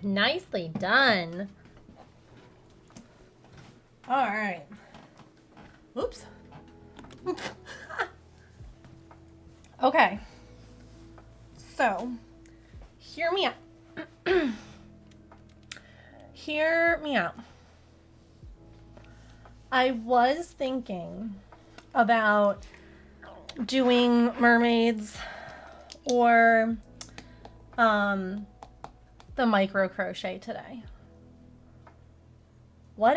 Nicely done. All right. Oops. Okay. So, hear me out. Hear me out. I was thinking about doing mermaids or the micro crochet today. What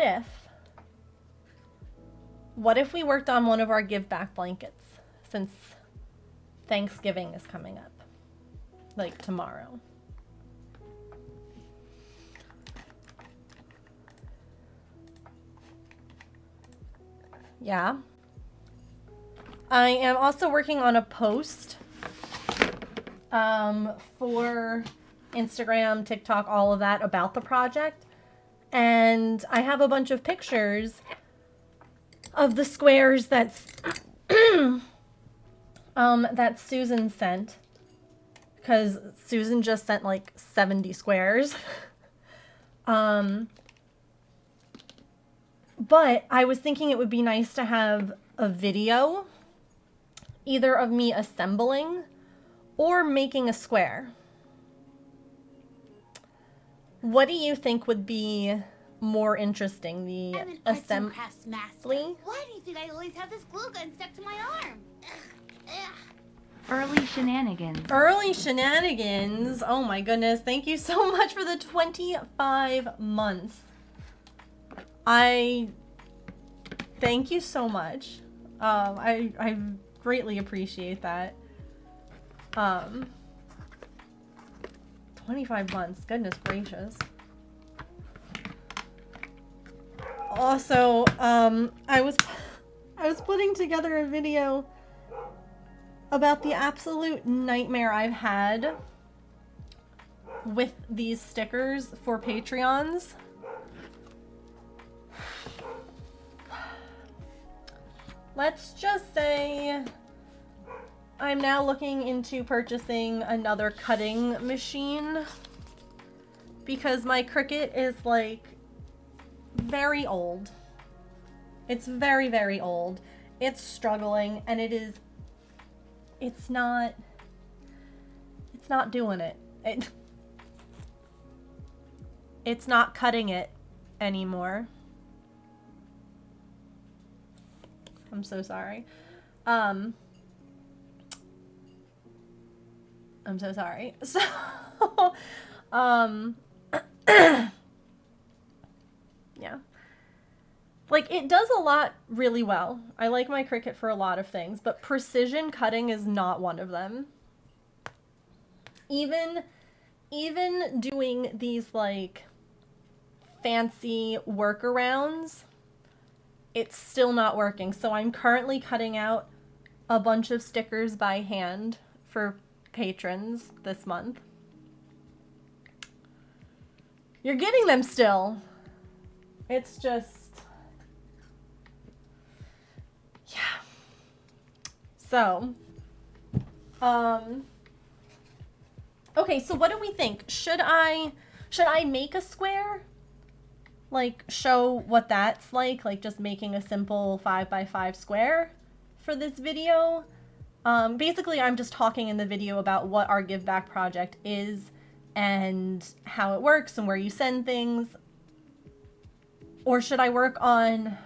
if we worked on one of our give back blankets, since Thanksgiving is coming up, like tomorrow? Yeah. I am also working on a post for Instagram, TikTok, all of that about the project. And I have a bunch of pictures of the squares that Susan sent, because Susan just sent like 70 squares. But I was thinking it would be nice to have a video, either of me assembling or making a square. What do you think would be more interesting, the assembly? Why do you think I always have this glue gun stuck to my arm? Early shenanigans. Early shenanigans. Oh my goodness. Thank you so much for the 25 months. Thank you so much. I greatly appreciate that. 25 months. Goodness gracious. Also, I was putting together a video about the absolute nightmare I've had with these stickers for Patreons. Let's just say I'm now looking into purchasing another cutting machine, because my Cricut is like very old. It's very, very old. It's struggling, and it's not doing it. It's not cutting it anymore. I'm so sorry. I'm so sorry. So, yeah. Like, it does a lot really well. I like my Cricut for a lot of things, but precision cutting is not one of them. Even doing these, like, fancy workarounds, it's still not working. So I'm currently cutting out a bunch of stickers by hand for patrons this month. You're getting them still. It's just... yeah. So, okay, so what do we think? Should I make a square? Like, show what that's like just making a simple 5x5 square for this video? Basically, I'm just talking in the video about what our Give Back project is and how it works and where you send things. Or should I work on...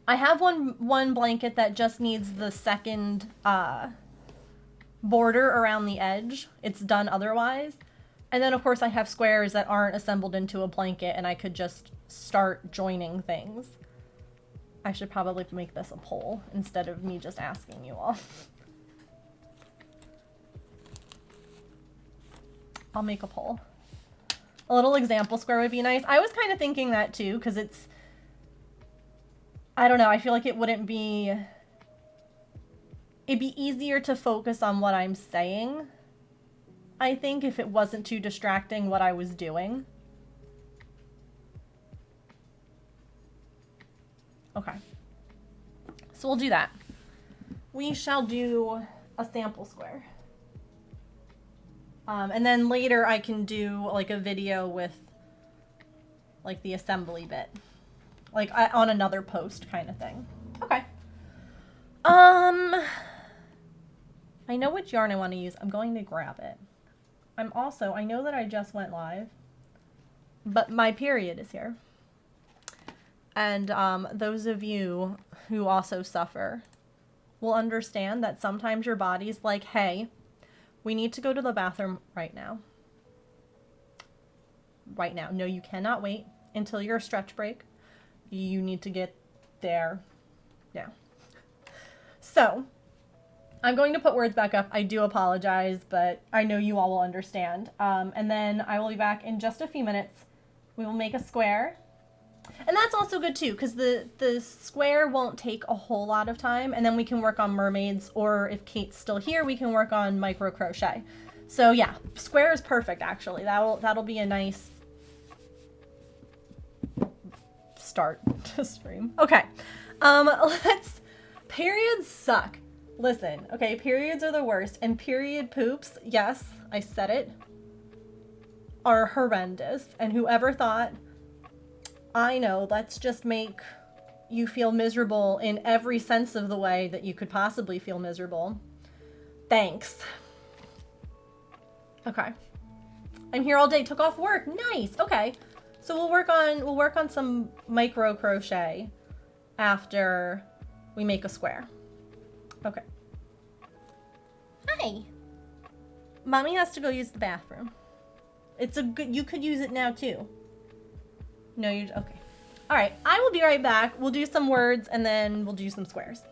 I have one blanket that just needs the second border around the edge. It's done otherwise. And then, of course, I have squares that aren't assembled into a blanket, and I could just start joining things. I should probably make this a poll instead of me just asking you all. I'll make a poll. A little example square would be nice. I was kind of thinking that too, because it's... I don't know, I feel like it wouldn't be... It'd be easier to focus on what I'm saying, I think, if it wasn't too distracting what I was doing. Okay. So we'll do that. We shall do a sample square. And then later I can do like a video with like the assembly bit. Like on another post kind of thing. Okay. I know which yarn I want to use. I'm going to grab it. I know that I just went live, but my period is here. And those of you who also suffer will understand that sometimes your body's like, hey, we need to go to the bathroom right now. Right now. No, you cannot wait until your stretch break. You need to get there now. So, I'm going to put words back up. I do apologize, but I know you all will understand. And then I will be back in just a few minutes. We will make a square. And that's also good too, because the square won't take a whole lot of time, and then we can work on mermaids, or if Kate's still here, we can work on micro crochet. So yeah, square is perfect actually. That'll be a nice start to stream. Okay. Periods suck. Listen, okay, periods are the worst, and period poops, yes, I said it, are horrendous, and whoever thought, I know, let's just make you feel miserable in every sense of the way that you could possibly feel miserable. Thanks. Okay. I'm here all day. Took off work. Nice. Okay. So we'll work on some micro crochet after we make a square. Okay. Hi. Mommy has to go use the bathroom. It's a good, you could use it now too. No, you're, okay. All right, I will be right back. We'll do some words and then we'll do some squares.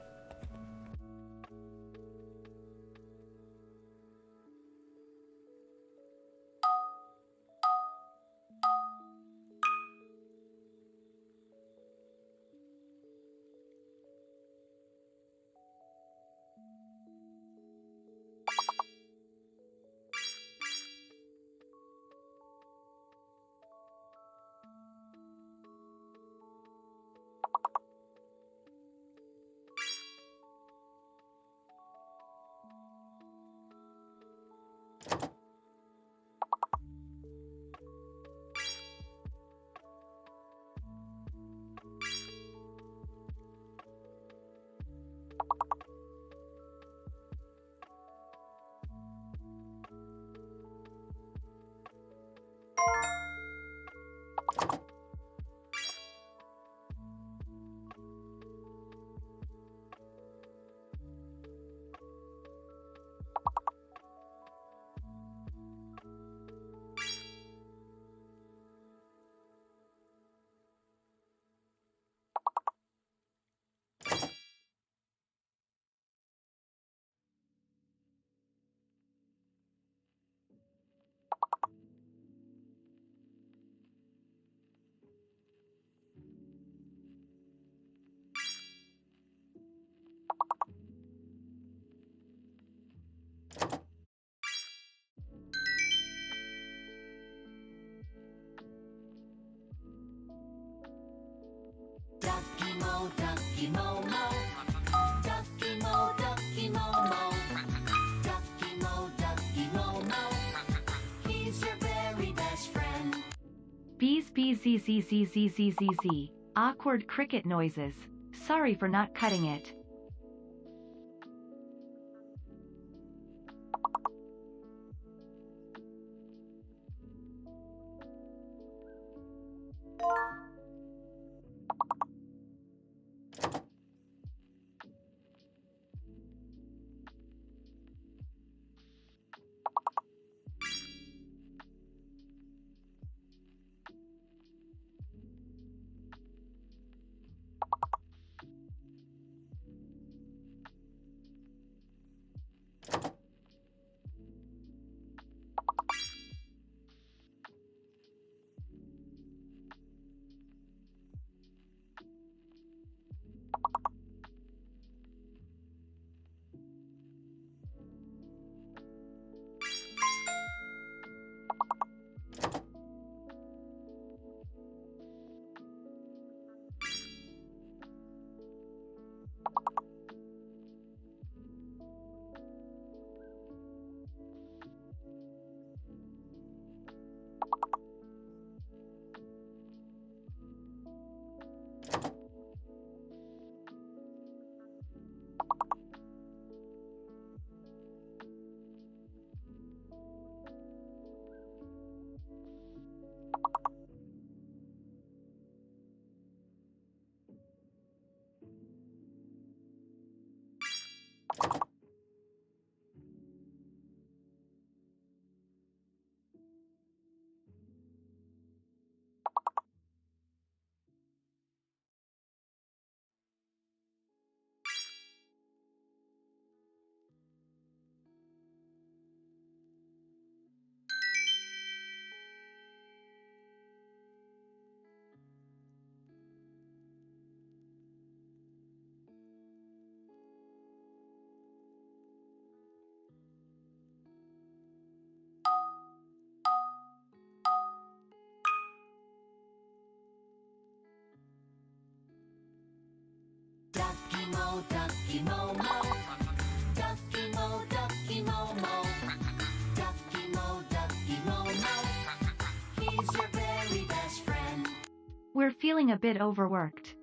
Ducky Momo. Ducky Mo, Ducky Momo. Ducky Mo, Ducky Momo. He's your very best friend. Bees bees z z z z z z z. Awkward cricket noises. Sorry for not cutting it. Ducky Mo, Ducky Momo. Ducky Mo, Ducky Momo. Ducky Mo, Ducky Momo. He's your very best friend. We're feeling a bit overworked.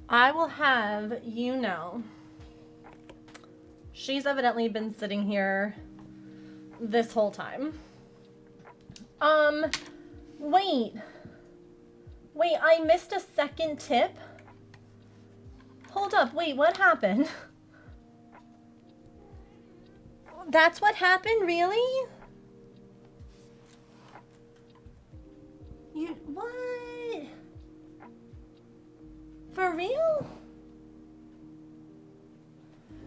I will have you know, she's evidently been sitting here this whole time. Wait, I missed a second tip. Hold up, wait, what happened? That's what happened, really? You, what? For real?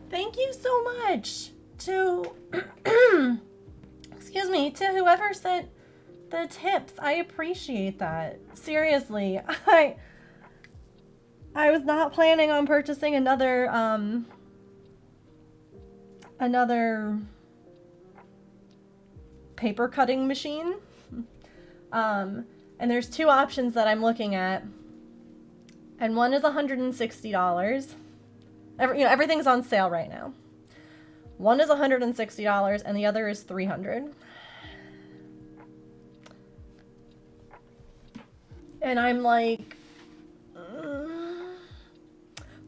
Thank you so much to, excuse me, to whoever sent the tips. I appreciate that. Seriously, I was not planning on purchasing another paper cutting machine. And there's two options that I'm looking at. And one is $160. Everything's on sale right now. One is $160 and the other is $300. And I'm like,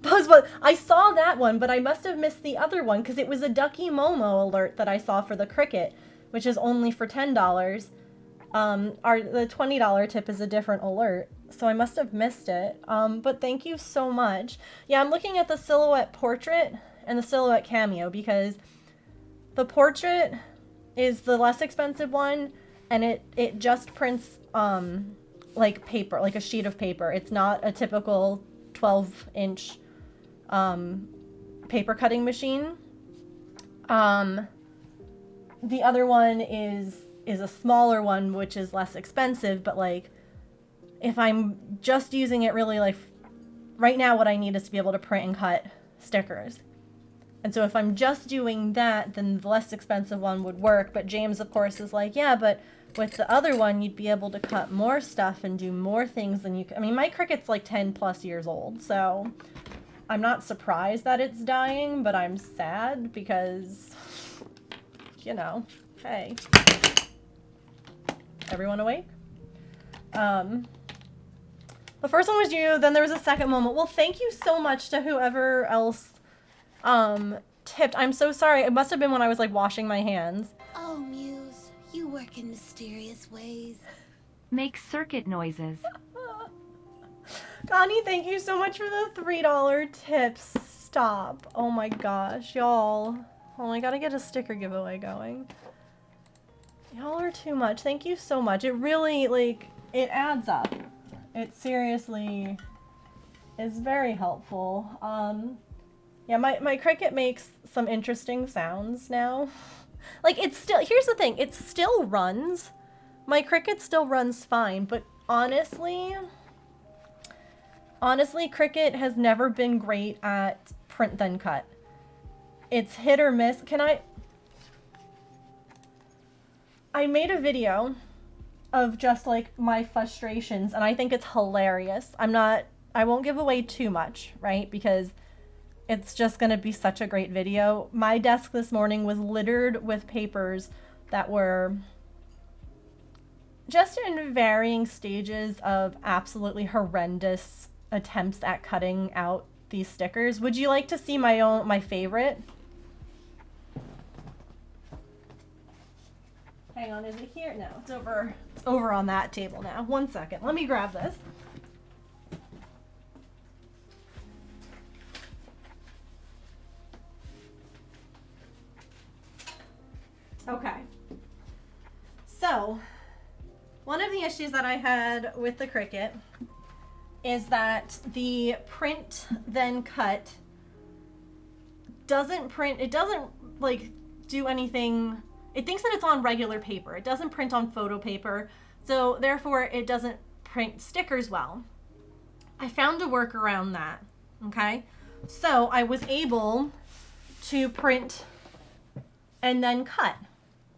Buzzbuzz, I saw that one, but I must have missed the other one because it was a Ducky Momo alert that I saw for the Cricut, which is only for $10. The $20 tip is a different alert, so I must have missed it. But thank you so much. Yeah, I'm looking at the Silhouette Portrait and the Silhouette Cameo because the Portrait is the less expensive one, and it just prints like paper, like a sheet of paper. It's not a typical 12-inch paper cutting machine. The other one is a smaller one, which is less expensive, but like if I'm just using it really, like right now what I need is to be able to print and cut stickers. And so if I'm just doing that, then the less expensive one would work. But James, of course, is like, yeah, but with the other one, you'd be able to cut more stuff and do more things than you could. I mean, my Cricut's like 10 plus years old, so I'm not surprised that it's dying, but I'm sad because, you know, hey. Everyone awake? The first one was you, then there was a second moment. Well, thank you so much to whoever else tipped. I'm so sorry. It must have been when I was like washing my hands. Oh, Muse, you work in mysterious ways. Make circuit noises. Connie, thank you so much for the $3 tips. Stop. Oh my gosh, y'all. Oh, I gotta get a sticker giveaway going. Y'all are too much. Thank you so much. It really, like, it adds up. It seriously is very helpful. Yeah, my Cricut makes some interesting sounds now. Like, it's still, here's the thing, it still runs. My Cricut still runs fine, but honestly, Cricut has never been great at print then cut. It's hit or miss. I made a video of just like my frustrations, and I think it's hilarious. I won't give away too much, right? Because it's just gonna be such a great video. My desk this morning was littered with papers that were just in varying stages of absolutely horrendous attempts at cutting out these stickers. Would you like to see my favorite? Hang on, is it here? No, it's over on that table now. 1 second. Let me grab this. Okay. So, one of the issues that I had with the Cricut is that the print then cut doesn't print, it doesn't like do anything. It thinks that it's on regular paper. It doesn't print on photo paper, so therefore it doesn't print stickers well. I found a work around that, okay? So I was able to print and then cut.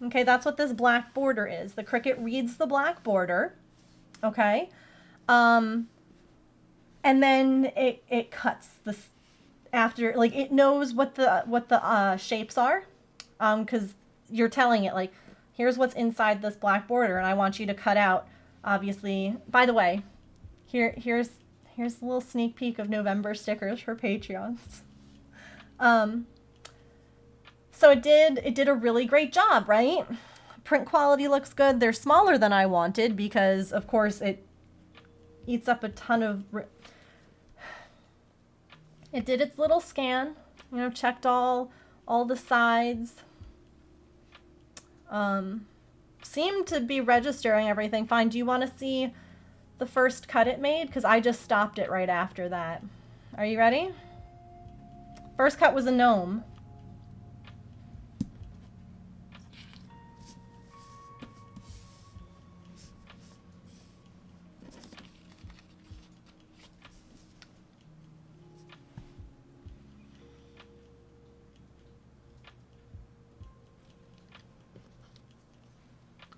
Okay, that's what this black border is. The Cricut reads the black border, okay? And then it cuts this after, like it knows what the shapes are, because you're telling it like, here's what's inside this black border, and I want you to cut out, obviously. By the way, here's a little sneak peek of November stickers for Patreons. So it did a really great job, right? Print quality looks good. They're smaller than I wanted because, of course, it eats up a ton of... It did its little scan, you know, checked all the sides. Seemed to be registering everything fine. Do you want to see the first cut it made? Because I just stopped it right after that. Are you ready? First cut was a gnome.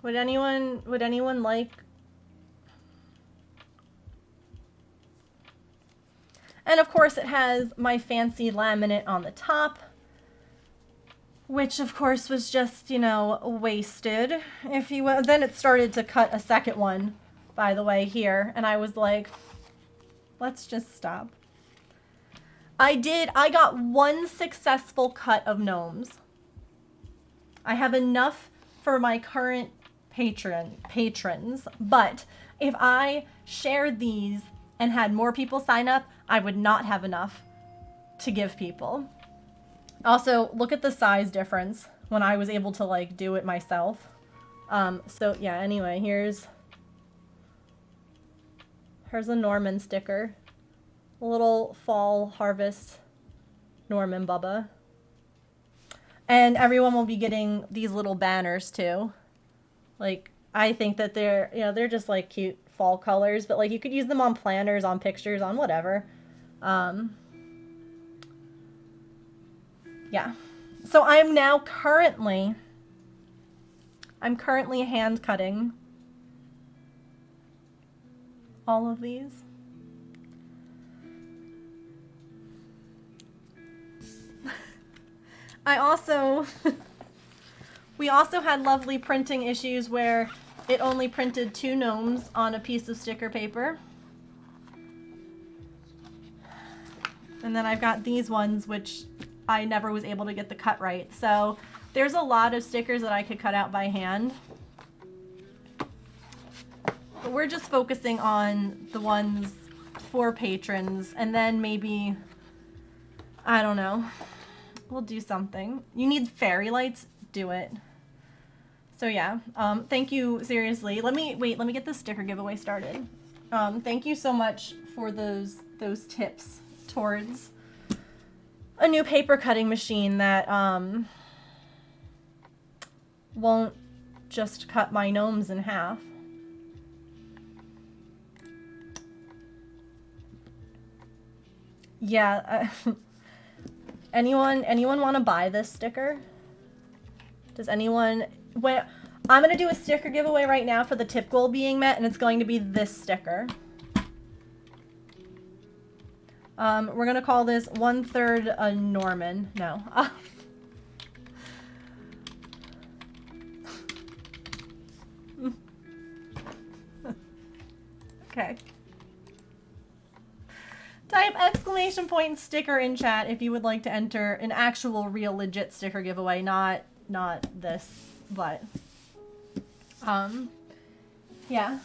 Would anyone like? And of course it has my fancy laminate on the top, which of course was just, you know, wasted. If you will. Then it started to cut a second one, by the way, here, and I was like, let's just stop. I got one successful cut of gnomes. I have enough for my current patrons, but if I shared these and had more people sign up, I would not have enough to give people. Also, look at the size difference when I was able to like do it myself. So yeah, anyway, here's a Norman sticker. A little fall harvest Norman Bubba. And everyone will be getting these little banners too. Like, I think that they're, you know, they're just like cute fall colors, but like you could use them on planners, on pictures, on whatever. Yeah. So I'm currently hand cutting all of these. We also had lovely printing issues where it only printed 2 gnomes on a piece of sticker paper. And then I've got these ones, which I never was able to get the cut right. So there's a lot of stickers that I could cut out by hand. But we're just focusing on the ones for patrons, and then maybe, I don't know, we'll do something. You need fairy lights? Do it. So yeah, thank you, seriously. Let me get this sticker giveaway started. Thank you so much for those tips towards a new paper cutting machine that won't just cut my gnomes in half. Yeah, anyone want to buy this sticker? Does anyone? I'm going to do a sticker giveaway right now for the tip goal being met, and it's going to be this sticker. We're going to call this 1/3 a Norman. No. Okay. Type ! Sticker in chat if you would like to enter an actual real legit sticker giveaway, not this, but yeah.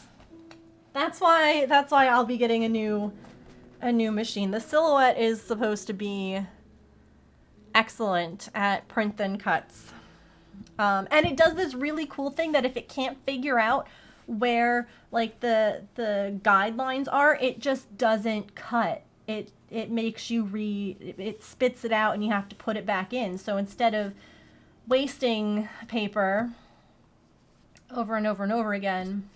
That's why I'll be getting a new machine. The Silhouette is supposed to be excellent at print thin cuts. And it does this really cool thing that if it can't figure out where like the guidelines are, it just doesn't cut. It makes you it spits it out and you have to put it back in. So instead of wasting paper over and over and over again,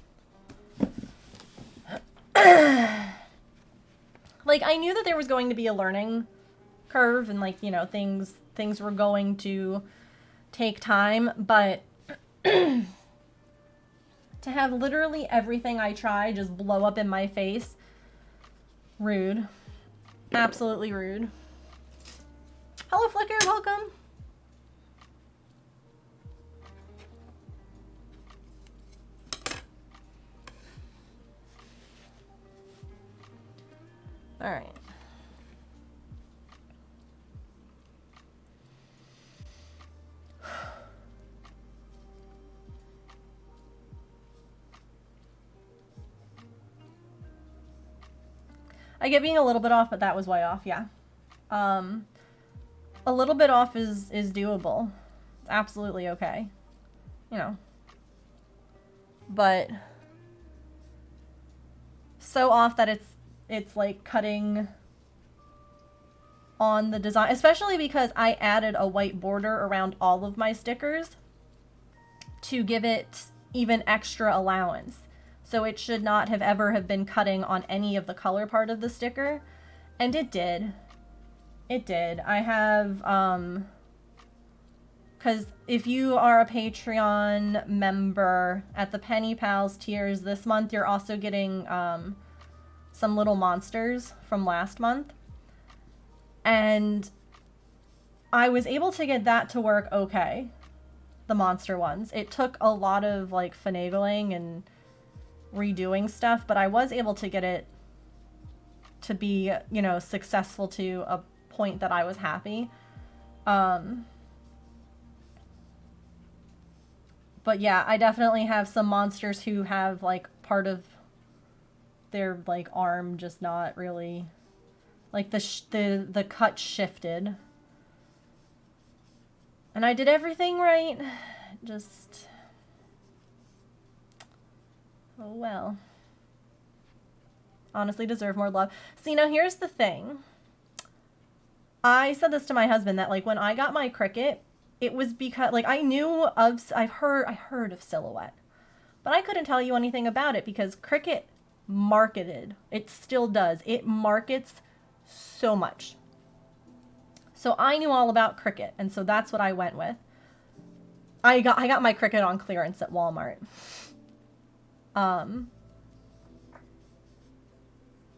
like I knew that there was going to be a learning curve and like, you know, things were going to take time, but to have literally everything I try just blow up in my face, rude. Absolutely rude. Hello Flicker, welcome. All right. I get being a little bit off, but that was way off, yeah. A little bit off is doable. It's absolutely okay. you know. But so off that it's like cutting on the design, especially because I added a white border around all of my stickers to give it even extra allowance. So it should not have ever have been cutting on any of the color part of the sticker. And it did. It did. I have, because if you are a Patreon member at the Penny Pals tiers this month, you're also getting some little monsters from last month. And I was able to get that to work okay. The monster ones. It took a lot of like finagling and redoing stuff, but I was able to get it to be, you know, successful to a point that I was happy. But yeah, I definitely have some monsters who have like part of their like arm just not really, like the cut shifted. And I did everything right. Just, oh well. Honestly deserve more love. See, now here's the thing. I said this to my husband that like when I got my Cricut, it was because like I heard of Silhouette, but I couldn't tell you anything about it because Cricut marketed. It still does. It markets so much. So I knew all about Cricut, and so that's what I went with. I got my Cricut on clearance at Walmart.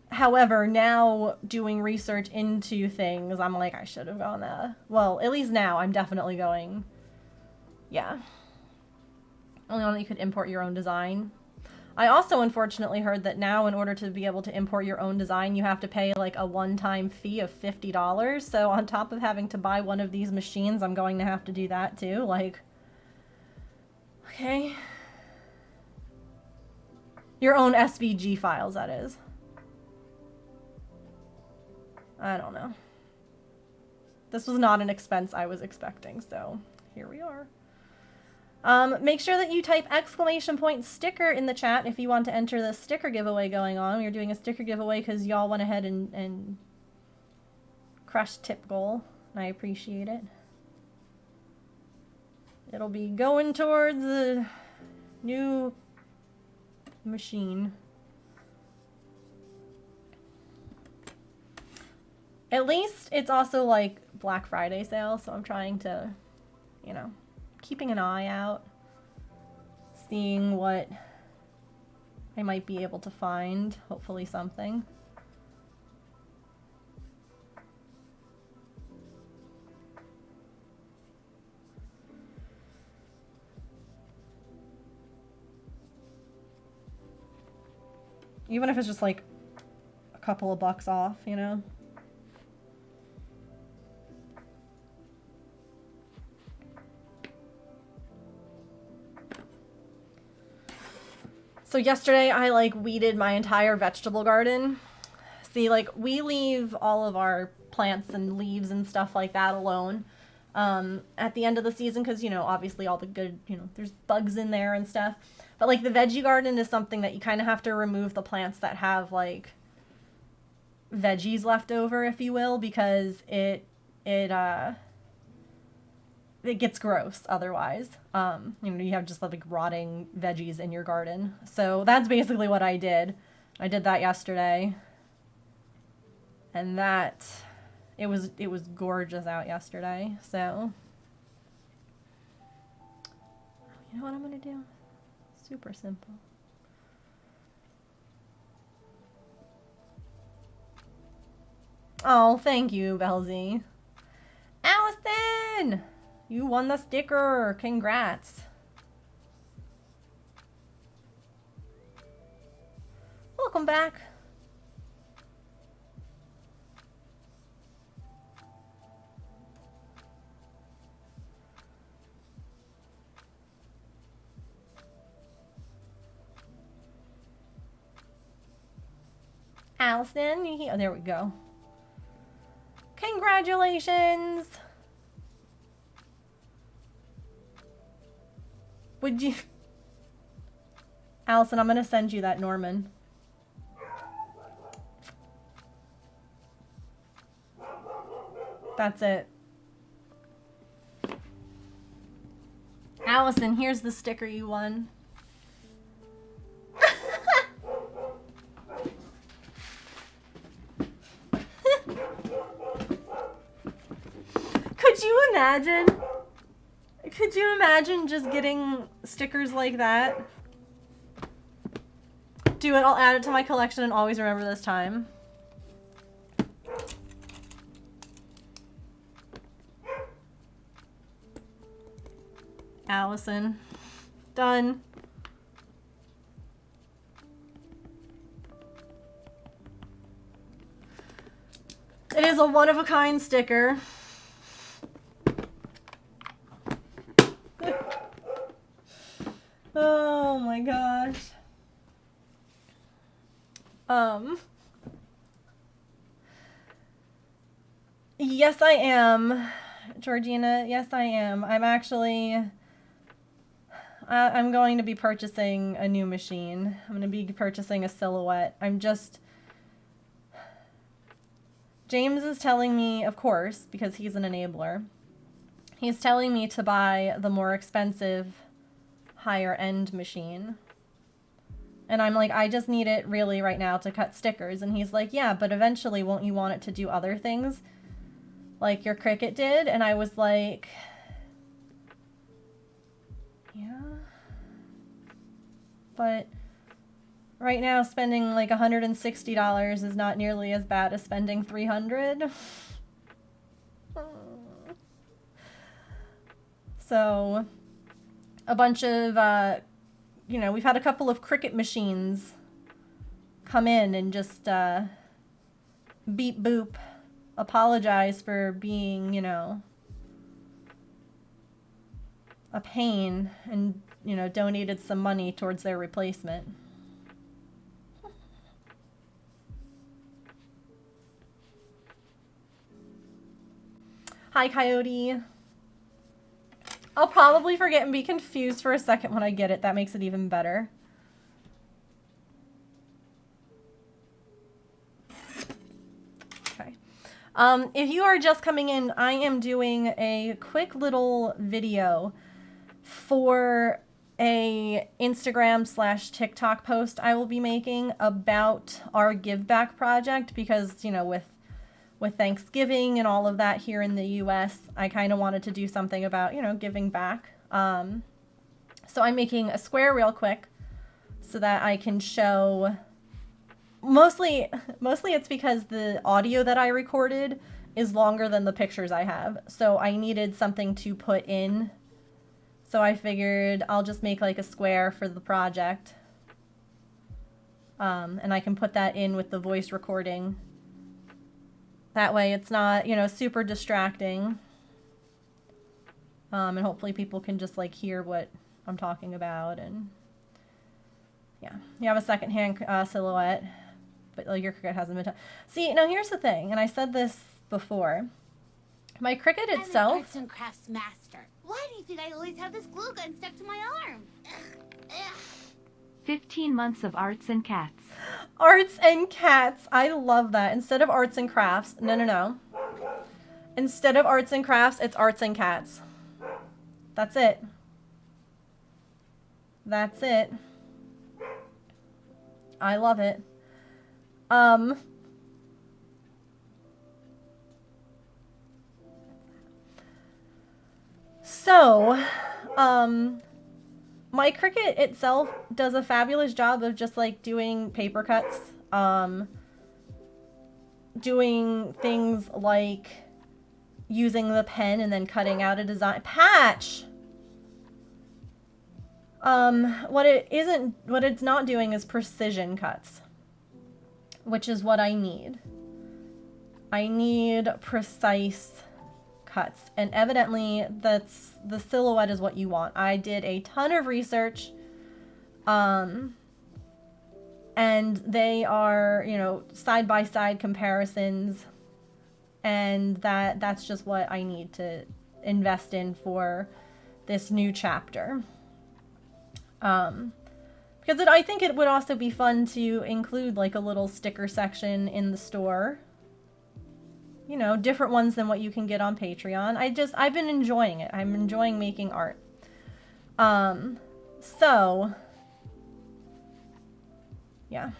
However, now doing research into things, I'm like, I should have gone well, at least now I'm definitely going, yeah. Only one that you could import your own design. I also unfortunately heard that now in order to be able to import your own design, you have to pay like a one-time fee of $50. So on top of having to buy one of these machines, I'm going to have to do that too. Like, okay. Your own SVG files, that is. I don't know. This was not an expense I was expecting, so here we are. Make sure that you type !sticker in the chat if you want to enter the sticker giveaway going on. We're doing a sticker giveaway because y'all went ahead and crushed tip goal, and I appreciate it. It'll be going towards the new machine. At least it's also like Black Friday sale, so I'm trying to, you know, keeping an eye out, seeing what I might be able to find, hopefully something. Even if it's just like a couple of bucks off, you know? So yesterday I like weeded my entire vegetable garden. See, like we leave all of our plants and leaves and stuff like that alone at the end of the season because, you know, obviously all the good, you know, there's bugs in there and stuff. But like the veggie garden is something that you kind of have to remove the plants that have like veggies left over, if you will, because it gets gross otherwise. You know, you have just like rotting veggies in your garden. So that's basically what I did. I did that yesterday. And that it was gorgeous out yesterday. So you know what I'm gonna do? Super simple. Oh, thank you, Belzy. Allison! You won the sticker! Congrats! Welcome back! Allison, oh, there we go. Congratulations! Would you... Allison, I'm gonna send you that Norman. That's it. Allison, here's the sticker you won. Could you imagine? Could you imagine just getting stickers like that? Do it, I'll add it to my collection and always remember this time. Allison. Done. It is a one-of-a-kind sticker. Oh my gosh. Yes, I am, Georgina. Yes, I am. I'm actually... I'm going to be purchasing a new machine. I'm going to be purchasing a Silhouette. I'm just... James is telling me, of course, because he's an enabler, he's telling me to buy the more expensive, higher-end machine. And I'm like, I just need it really right now to cut stickers. And he's like, yeah, but eventually won't you want it to do other things like your Cricut did? And I was like, yeah. But right now spending like $160 is not nearly as bad as spending $300. So a bunch of, you know, we've had a couple of Cricut machines come in and just beep boop, apologize for being, you know, a pain, and, you know, donated some money towards their replacement. Hi, Coyote. I'll probably forget and be confused for a second when I get it. That makes it even better. Okay. If you are just coming in, I am doing a quick little video for a Instagram/TikTok post I will be making about our Give Back project, because, you know, with Thanksgiving and all of that here in the US, I kind of wanted to do something about, you know, giving back. So I'm making a square real quick so that I can show, mostly it's because the audio that I recorded is longer than the pictures I have. So I needed something to put in. So I figured I'll just make like a square for the project. And I can put that in with the voice recording. That way it's not, you know, super distracting. And hopefully people can just like hear what I'm talking about. And yeah, you have a secondhand Silhouette, but like your Cricut hasn't been See, now here's the thing, and I said this before. My Cricut I'm itself... an arts and crafts master. Why do you think I always have this glue gun stuck to my arm? Ugh. 15 months of arts and cats. Arts and cats. I love that. Instead of arts and crafts. No. Instead of arts and crafts, it's arts and cats. That's it. That's it. I love it. So, my Cricut itself does a fabulous job of just like doing paper cuts, doing things like using the pen and then cutting out a design patch. What it's not doing is precision cuts, which is what I need. I need precise cuts, and evidently that's the Silhouette is what you want. I did a ton of research, and they are, you know, side-by-side comparisons, and that's just what I need to invest in for this new chapter. Because I think it would also be fun to include like a little sticker section in the store. You know, different ones than what you can get on Patreon. I've been enjoying it. I'm enjoying making art. So, yeah.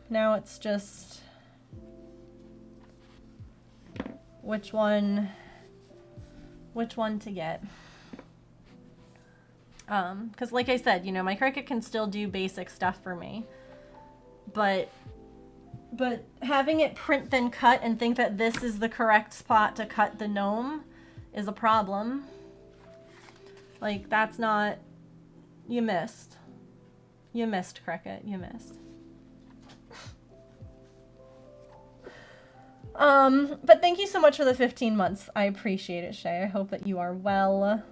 Now it's just which one to get. Because like I said, you know, my Cricut can still do basic stuff for me. But having it print then cut and think that this is the correct spot to cut the gnome is a problem. Like, that's not... You missed. You missed, Cricut. You missed. But thank you so much for the 15 months. I appreciate it, Shay. I hope that you are well.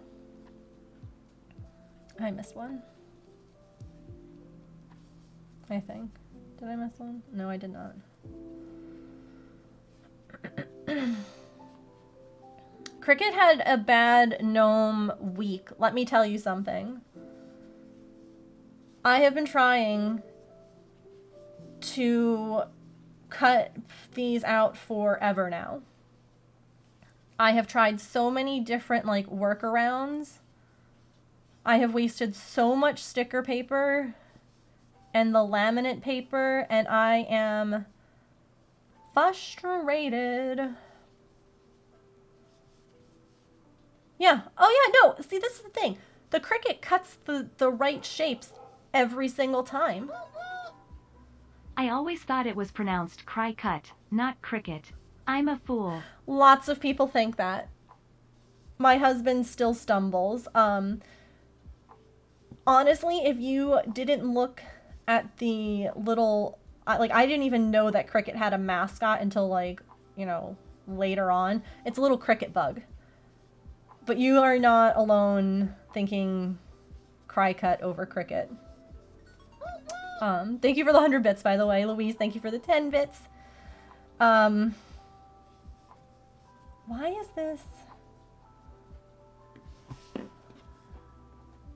I missed one. I think. Did I miss one? No, I did not. Cricket had a bad gnome week. Let me tell you something. I have been trying to cut these out forever now. I have tried so many different like workarounds. I have wasted so much sticker paper and the laminate paper, and I am frustrated. Yeah. Oh yeah, no. See, this is the thing. The Cricut cuts the right shapes every single time. I always thought it was pronounced cry cut, not cricket. I'm a fool. Lots of people think that. My husband still stumbles. Honestly, if you didn't look at the little... Like, I didn't even know that Cricut had a mascot until, like, you know, later on. It's a little cricket bug. But you are not alone thinking cry cut over Cricut. Thank you for the 100 bits, by the way. Louise, thank you for the 10 bits. Why is this...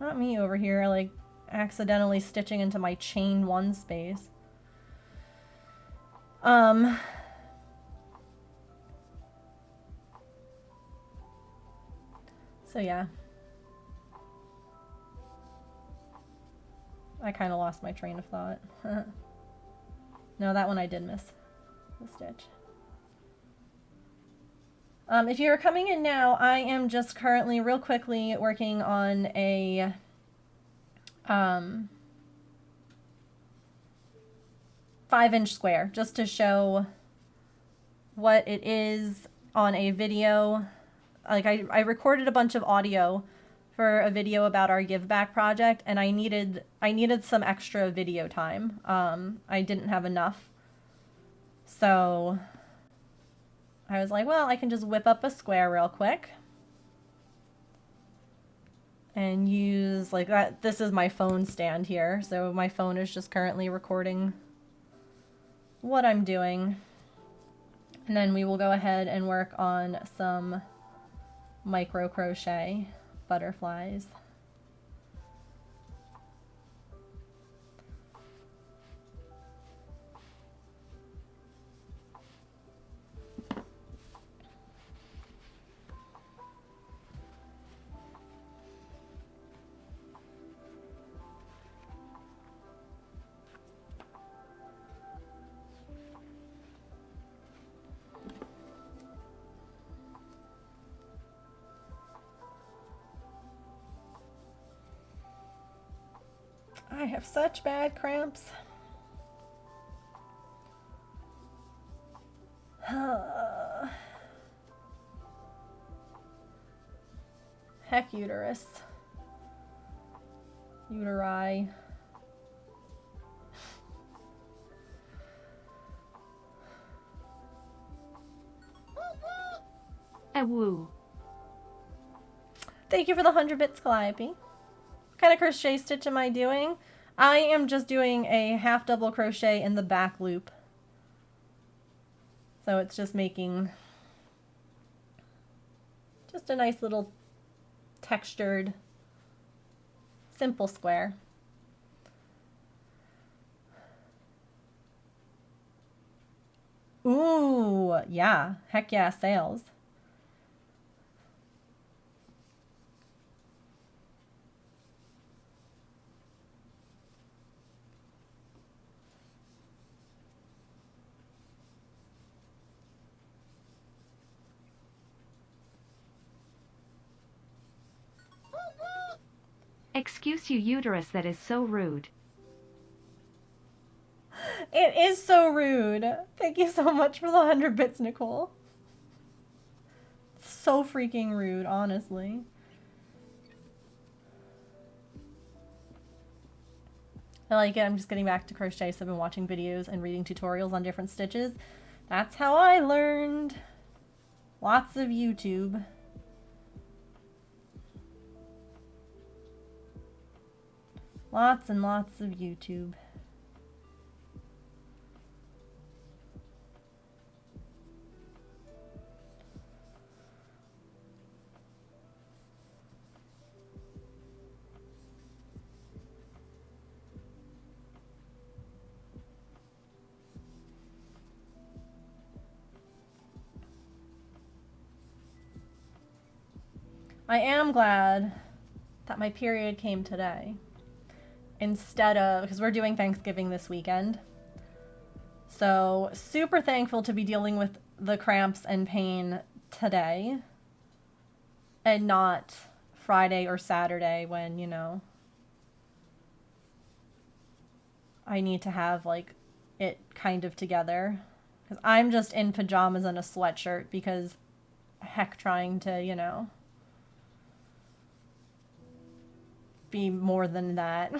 Not me over here, like, accidentally stitching into my chain 1 space. So yeah. I kind of lost my train of thought. No, that one I did miss the stitch. If you're coming in now, I am just currently, real quickly, working on a 5-inch square, just to show what it is on a video. Like, I recorded a bunch of audio for a video about our give back project, and I needed some extra video time. I didn't have enough. So I was like, well, I can just whip up a square real quick and use like that. This is my phone stand here. So my phone is just currently recording what I'm doing. And then we will go ahead and work on some micro crochet butterflies. I have such bad cramps. Heck, uterus. Uteri. Woo. Thank you for the 100 bits, Calliope. What kind of crochet stitch am I doing? I am just doing a half double crochet in the back loop. So it's just making just a nice little textured, simple square. Ooh, yeah. Heck yeah, sales. Excuse you, uterus, that is so rude. It is so rude. Thank you so much for the 100 bits, Nicole. So freaking rude, honestly. I like it. I'm just getting back to crochet, so I've been watching videos and reading tutorials on different stitches. That's how I learned. Lots of YouTube. Lots and lots of YouTube. I am glad that my period came today instead of, because we're doing Thanksgiving this weekend. So super thankful to be dealing with the cramps and pain today and not Friday or Saturday when, you know, I need to have like it kind of together. Because I'm just in pajamas and a sweatshirt because heck, trying to, you know, be more than that.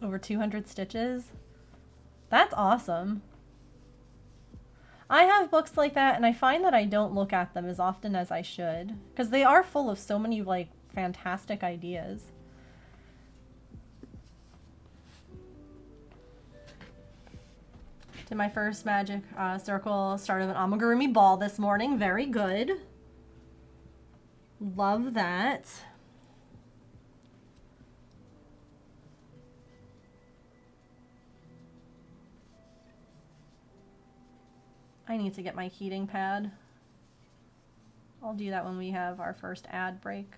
Over 200 stitches. That's awesome. I have books like that, and I find that I don't look at them as often as I should, because they are full of so many like fantastic ideas. Did my first magic circle start of an amigurumi ball this morning. Very good. Love that. I need to get my heating pad. I'll do that when we have our first ad break.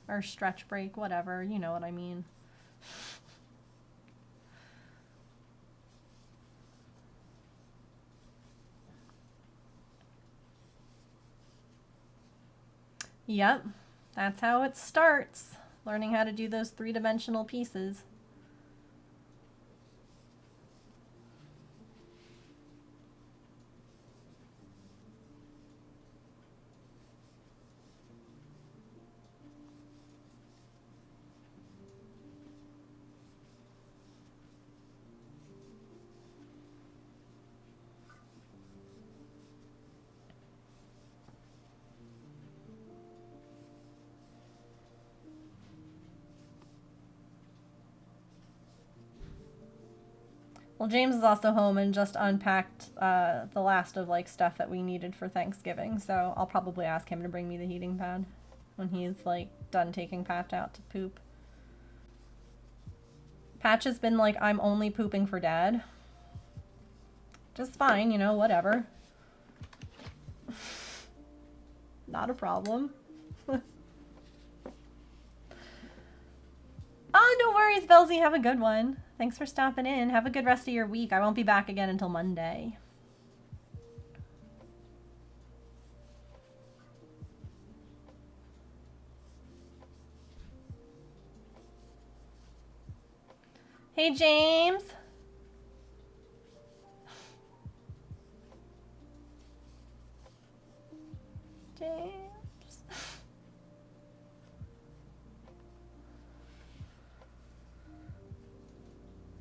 Or stretch break, whatever. You know what I mean. Yep, that's how it starts. Learning how to do those three-dimensional pieces. Well, James is also home and just unpacked the last of like stuff that we needed for Thanksgiving, so I'll probably ask him to bring me the heating pad when he's like done taking Patch out to poop. Patch has been like, I'm only pooping for Dad. Just fine, you know, whatever. Not a problem. Oh, no worries, Belzy. Have a good one. Thanks for stopping in. Have a good rest of your week. I won't be back again until Monday. Hey, James. James.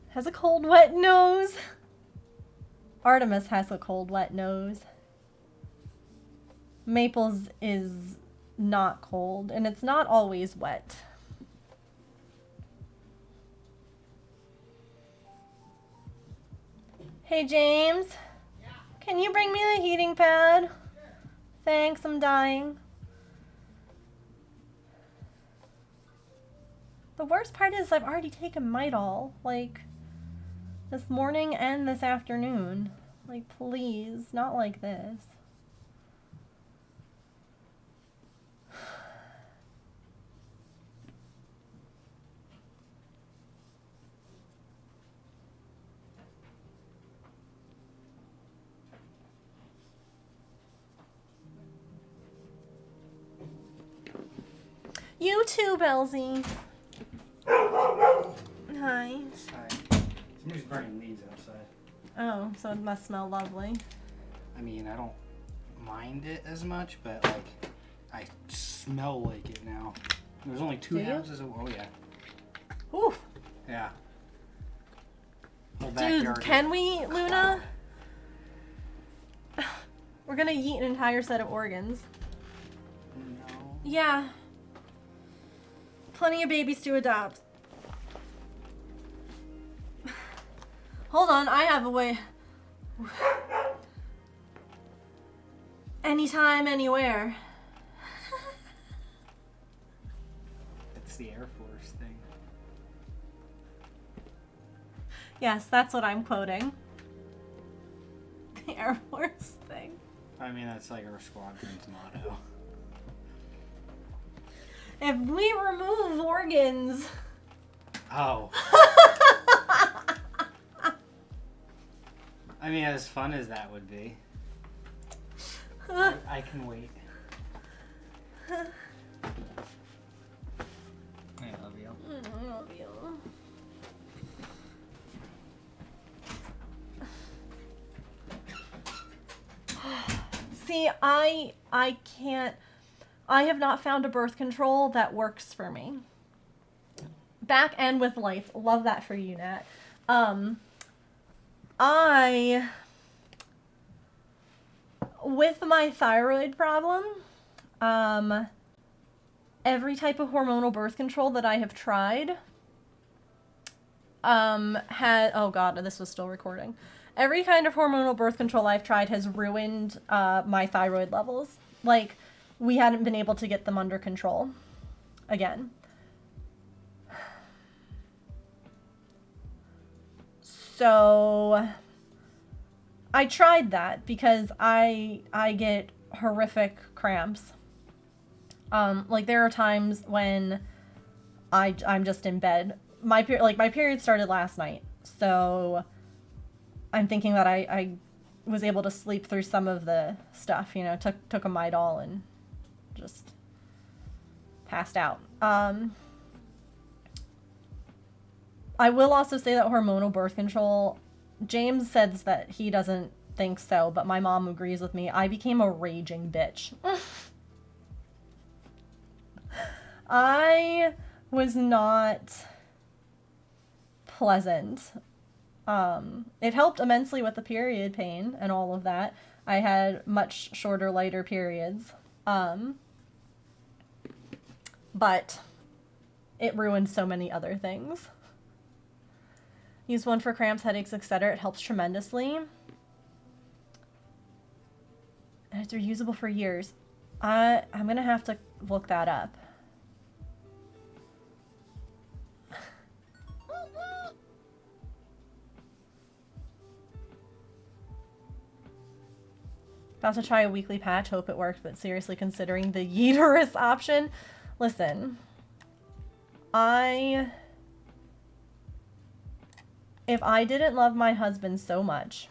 Has a cold, wet nose. Artemis has a cold, wet nose. Maples is not cold, and it's not always wet. Hey, James. Yeah. Can you bring me the heating pad? Sure. Thanks, I'm dying. The worst part is I've already taken Midol. Like, This morning and this afternoon. Like, please, not like this. You too, Belzy. Hi. Sorry. Somebody's burning leaves outside. Oh, so it must smell lovely. I mean, I don't mind it as much, but like, I smell like it now. There's only two Do you? houses. Oh yeah, Oof. yeah. Whole Dude, backyard can is we, Luna? We're gonna eat an entire set of organs. No. Yeah. Plenty of babies to adopt. Hold on, I have a way. Anytime, anywhere. It's the Air Force thing. Yes, that's what I'm quoting. The Air Force thing. I mean, that's like our squadron's motto. If we remove organs. Oh. I mean, as fun as that would be. I can wait. I love you. I love you. See, I can't. I have not found a birth control that works for me. Back and with lights. Love that for you, Nat. With my thyroid problem, every type of hormonal birth control that I have tried, oh god, this was still recording. Every kind of hormonal birth control I've tried has ruined, my thyroid levels. Like, we hadn't been able to get them under control again. So I tried that because I get horrific cramps. Like there are times when I'm just in bed. My period started last night, so I'm thinking that I was able to sleep through some of the stuff. You know, took a Midol and just passed out. I will also say that hormonal birth control, James says that he doesn't think so, but my mom agrees with me. I became a raging bitch. I was not pleasant. It helped immensely with the period pain and all of that. I had much shorter, lighter periods. But it ruined so many other things. Use one for cramps, headaches, etc. It helps tremendously. And it's reusable for years. I'm going to have to look that up. About to try a weekly patch. Hope it works, but seriously considering the uterus option. Listen. If I didn't love my husband so much,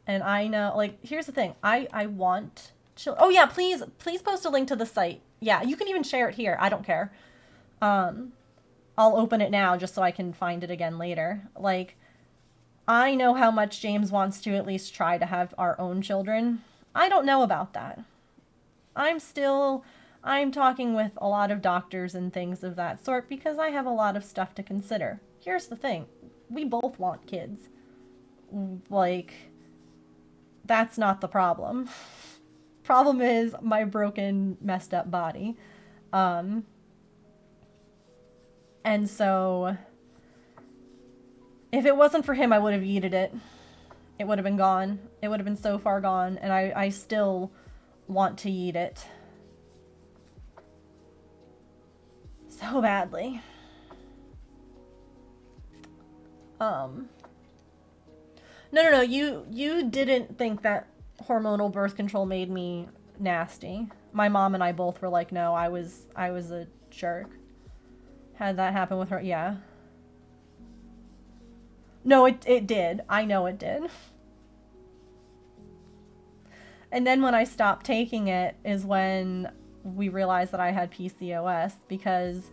and I know, like, here's the thing, I want oh yeah, please post a link to the site. Yeah, you can even share it here. I don't care. I'll open it now just so I can find it again later. Like, I know how much James wants to at least try to have our own children. I don't know about that. I'm talking with a lot of doctors and things of that sort because I have a lot of stuff to consider. Here's the thing. We both want kids. Like, that's not the problem. Problem is my broken, messed up body. And so, if it wasn't for him, I would have yeeted it. It would have been gone. It would have been so far gone, and I still want to yeet it. So badly. No. You didn't think that hormonal birth control made me nasty. My mom and I both were like, no, I was a jerk. Had that happen with her, yeah. No, it did. I know it did. And then when I stopped taking it is when we realized that I had PCOS, because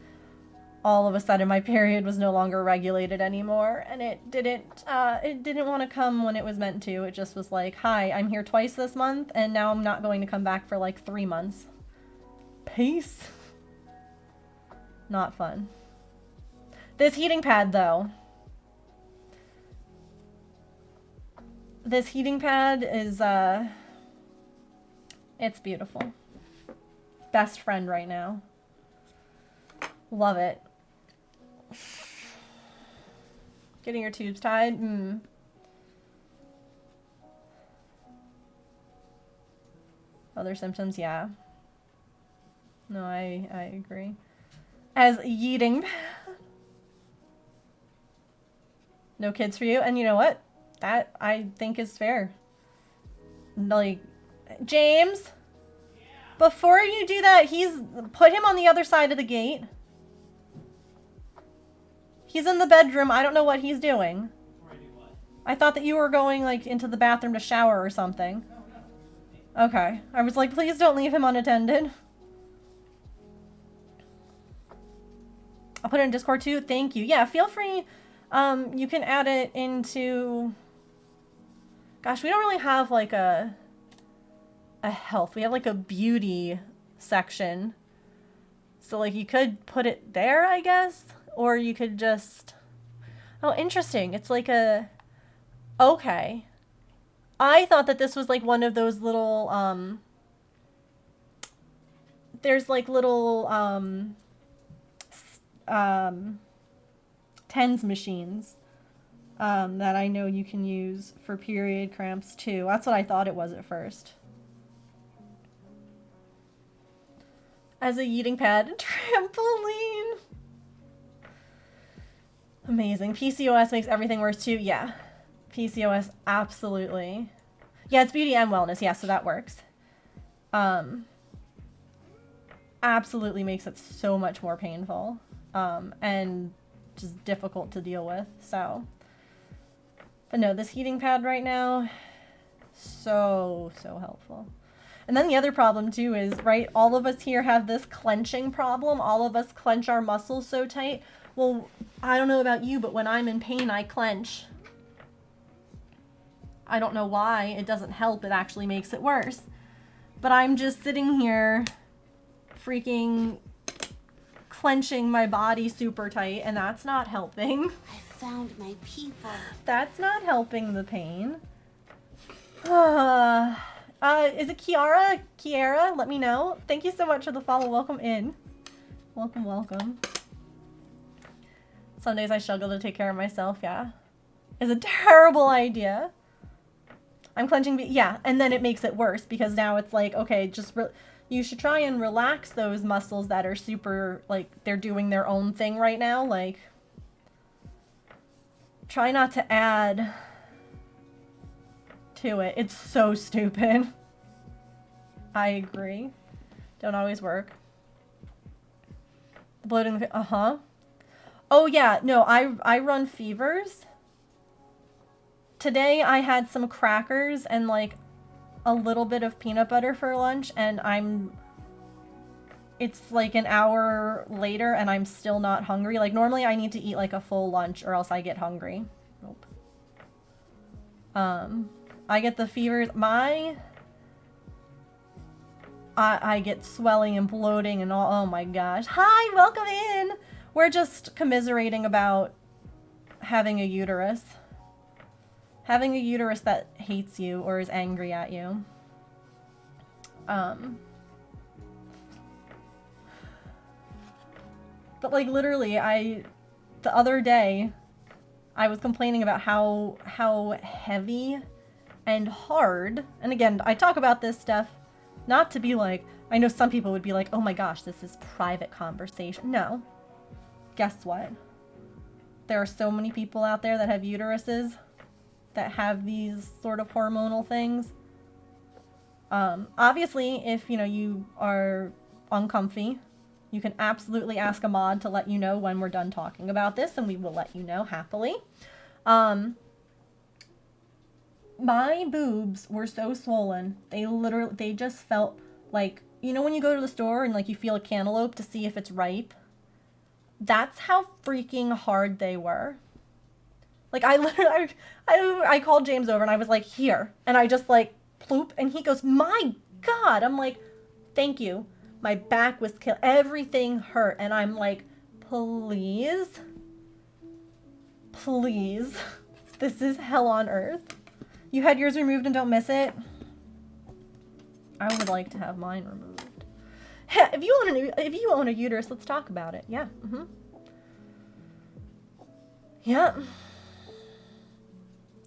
all of a sudden my period was no longer regulated anymore, and it didn't want to come when it was meant to. It just was like, hi, I'm here twice this month, and now I'm not going to come back for like 3 months. Peace. Not fun. This heating pad, though. This heating pad is, it's beautiful. Best friend right now. Love it. Getting your tubes tied? Other symptoms? Yeah. No, I agree. As yeeting. No kids for you? And you know what? That, I think, is fair. Like, James? Before you do that, put him on the other side of the gate. He's in the bedroom. I don't know what he's doing. I thought that you were going, like, into the bathroom to shower or something. Okay. I was like, please don't leave him unattended. I'll put it in Discord too. Thank you. Yeah, feel free. You can add it into... Gosh, we don't really have, like, a health. We have, like, a beauty section. So, like, you could put it there, I guess. Or you could just... Oh, interesting. It's like a... Okay. I thought that this was, like, one of those little, There's, like, little, TENS machines, that I know you can use for period cramps, too. That's what I thought it was at first. As a yeeting pad, trampoline. Amazing. PCOS makes everything worse too. Yeah. PCOS, absolutely. Yeah, it's beauty and wellness. Yeah, so that works. Absolutely makes it so much more painful. And just difficult to deal with. So. But no, this heating pad right now, so helpful. And then the other problem too is, right, all of us here have this clenching problem. All of us clench our muscles so tight. Well, I don't know about you, but when I'm in pain, I clench. I don't know why. It doesn't help. It actually makes it worse. But I'm just sitting here freaking clenching my body super tight, and that's not helping. I found my people. That's not helping the pain. Is it Kiara? Kiara? Let me know. Thank you so much for the follow. Welcome in. Welcome, welcome. Some days I struggle to take care of myself, yeah. It's a terrible idea. I'm clenching, yeah, and then it makes it worse because now it's like, okay, just you should try and relax those muscles that are super, like, they're doing their own thing right now. Like, try not to add to it. It's so stupid. I agree. Don't always work. The bloating, Oh yeah, no, I run fevers. Today I had some crackers and like a little bit of peanut butter for lunch, and it's like an hour later and I'm still not hungry. Like normally I need to eat like a full lunch or else I get hungry. Nope. I get the fevers. I get swelling and bloating and all. Oh my gosh. Hi, welcome in. We're just commiserating about having a uterus. Having a uterus that hates you or is angry at you. But like literally, the other day, I was complaining about how heavy and hard, and again, I talk about this stuff not to be like, I know some people would be like, oh my gosh, this is private conversation. No. Guess what? there are so many people out there that have uteruses that have these sort of hormonal things. Obviously, if, you know, you are uncomfy, you can absolutely ask a mod to let you know when we're done talking about this, and we will let you know happily. My boobs were so swollen. They just felt like, you know when you go to the store and like you feel a cantaloupe to see if it's ripe? That's how freaking hard they were. Like I literally, I called James over and I was like, here. And I just like, ploop. And he goes, my God. I'm like, thank you. My back was everything hurt. And I'm like, please. Please. This is hell on earth. You had yours removed and don't miss it? I would like to have mine removed. If you own a uterus, let's talk about it. Yeah. Mm-hmm. Yeah.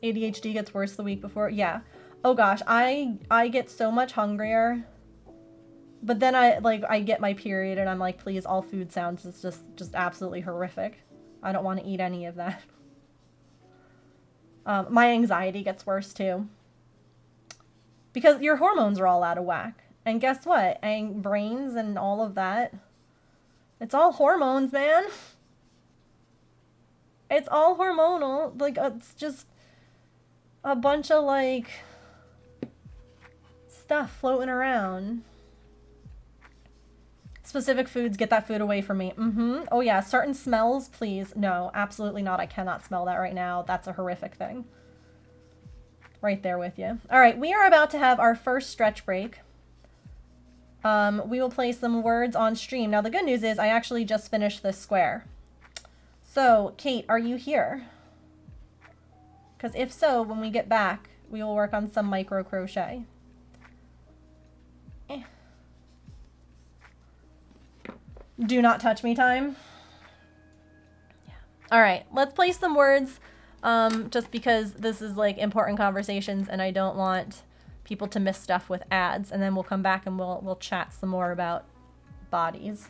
ADHD gets worse the week before. Yeah. Oh gosh, I get so much hungrier. But then I get my period and I'm like, please, all food sounds is just absolutely horrific. I don't want to eat any of that. My anxiety gets worse too. Because your hormones are all out of whack. And guess what? Brains and all of that. It's all hormones, man. It's all hormonal. Like, it's just a bunch of, like, stuff floating around. Specific foods, get that food away from me. Mm-hmm. Oh, yeah. Certain smells, please. No, absolutely not. I cannot smell that right now. That's a horrific thing. Right there with you. All right, we are about to have our first stretch break. We will play some words on stream. Now, the good news is I actually just finished this square. So, Kate, are you here? Because if so, when we get back, we will work on some micro crochet. Do not touch me time. Yeah. All right, let's play some words. Just because this is like important conversations and I don't want people to miss stuff with ads, and then we'll come back and we'll chat some more about bodies.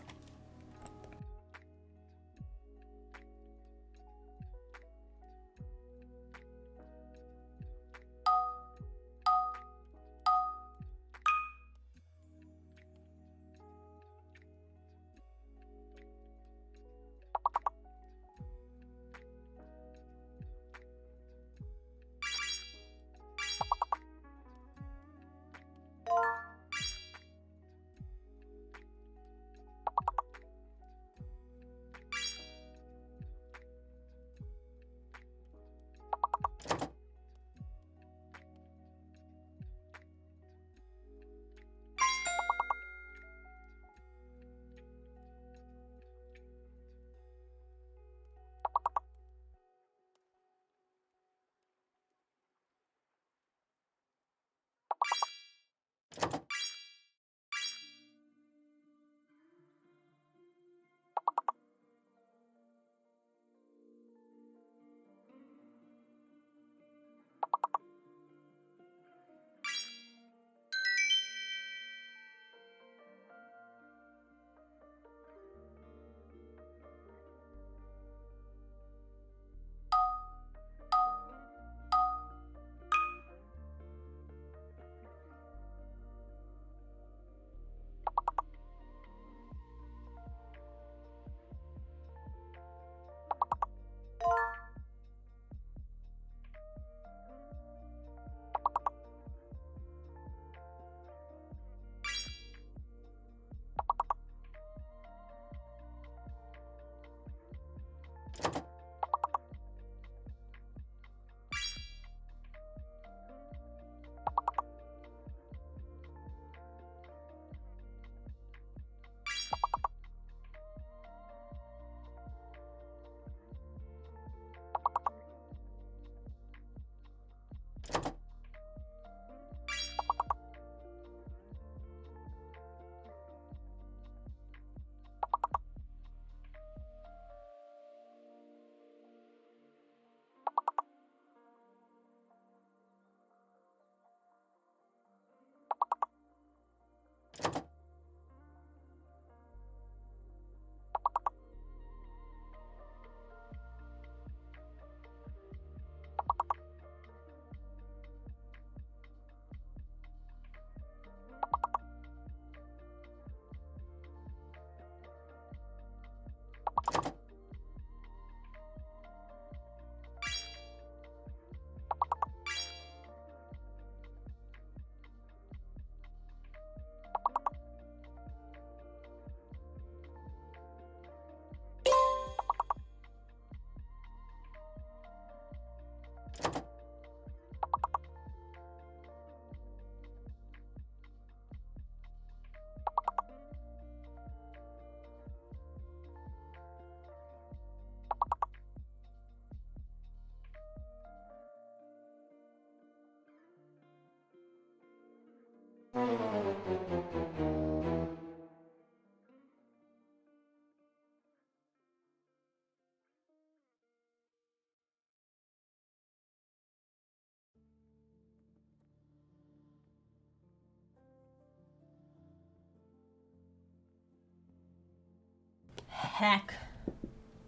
heck.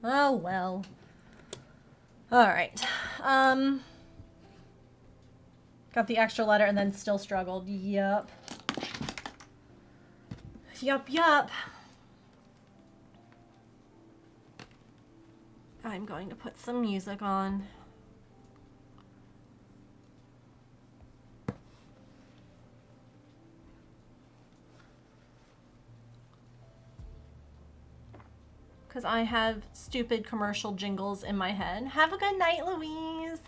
Oh, well. Alright. Got the extra letter and then still struggled. Yup. Yup. I'm going to put some music on. Because I have stupid commercial jingles in my head. Have a good night, Louise.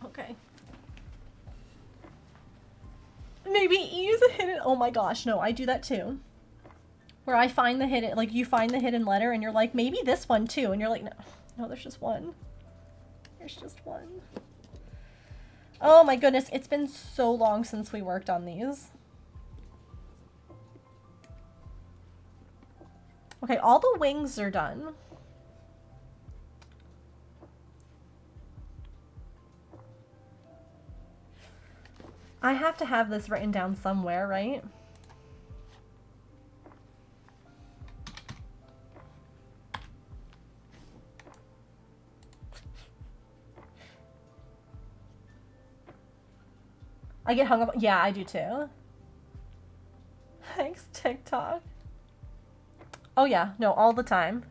Okay. Maybe use a hidden... Oh my gosh, no, I do that too. Where I find the hidden... Like, you find the hidden letter and you're like, maybe this one too. And you're like, no. No, there's just one. There's just one. Oh my goodness, it's been so long since we worked on these. Okay, all the wings are done. I have to have this written down somewhere, right? I get hung up. Yeah, I do too. Thanks, TikTok. Oh yeah, no, all the time.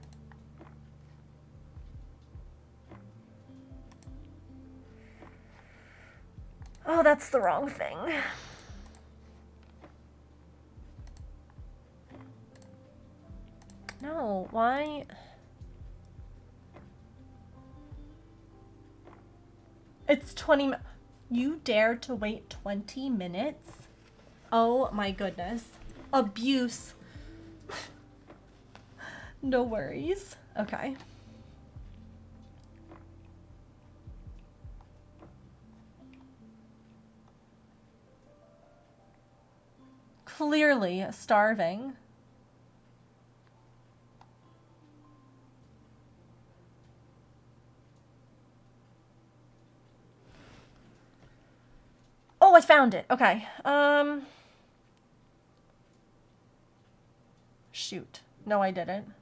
Oh, that's the wrong thing. No, why? It's 20 minutes. You dared to wait 20 minutes? Oh my goodness. Abuse. No worries. Okay. Clearly starving. Oh, I found it. Okay. Shoot. No, I didn't.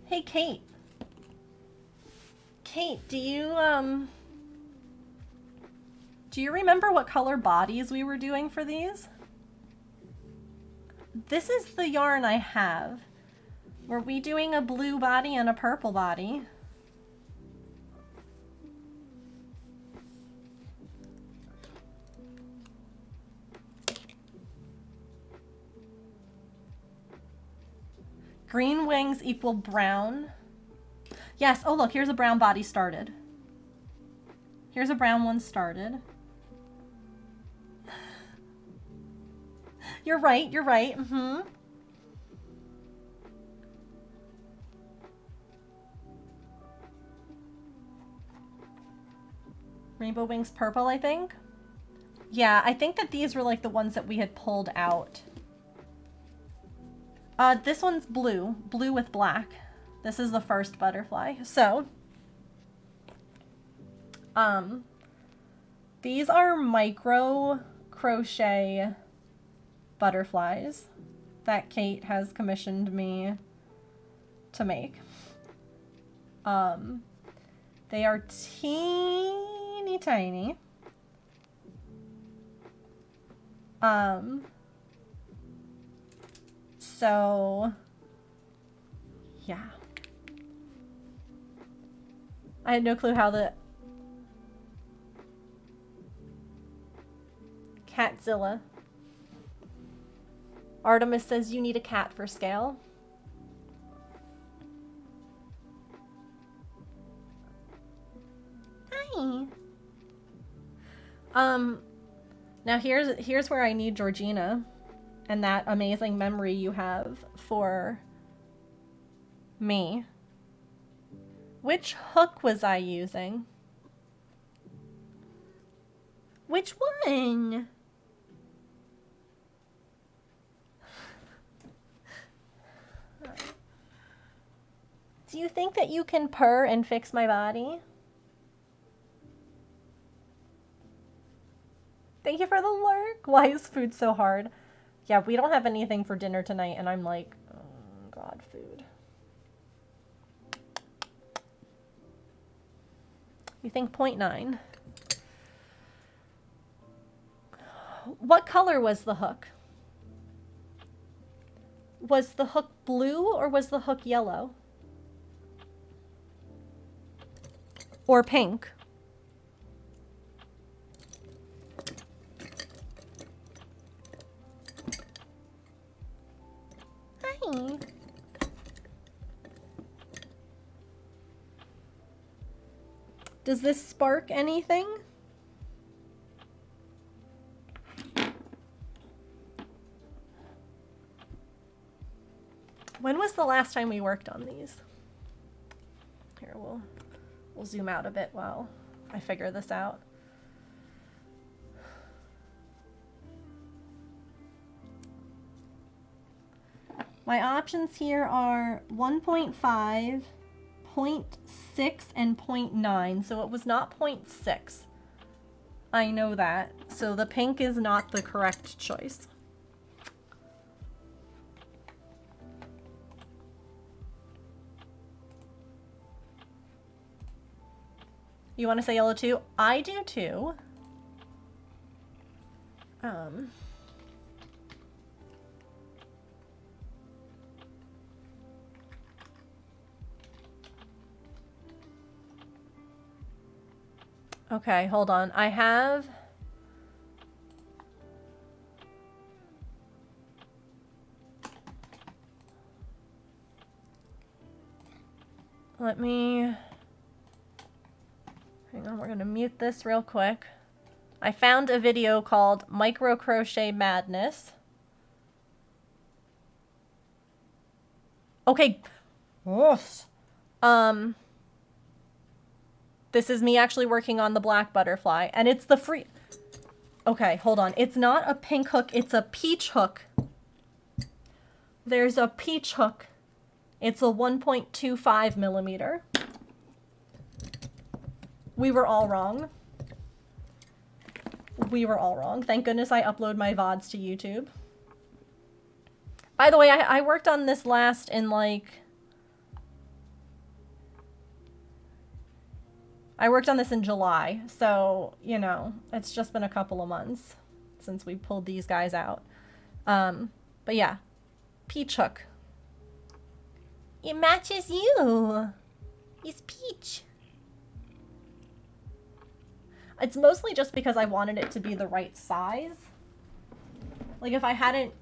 Hey, Kate. Kate, do you remember what color bodies we were doing for these? This is the yarn I have. Were we doing a blue body and a purple body? Green wings equal brown. Yes, oh look, here's a brown body started. Here's a brown one started. You're right, you're right. Mm-hmm. Rainbow wings purple, I think. Yeah, I think that these were like the ones that we had pulled out. This one's blue. Blue with black. This is the first butterfly. So, these are micro crochet butterflies that Kate has commissioned me to make. They are teeny tiny. So, yeah. I had no clue how the... Catzilla. Artemis says you need a cat for scale. Hi. Now here's where I need Georgina. and that amazing memory you have for me. Which hook was I using? Which one? Do you think that you can purr and fix my body? Thank you for the lurk. Why is food so hard? Yeah, we don't have anything for dinner tonight, and I'm like, oh God, food. You think 0.9? What color was the hook? Was the hook blue or was the hook yellow? Or pink? Hi. Does this spark anything? When was the last time we worked on these? Here, we'll zoom out a bit while I figure this out. My options here are 1.5, 0.6, and 0.9. So it was not 0.6. I know that. So the pink is not the correct choice. You want to say yellow too? I do too. Okay, hold on. I have... Let me... Hang on, we're gonna mute this real quick. I found a video called Micro Crochet Madness. Okay. Oof. This is me actually working on the black butterfly, and it's the free... Okay, hold on. It's not a pink hook, it's a peach hook. There's a peach hook. It's a 1.25 millimeter. We were all wrong. We were all wrong. Thank goodness I upload my VODs to YouTube. By the way, I worked on this last in like... I worked on this in July, so, you know, it's just been a couple of months since we pulled these guys out. But yeah, peach hook. It matches you. It's peach. It's mostly just because I wanted it to be the right size. Like if I hadn't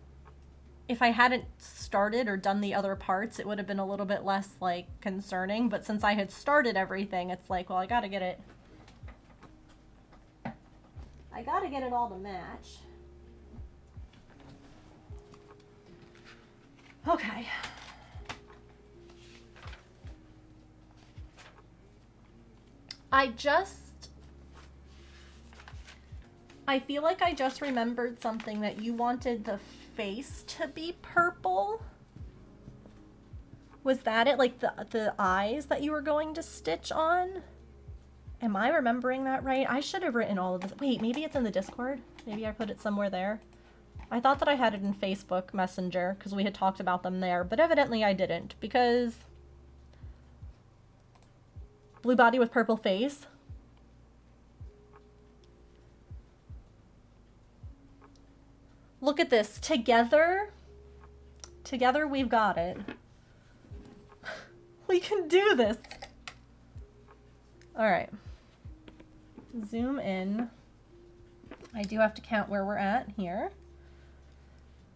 started or done the other parts, it would have been a little bit less like concerning, but since I had started everything, it's like, well, I gotta get it all to match. Okay. I feel like I just remembered something, that you wanted the face to be purple. Was that it? Like the eyes that you were going to stitch on? Am I remembering that right? I should have written all of this. Wait, maybe it's in the Discord? Maybe I put it somewhere there. I thought that I had it in Facebook Messenger because we had talked about them there, but evidently I didn't, because blue body with purple face. Look at this. Together we've got it. We can do this. All right. Zoom in. I do have to count where we're at here.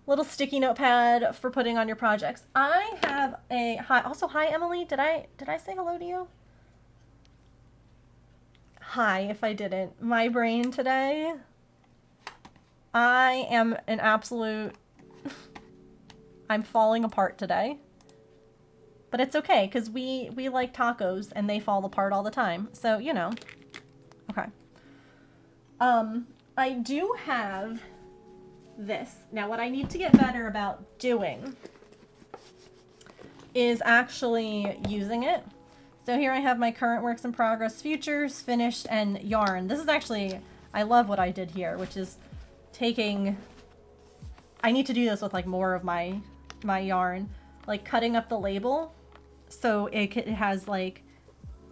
Little sticky notepad for putting on your projects. I have a hi. Also, hi Emily. Did I say hello to you? Hi, if I didn't. My brain today. I am an absolute I'm falling apart today. But it's okay, because we like tacos and they fall apart all the time. So, you know. Okay. I do have this. Now, what I need to get better about doing is actually using it. So here I have my current works in progress, futures, finished, and yarn. This is actually, I love what I did here, which is taking, I need to do this with like more of my yarn, like cutting up the label so it has like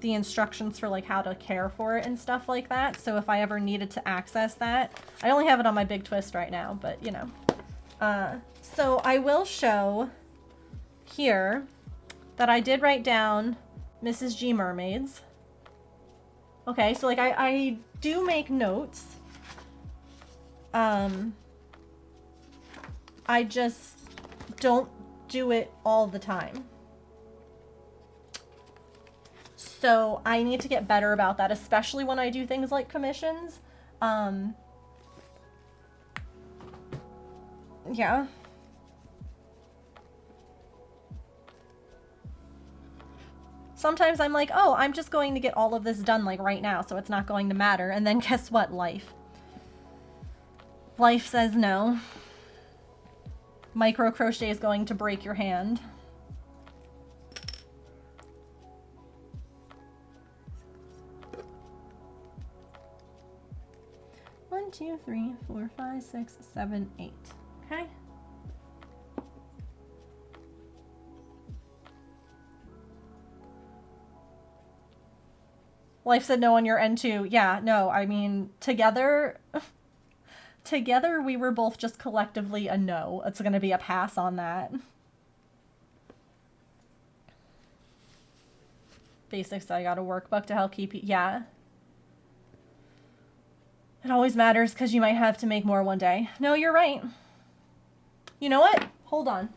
the instructions for like how to care for it and stuff like that. So if I ever needed to access that, I only have it on my big twist right now, but you know. So I will show here that I did write down Mrs. G Mermaids. Okay, so like I do make notes. I just don't do it all the time. So I need to get better about that, especially when I do things like commissions. Yeah. Sometimes I'm like, oh, I'm just going to get all of this done like right now, so it's not going to matter. And then guess what? Life says no. Micro crochet is going to break your hand. One, 2, 3, 4, 5, 6, 7, 8. Okay. Life said no on your end too. Yeah, no, I mean, together we were both just collectively a no. It's gonna be a pass on that. Basics, I got a workbook to help keep you. Yeah. It always matters because you might have to make more one day. No, you're right. You know what? Hold on.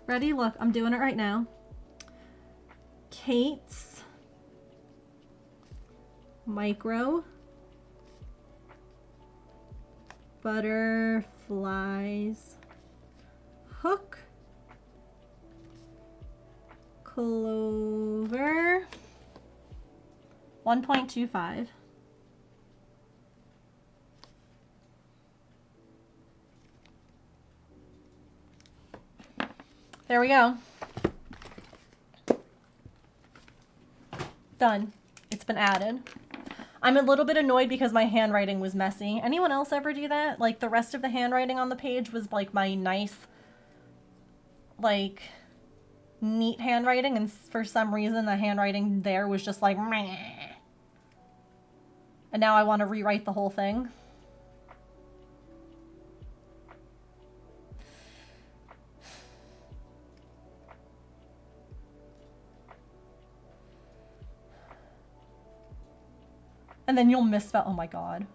Ready? Look, I'm doing it right now. Kate's Micro Butterflies Hook Clover 1.25. There we go. Done. It's been added. I'm a little bit annoyed because my handwriting was messy. Anyone else ever do that? Like, the rest of the handwriting on the page was like my nice, like, neat handwriting, and for some reason the handwriting there was just like meh. And now I want to rewrite the whole thing. And then you'll misspell. Oh my god.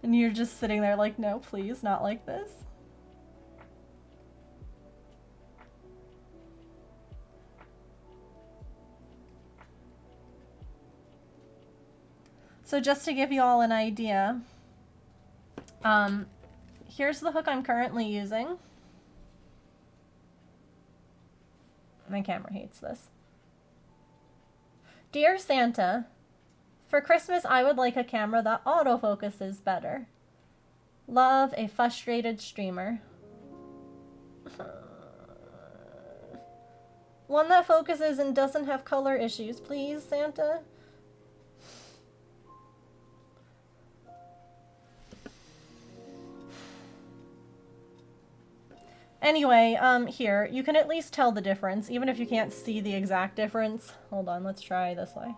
And you're just sitting there like, no, please, not like this. So just to give you all an idea, here's the hook I'm currently using. My camera hates this. Dear Santa, for Christmas I would like a camera that autofocuses better. Love, a frustrated streamer. One that focuses and doesn't have color issues, please, Santa. Anyway, here, you can at least tell the difference, even if you can't see the exact difference. Hold on, let's try this way.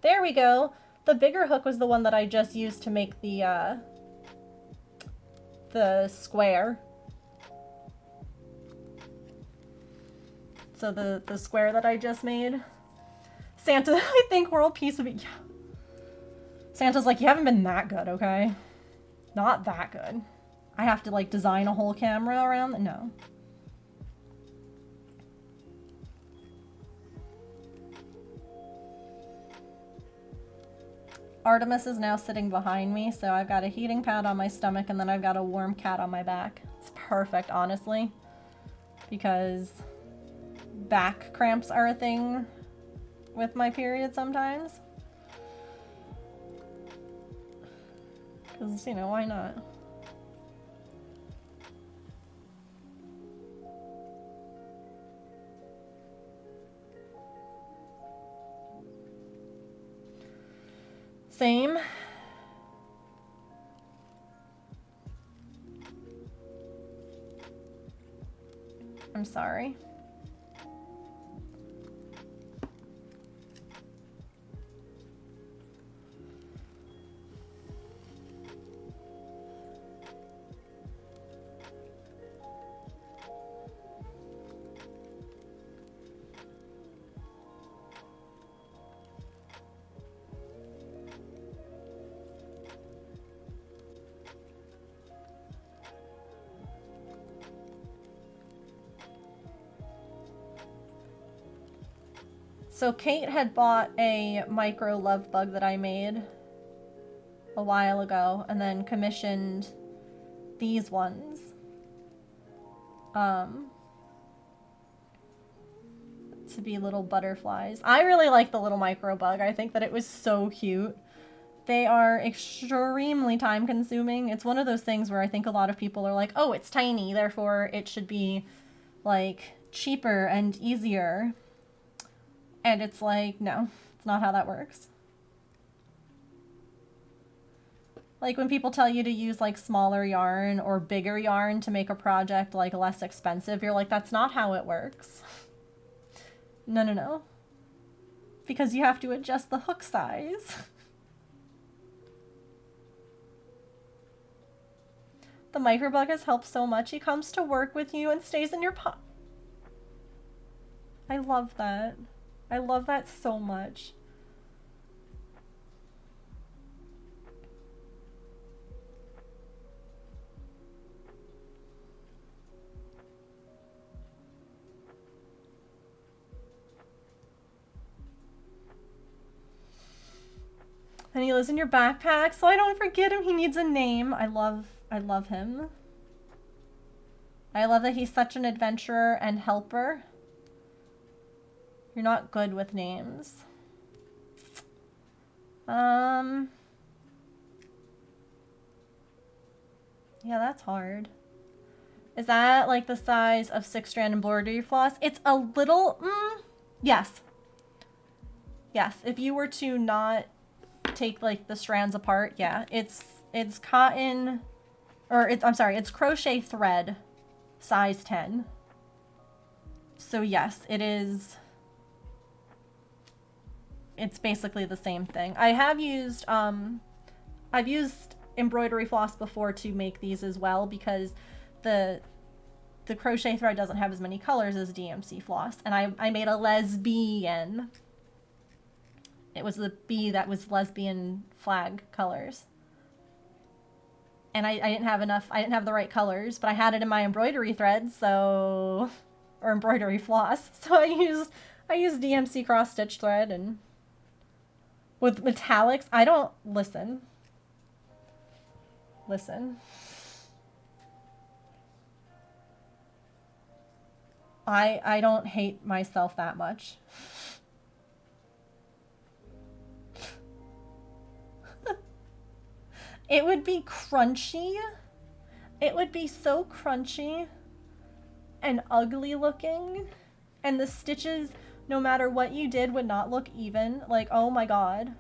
There we go! The bigger hook was the one that I just used to make the square. So the square that I just made. Santa, I think world peace would be... Yeah. Santa's like, you haven't been that good, okay? Not that good. I have to, like, design a whole camera around it? No. Artemis is now sitting behind me, so I've got a heating pad on my stomach and then I've got a warm cat on my back. It's perfect, honestly, because back cramps are a thing with my period sometimes. Because, you know, why not? Same. I'm sorry. So Kate had bought a micro love bug that I made a while ago and then commissioned these ones. To be little butterflies. I really like the little micro bug. I think that it was so cute. They are extremely time consuming. It's one of those things where I think a lot of people are like, oh, it's tiny, therefore it should be like cheaper and easier. And it's like, no, it's not how that works. Like when people tell you to use like smaller yarn or bigger yarn to make a project like less expensive, you're like, that's not how it works. No, no, no. Because you have to adjust the hook size. The microbug has helped so much. He comes to work with you and stays in your pot. I love that. I love that so much. And he lives in your backpack, so I don't forget him. He needs a name. I love him. I love that he's such an adventurer and helper. You're not good with names. Yeah, that's hard. Is that like the size of 6-strand embroidery floss? It's a little, yes. Yes, if you were to not take like the strands apart, yeah. It's cotton, or it's crochet thread, size 10. So yes, it is. It's basically the same thing. I have used, I've used embroidery floss before to make these as well because the crochet thread doesn't have as many colors as DMC floss. And I made a lesbian. It was the bee that was lesbian flag colors. And I didn't have enough, I didn't have the right colors, but I had it in my embroidery thread, so, or embroidery floss. So I used DMC cross stitch thread and with metallics, I don't, listen. I don't hate myself that much. It would be crunchy. It would be so crunchy and ugly looking. And the stitches, no matter what you did, would not look even. Like, oh my god.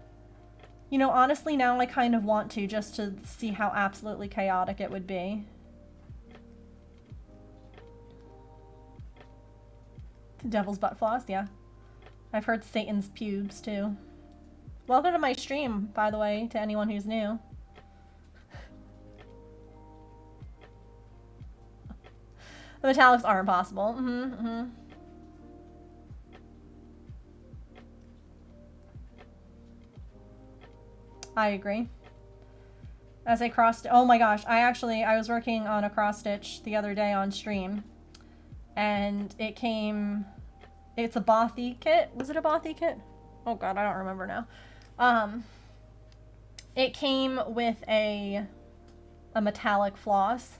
You know, honestly, now I kind of want to, just to see how absolutely chaotic it would be. Devil's butt floss, yeah. I've heard Satan's pubes, too. Welcome to my stream, by the way, to anyone who's new. The metallics are impossible. I agree. As a cross, oh my gosh, I was working on a cross stitch the other day on stream, and it came, it's a bothy kit. Was it a bothy kit? Oh god, I don't remember now. It came with a metallic floss.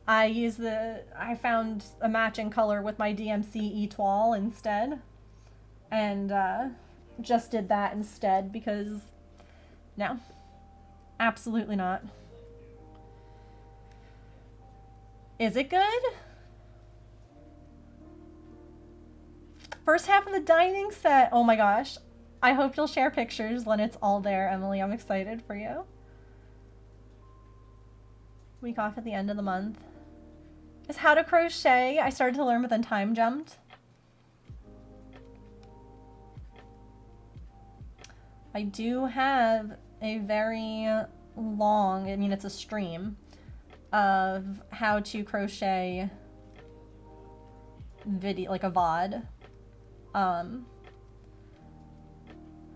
I found a matching color with my DMC Etoile instead. And just did that instead because no. Absolutely not. Is it good? First half of the dining set. Oh my gosh. I hope you'll share pictures when it's all there, Emily. I'm excited for you. Week off at the end of the month. Is how to crochet. I started to learn but then time jumped. I do have a very long, I mean it's a stream, of how to crochet video, like a VOD.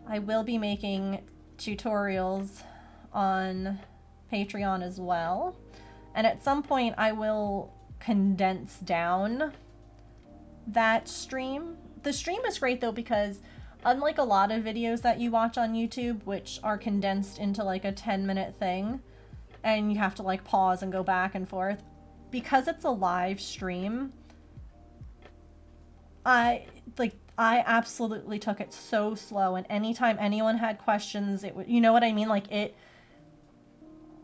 I will be making tutorials on Patreon as well. And at some point I will condense down that stream. The stream is great though because unlike a lot of videos that you watch on YouTube, which are condensed into like a 10-minute thing, and you have to like pause and go back and forth, because it's a live stream, I absolutely took it so slow, and anytime anyone had questions, it would, you know what I mean? Like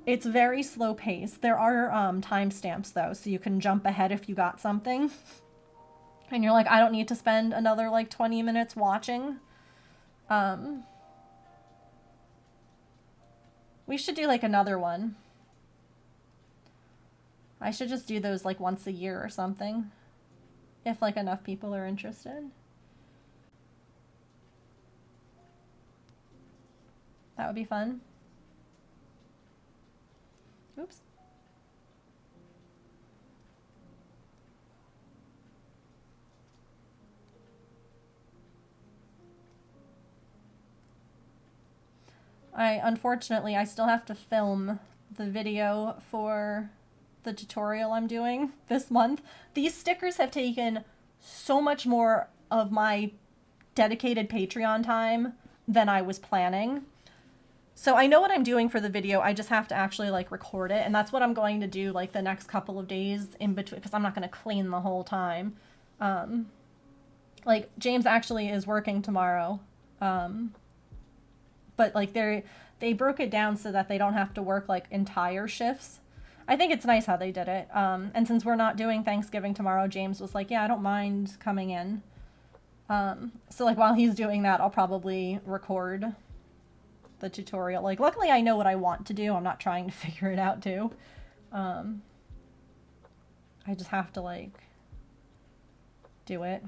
it's very slow paced. There are timestamps though, so you can jump ahead if you got something. And you're like, I don't need to spend another like 20 minutes watching. We should do like another one. I should just do those like once a year or something. If like enough people are interested. That would be fun. Oops. Unfortunately, I still have to film the video for the tutorial I'm doing this month. These stickers have taken so much more of my dedicated Patreon time than I was planning. So I know what I'm doing for the video, I just have to actually like record it, and that's what I'm going to do like the next couple of days in between, because I'm not going to clean the whole time. Like James actually is working tomorrow, but like they broke it down so that they don't have to work like entire shifts. I think it's nice how they did it. And since we're not doing Thanksgiving tomorrow, James was like, yeah, I don't mind coming in. So like while he's doing that, I'll probably record the tutorial. Like luckily I know what I want to do. I'm not trying to figure it out too. I just have to like do it.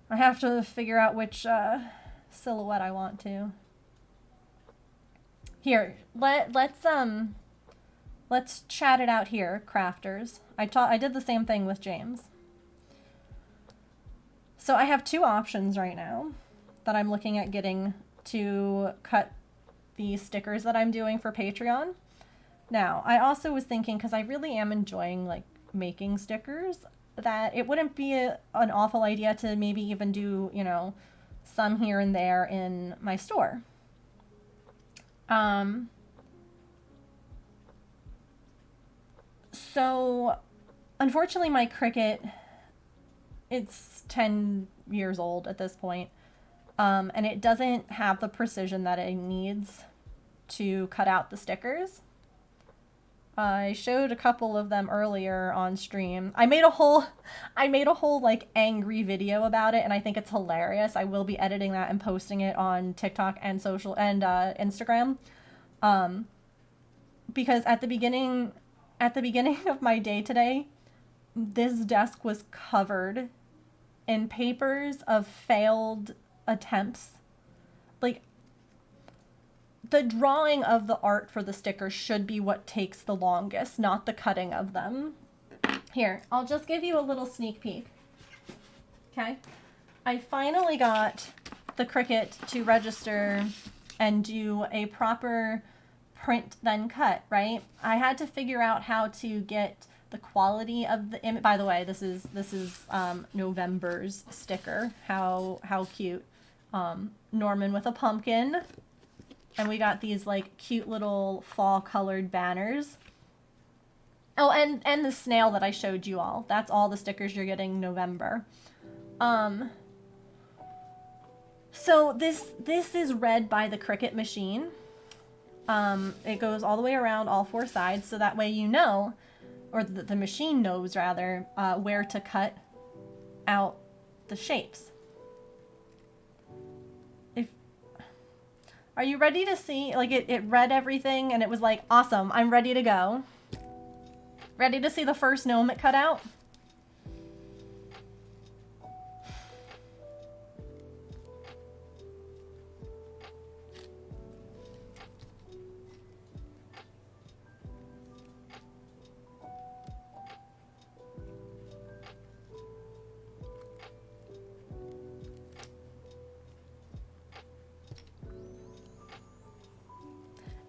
I have to figure out which silhouette I want to. Here, let's chat it out here, crafters. I did the same thing with James. So I have two options right now that I'm looking at getting to cut the stickers that I'm doing for Patreon. Now, I also was thinking, because I really am enjoying like making stickers, that it wouldn't be an awful idea to maybe even do, you know, some here and there in my store. So unfortunately my Cricut, it's 10 years old at this point, and it doesn't have the precision that it needs to cut out the stickers. I showed a couple of them earlier on stream. I made a whole like angry video about it, and I think it's hilarious. I will be editing that and posting it on TikTok and social and Instagram. Because at the beginning of my day today, this desk was covered in papers of failed attempts. Like, the drawing of the art for the stickers should be what takes the longest, not the cutting of them. Here, I'll just give you a little sneak peek. Okay? I finally got the Cricut to register and do a proper print then cut, right? I had to figure out how to get the quality of the image. By the way, this is November's sticker. How cute. Norman with a pumpkin. And we got these like cute little fall colored banners. Oh, and the snail that I showed you all. That's all the stickers you're getting November. So this is read by the Cricut machine. It goes all the way around all four sides, so that way you know, or the machine knows rather, where to cut out the shapes. Are you ready to see? Like it read everything and it was like, awesome, I'm ready to go. Ready to see the first gnome it cut out?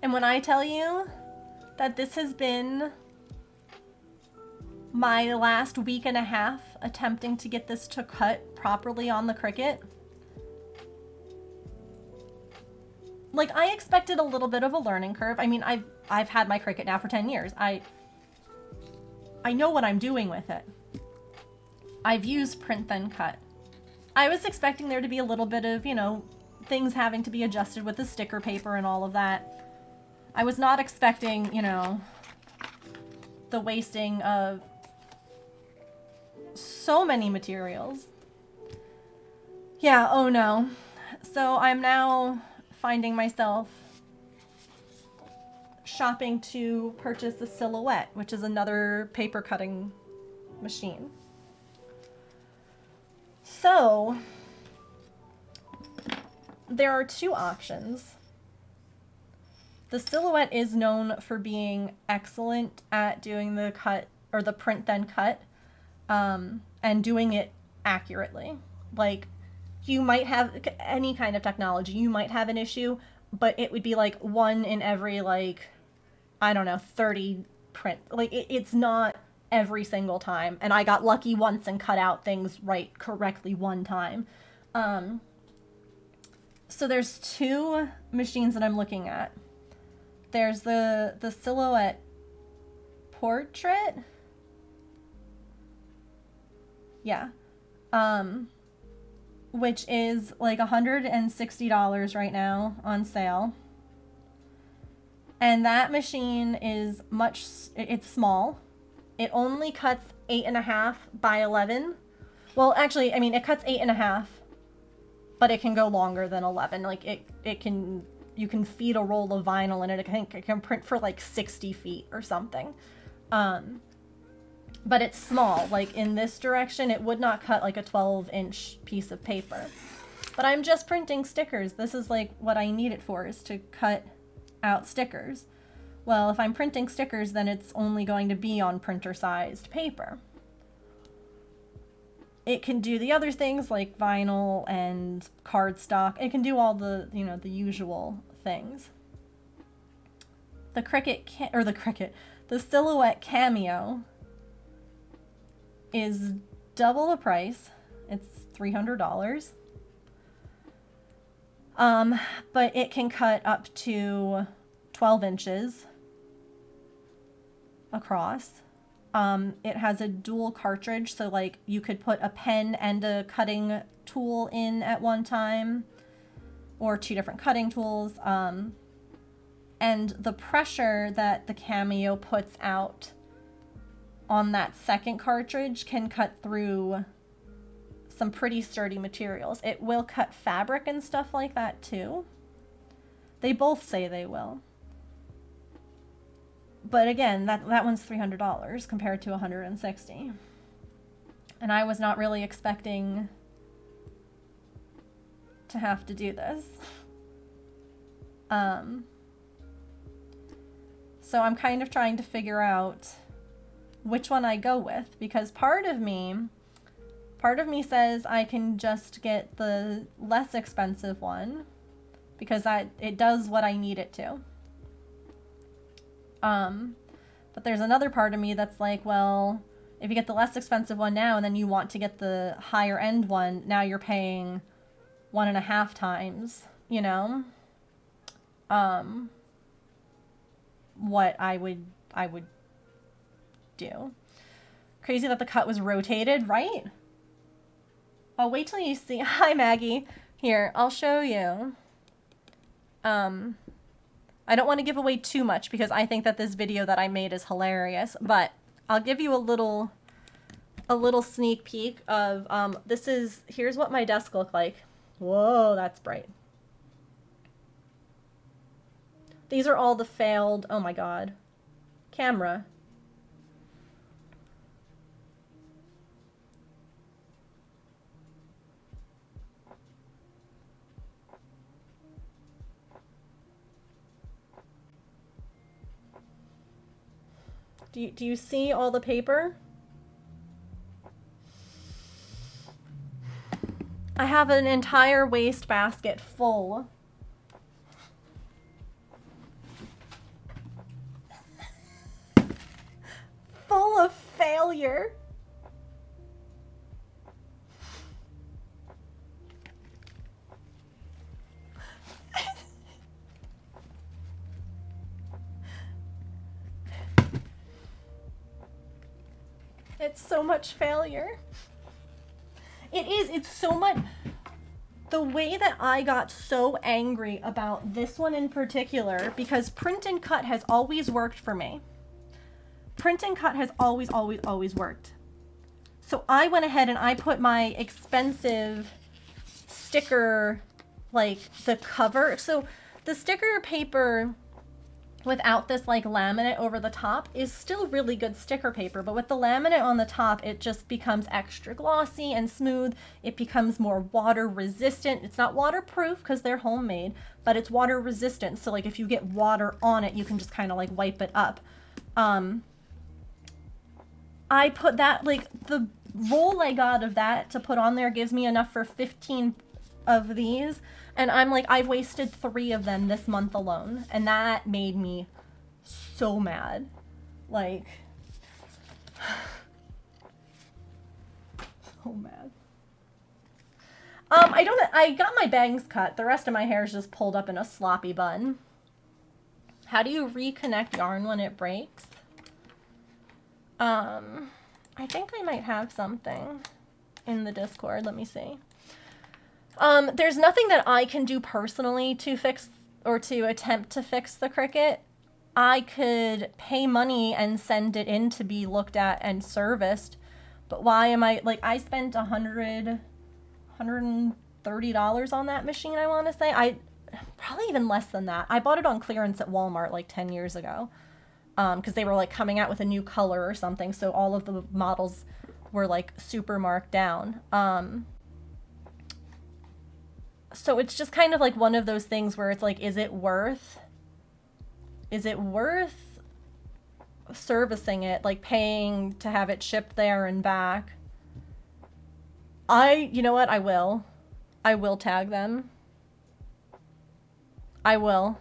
And when I tell you that this has been my last week and a half attempting to get this to cut properly on the Cricut, like I expected a little bit of a learning curve. I mean, I've had my Cricut now for 10 years. I know what I'm doing with it. I've used print then cut. I was expecting there to be a little bit of, you know, things having to be adjusted with the sticker paper and all of that. I was not expecting, you know, the wasting of so many materials. Yeah, oh no. So I'm now finding myself shopping to purchase a Silhouette, which is another paper cutting machine. So there are two options. The Silhouette is known for being excellent at doing the cut, or the print then cut, and doing it accurately. Like, you might have any kind of technology, you might have an issue, but it would be like one in every, like, I don't know, 30 print. Like, it's not every single time. And I got lucky once and cut out things right correctly one time. So there's two machines that I'm looking at. There's the Silhouette Portrait. Yeah. Which is like $160 right now on sale. And that machine is it's small. It only cuts 8.5 by 11. Well, actually, I mean, it cuts 8.5, but it can go longer than 11. Like you can feed a roll of vinyl in it. It can print for like 60 feet or something. But it's small. Like in this direction, it would not cut like a 12-inch piece of paper. But I'm just printing stickers. This is like what I need it for, is to cut out stickers. Well, if I'm printing stickers, then it's only going to be on printer-sized paper. It can do the other things like vinyl and cardstock. It can do all the, you know, the usual things. The Silhouette Cameo is double the price. It's $300. But it can cut up to 12 inches across. It has a dual cartridge, so like you could put a pen and a cutting tool in at one time, or two different cutting tools. And the pressure that the Cameo puts out on that second cartridge can cut through some pretty sturdy materials. It will cut fabric and stuff like that too. They both say they will. But again, that one's $300 compared to $160. And I was not really expecting to have to do this. So I'm kind of trying to figure out which one I go with, because part of me says I can just get the less expensive one because it does what I need it to. But there's another part of me that's like, well, if you get the less expensive one now and then you want to get the higher end one, now you're paying 1.5 times, you know, what I would do. Crazy that the cut was rotated, right? Oh, wait till you see. Hi, Maggie. Here, I'll show you. I don't want to give away too much because I think that this video that I made is hilarious, but I'll give you a little sneak peek of, here's what my desk looked like. Whoa, that's bright. These are all the failed, oh my God, camera. Do you see all the paper? I have an entire wastebasket full. Full of failure. It's so much failure. It is, it's so much. The way that I got so angry about this one in particular, because print and cut has always worked for me. Print and cut has always worked. So I went ahead and I put my expensive sticker, like the cover. So the sticker paper without this like laminate over the top is still really good sticker paper, but with the laminate on the top, it just becomes extra glossy and smooth. It becomes more water resistant. It's not waterproof because they're homemade, but it's water resistant. So like if you get water on it, you can just kind of like wipe it up. I put that, like the roll I got of that to put on there gives me enough for 15 of these. And I'm like, I've wasted 3 of them this month alone. And that made me so mad. Like, so mad. I got my bangs cut. The rest of my hair is just pulled up in a sloppy bun. How do you reconnect yarn when it breaks? I think I might have something in the Discord. Let me see. There's nothing that I can do personally to fix or to attempt to fix the Cricut. I could pay money and send it in to be looked at and serviced, but why am I, like, I spent $130 on that machine, I want to say. Probably even less than that. I bought it on clearance at Walmart like 10 years ago, because they were like coming out with a new color or something, so all of the models were like super marked down. So it's just kind of like one of those things where it's like, is it worth servicing it, like paying to have it shipped there and back? You know what? I will tag them. I will.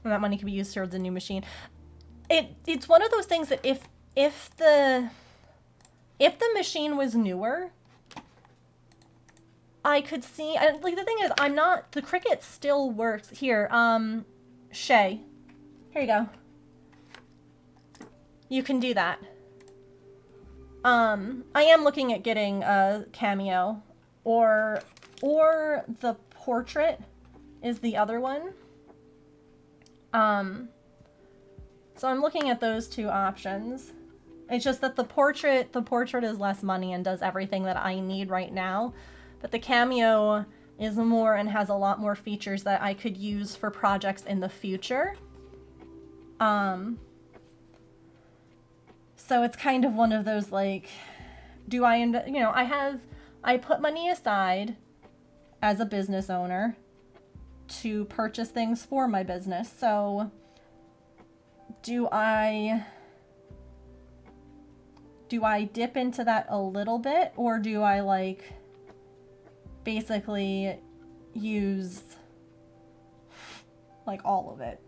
And that money can be used towards a new machine. It's one of those things that if the machine was newer, I could see, like, the thing is, the Cricut still works. Here, Shay, here you go. You can do that. I am looking at getting a Cameo, or the Portrait is the other one. So I'm looking at those 2 options. It's just that the Portrait is less money and does everything that I need right now. But the Cameo is more and has a lot more features that I could use for projects in the future. So it's kind of one of those, like, do I end up, you know, I put money aside as a business owner to purchase things for my business. So do I dip into that a little bit, or do I like basically use like all of it?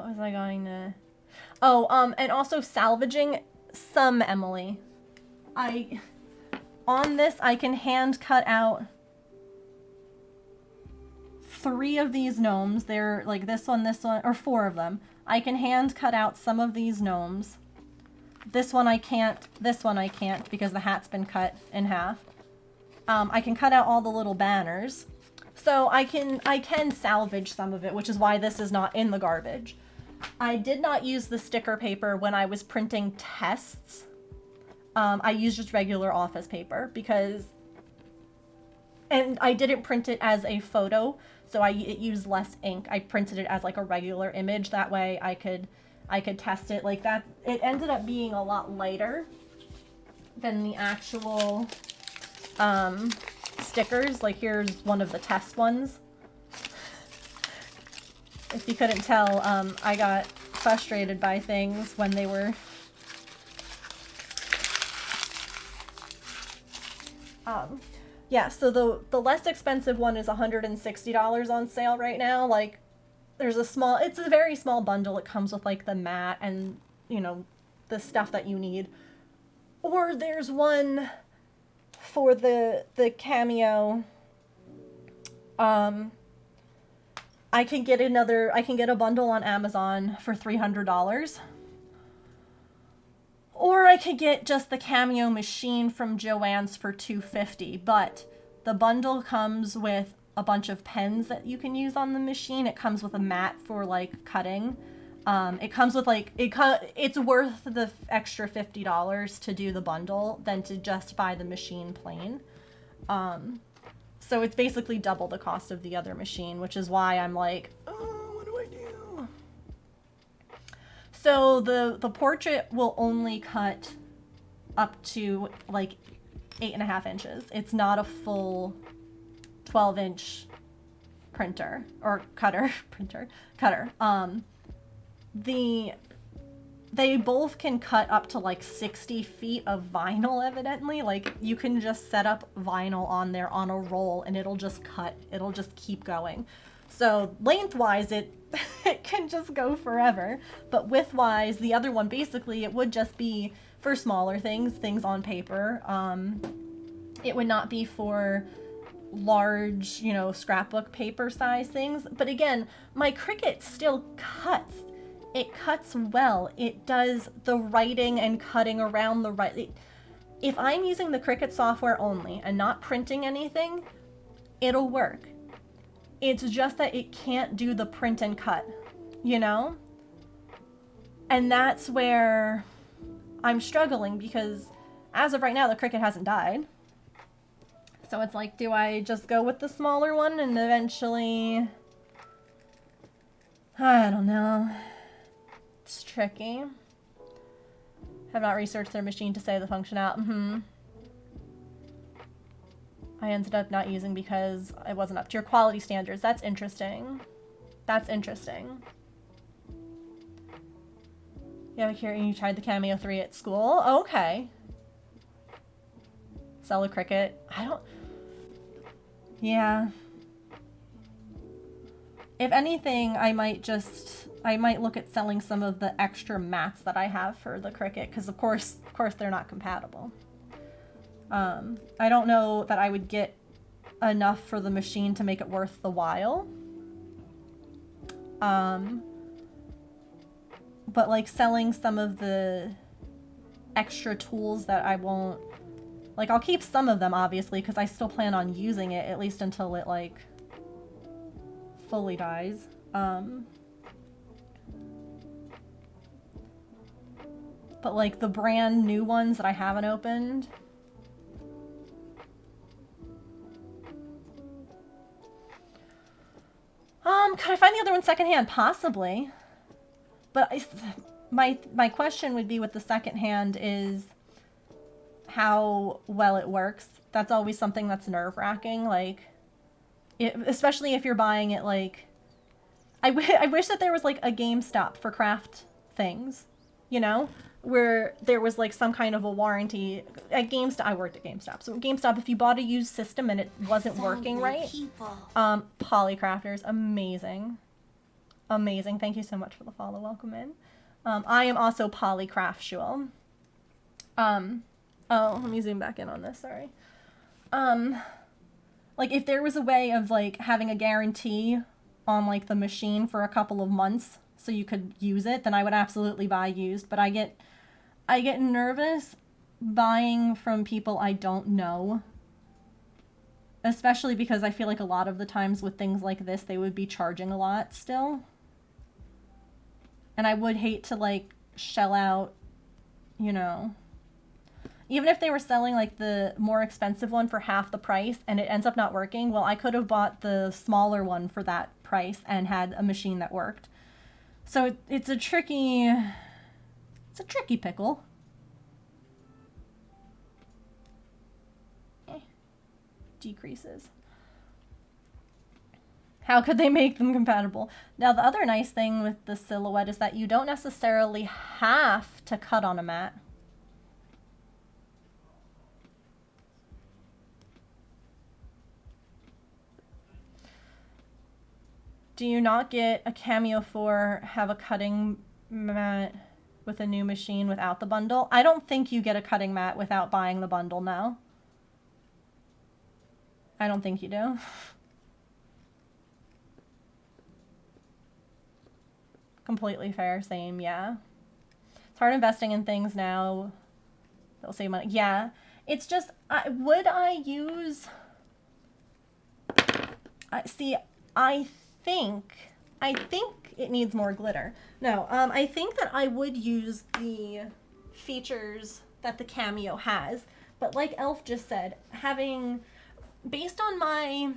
was I going to... Oh, and also salvaging some Emily. On this, I can hand cut out 3 of these gnomes. They're like this one, or 4 of them. I can hand cut out some of these gnomes. This one I can't because the hat's been cut in half. I can cut out all the little banners. So I can salvage some of it, which is why this is not in the garbage. I did not use the sticker paper when I was printing tests. I used just regular office paper and I didn't print it as a photo, so it used less ink. I printed it as like a regular image. That way I could test it like that. It ended up being a lot lighter than the actual stickers. Like here's one of the test ones. If you couldn't tell, I got frustrated by things when they were... yeah, so the less expensive one is $160 on sale right now. Like, it's a very small bundle. It comes with, like, the mat and, you know, the stuff that you need. Or there's one for the cameo. I can get a bundle on Amazon for $300. Or I could get just the cameo machine from Joann's for $250, but the bundle comes with a bunch of pens that you can use on the machine. It comes with a mat for like cutting. It comes with like, it's worth the extra $50 to do the bundle than to just buy the machine plain. So it's basically double the cost of the other machine, which is why I'm like, oh, what do I do? So the portrait will only cut up to like 8.5 inches. It's not a full 12-inch printer or cutter. They both can cut up to like 60 feet of vinyl, evidently. Like you can just set up vinyl on there on a roll and it'll just cut. It'll just keep going. So lengthwise, it can just go forever. But widthwise, the other one, basically, it would just be for smaller things on paper. It would not be for large, you know, scrapbook paper size things. But again, my Cricut still cuts. It cuts well. It does the writing and cutting around the right. If I'm using the Cricut software only and not printing anything, it'll work. It's just that it can't do the print and cut, you know? And that's where I'm struggling because as of right now, the Cricut hasn't died. So it's like, do I just go with the smaller one and eventually... I don't know. It's tricky. Have not researched their machine to say the function out. I ended up not using because it wasn't up to your quality standards. That's interesting. That's interesting. Yeah, you tried the Cameo 3 at school? Oh, okay. Sell a Cricut. I don't... Yeah. If anything, I might look at selling some of the extra mats that I have for the Cricut, because of course they're not compatible. I don't know that I would get enough for the machine to make it worth the while. But like selling some of the extra tools that I won't, like I'll keep some of them obviously because I still plan on using it at least until it like fully dies. But like the brand new ones that I haven't opened, could I find the other one secondhand? Possibly. But my question would be with the secondhand is how well it works. That's always something that's nerve-wracking. Like, especially if you're buying it, like... I wish that there was, like, a GameStop for craft things, you know? Where there was, like, some kind of a warranty. At GameStop, I worked at GameStop. So at GameStop, if you bought a used system and it wasn't working right... Polycrafters, amazing. Amazing. Thank you so much for the follow. Welcome in. I am also polycraftual. Oh, let me zoom back in on this. Sorry. Like if there was a way of like having a guarantee on like the machine for a couple of months so you could use it, then I would absolutely buy used. But I get nervous buying from people I don't know. Especially because I feel like a lot of the times with things like this, they would be charging a lot still. And I would hate to like shell out, you know, even if they were selling like the more expensive one for half the price and it ends up not working, well, I could have bought the smaller one for that price and had a machine that worked. So it's a tricky pickle. Decreases. How could they make them compatible? Now, the other nice thing with the Silhouette is that you don't necessarily have to cut on a mat. Do you not get a Cameo 4 have a cutting mat with a new machine without the bundle? I don't think you get a cutting mat without buying the bundle now. I don't think you do. Completely fair, same, yeah. It's hard investing in things now. They'll save money. Yeah, it's just, would I use... see, I think it needs more glitter. No, I think that I would use the features that the Cameo has. But like Elf just said, having... Based on my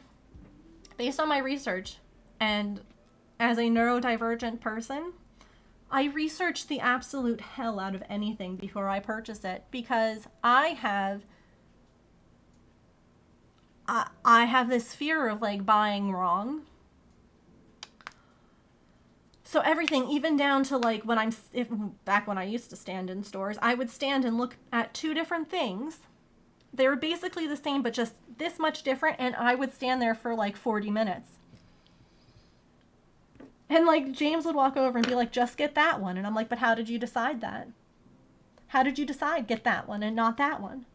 research, and as a neurodivergent person, I research the absolute hell out of anything before I purchase it, because I have this fear of like buying wrong. So everything, even down to like back when I used to stand in stores, I would stand and look at two different things. They were basically the same, but just this much different, and I would stand there for like 40 minutes. And like James would walk over and be like, just get that one. And I'm like, but how did you decide that? How did you decide get that one and not that one?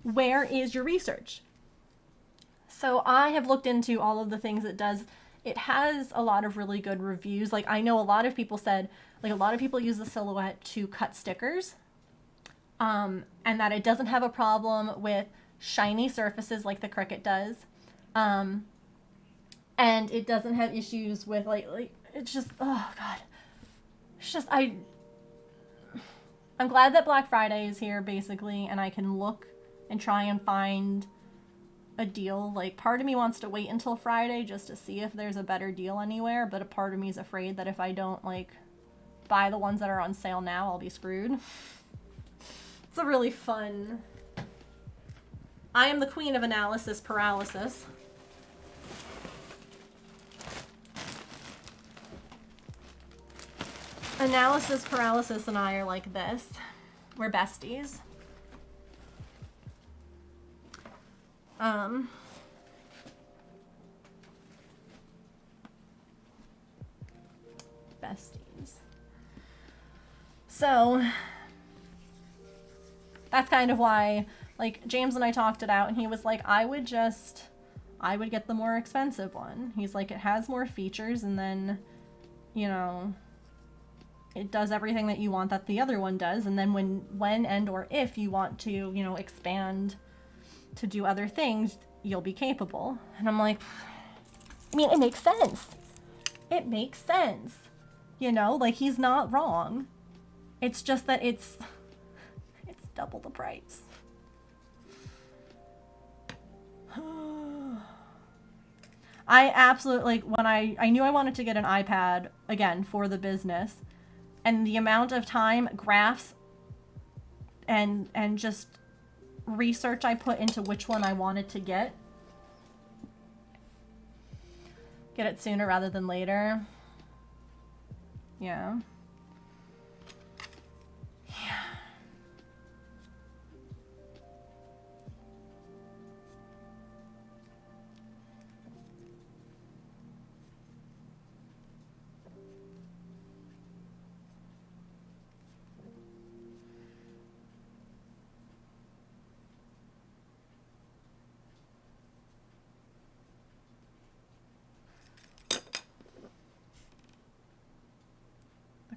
Where is your research? So I have looked into all of the things it does. It has a lot of really good reviews. Like I know a lot of people said, like a lot of people use the Silhouette to cut stickers. And that it doesn't have a problem with shiny surfaces like the Cricut does. And it doesn't have issues with like it's just, oh God. It's just, I'm glad that Black Friday is here basically, and I can look and try and find a deal. Like part of me wants to wait until Friday just to see if there's a better deal anywhere, but a part of me is afraid that if I don't like buy the ones that are on sale now, I'll be screwed. It's a really fun... I am the queen of analysis paralysis. Analysis paralysis and I are like this. We're besties. Besties. So... That's kind of why, like, James and I talked it out, and he was like, I would get the more expensive one. He's like, it has more features, and then, you know, it does everything that you want that the other one does, and then when and or if you want to, you know, expand to do other things, you'll be capable. And I'm like, I mean, it makes sense. It makes sense. You know, like, he's not wrong. It's just that it's double the price. I absolutely, like, when I knew I wanted to get an iPad, again, for the business, and the amount of time, graphs, and just research I put into which one I wanted to get it sooner rather than later. Yeah.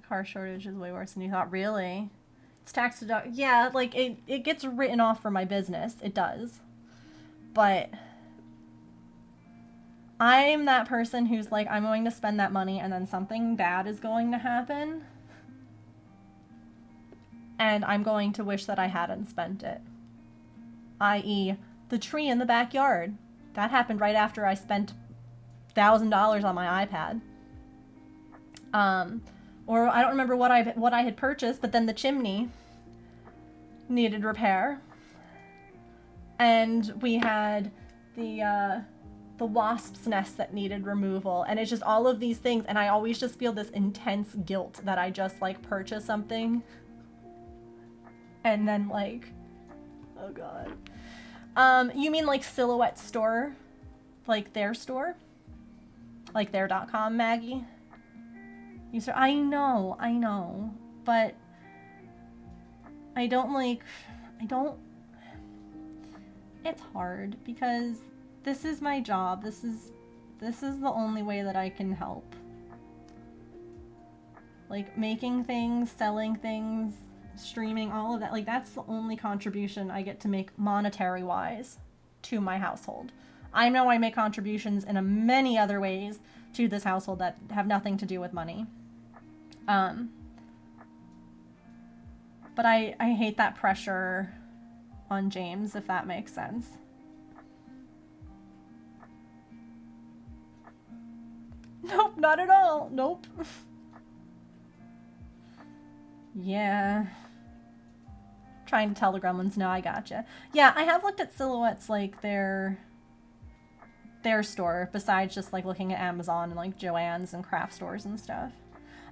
car shortage is way worse than you thought. Really? It's tax deduct. Yeah, like it gets written off for my business. It does. But I'm that person who's like, I'm going to spend that money and then something bad is going to happen. And I'm going to wish that I hadn't spent it. I.e., the tree in the backyard. That happened right after I spent $1,000 on my iPad. Or I don't remember what I had purchased, but then the chimney needed repair. And we had the wasp's nest that needed removal, and it's just all of these things, and I always just feel this intense guilt that I just like purchase something and then like, oh god. You mean like Silhouette store? Like their store? Like their.com, Maggie? I know, but it's hard because this is my job. This is the only way that I can help. Like making things, selling things, streaming, all of that. Like that's the only contribution I get to make monetary wise to my household. I know I make contributions in many other ways to this household that have nothing to do with money. But I hate that pressure on James, if that makes sense. Nope, not at all. Nope. Yeah. Trying to tell the gremlins, no, I gotcha. Yeah, I have looked at Silhouette's, like, their store, besides just, like, looking at Amazon and, like, Joann's and craft stores and stuff.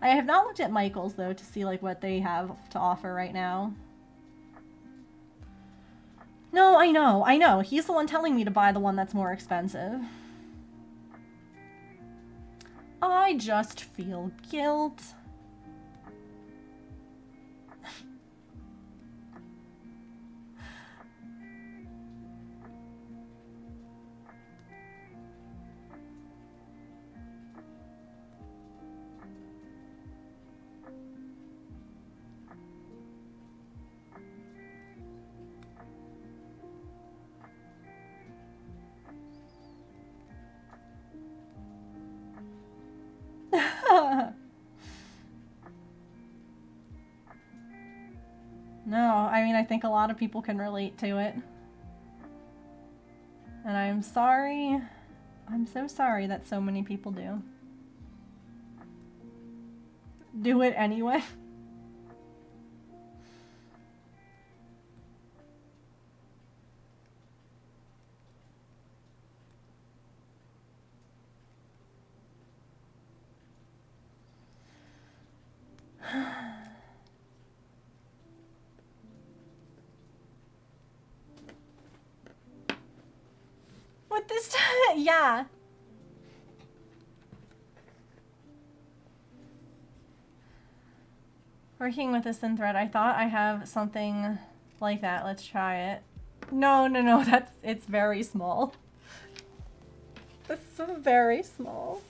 I have not looked at Michael's, though, to see, like, what they have to offer right now. No, I know. He's the one telling me to buy the one that's more expensive. I just feel guilt. No, I mean, I think a lot of people can relate to it. And I'm sorry. I'm so sorry that so many people do. Do it anyway. What this time? Yeah. Working with a thin thread. I thought I have something like that. Let's try it. No, it's very small. This is very small.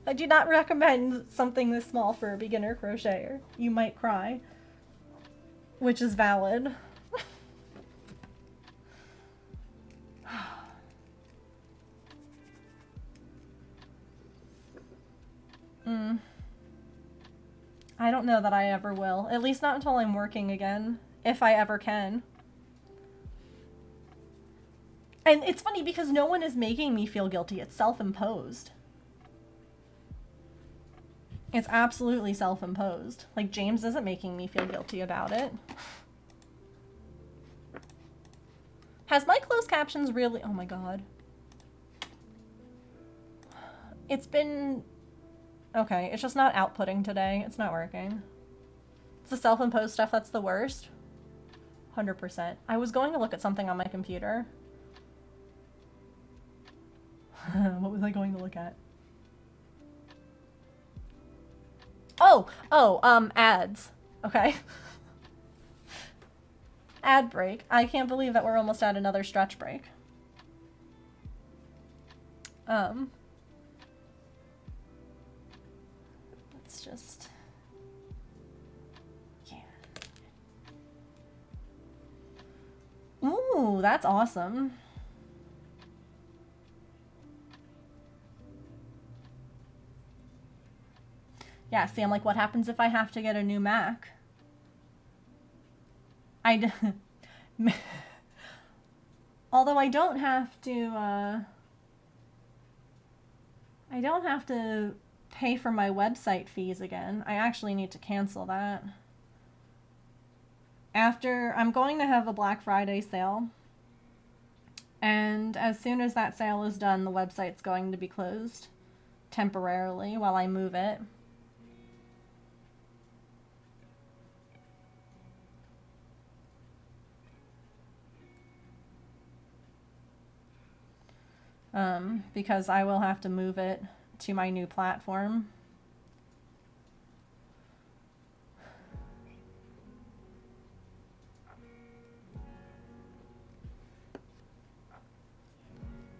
I do not recommend something this small for a beginner crocheter. You might cry. Which is valid. I don't know that I ever will. At least not until I'm working again. If I ever can. And it's funny because no one is making me feel guilty. It's self-imposed. It's absolutely self-imposed. Like, James isn't making me feel guilty about it. Has my closed captions really... Oh my god. It's been... Okay, it's just not outputting today. It's not working. It's the self-imposed stuff that's the worst. 100%. I was going to look at something on my computer. What was I going to look at? Ads. Okay. Ad break. I can't believe that we're almost at another stretch break. Let's just... Yeah. Ooh, that's awesome. Yeah, see, I'm like, what happens if I have to get a new Mac? Although I don't have to pay for my website fees again. I actually need to cancel that. I'm going to have a Black Friday sale. And as soon as that sale is done, the website's going to be closed temporarily while I move it. Because I will have to move it to my new platform.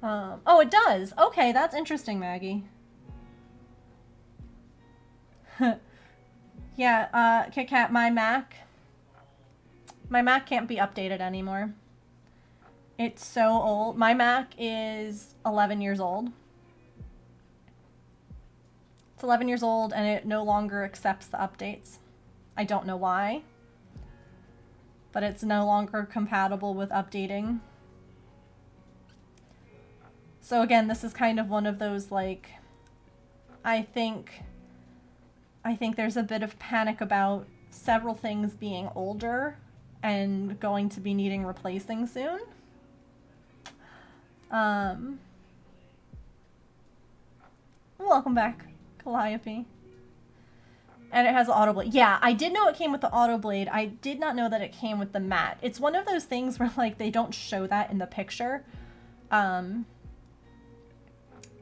Oh, it does. Okay, that's interesting, Maggie. Yeah, Kit Kat, my Mac can't be updated anymore. It's so old. My Mac is 11 years old. It's 11 years old and it no longer accepts the updates. I don't know why, but it's no longer compatible with updating. So again, this is kind of one of those, like, I think there's a bit of panic about several things being older and going to be needing replacing soon. Welcome back, Calliope. And it has Autoblade. Yeah, I did know it came with the Autoblade. I did not know that it came with the matte. It's one of those things where, like, they don't show that in the picture.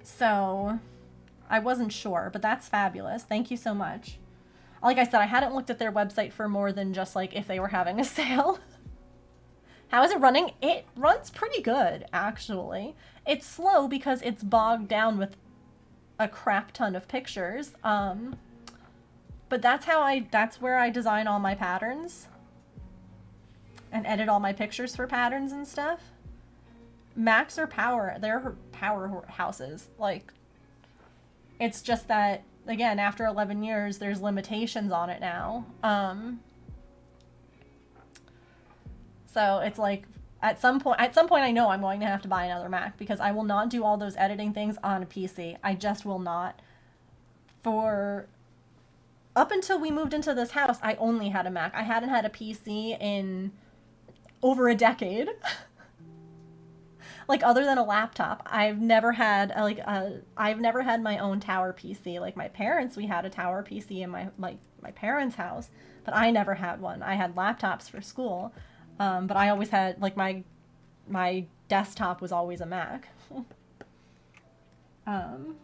So I wasn't sure, but that's fabulous. Thank you so much. Like I said, I hadn't looked at their website for more than just, like, if they were having a sale. How is it running? It runs pretty good, actually. It's slow because it's bogged down with a crap ton of pictures. But that's where I design all my patterns and edit all my pictures for patterns and stuff. Macs are they're powerhouses. Like, it's just that, again, after 11 years, there's limitations on it now. So it's like, at some point I know I'm going to have to buy another Mac because I will not do all those editing things on a PC. I just will not. Up until we moved into this house, I only had a Mac. I hadn't had a PC in over a decade. Like, other than a laptop, I've never had my own tower PC. Like, my parents, we had a tower PC in my parents' house, but I never had one. I had laptops for school. But I always had, like, my desktop was always a Mac. The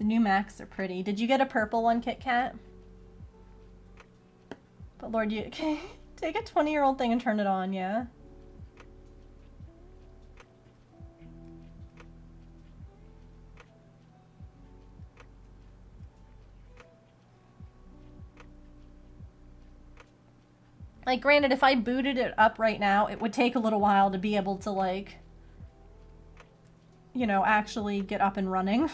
new Macs are pretty. Did you get a purple one, Kit Kat? But Lord, you okay? Take a 20-year-old thing and turn it on, yeah? Like, granted, if I booted it up right now, it would take a little while to be able to, like, you know, actually get up and running.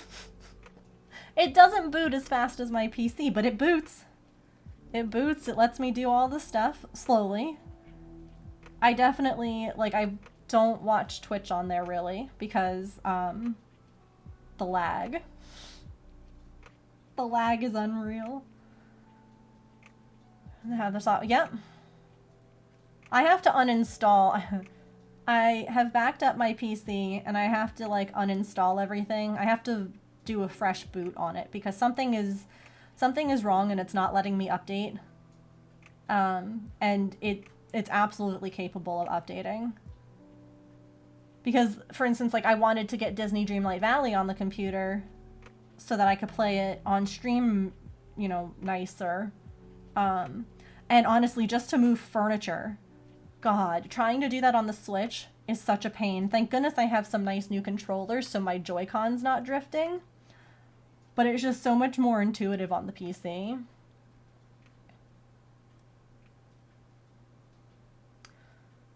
It doesn't boot as fast as my PC, but it boots. It boots, it lets me do all the stuff slowly. I definitely, like, I don't watch Twitch on there, really, because, the lag. The lag is unreal. Have this all, yep. I have to uninstall. I have backed up my PC and I have to, like, uninstall everything. I have to do a fresh boot on it because something is wrong and it's not letting me update. And it's absolutely capable of updating. Because, for instance, like, I wanted to get Disney Dreamlight Valley on the computer so that I could play it on stream, you know, nicer. And honestly, just to move furniture, God, trying to do that on the Switch is such a pain. Thank goodness I have some nice new controllers so my Joy-Con's not drifting. But it's just so much more intuitive on the PC.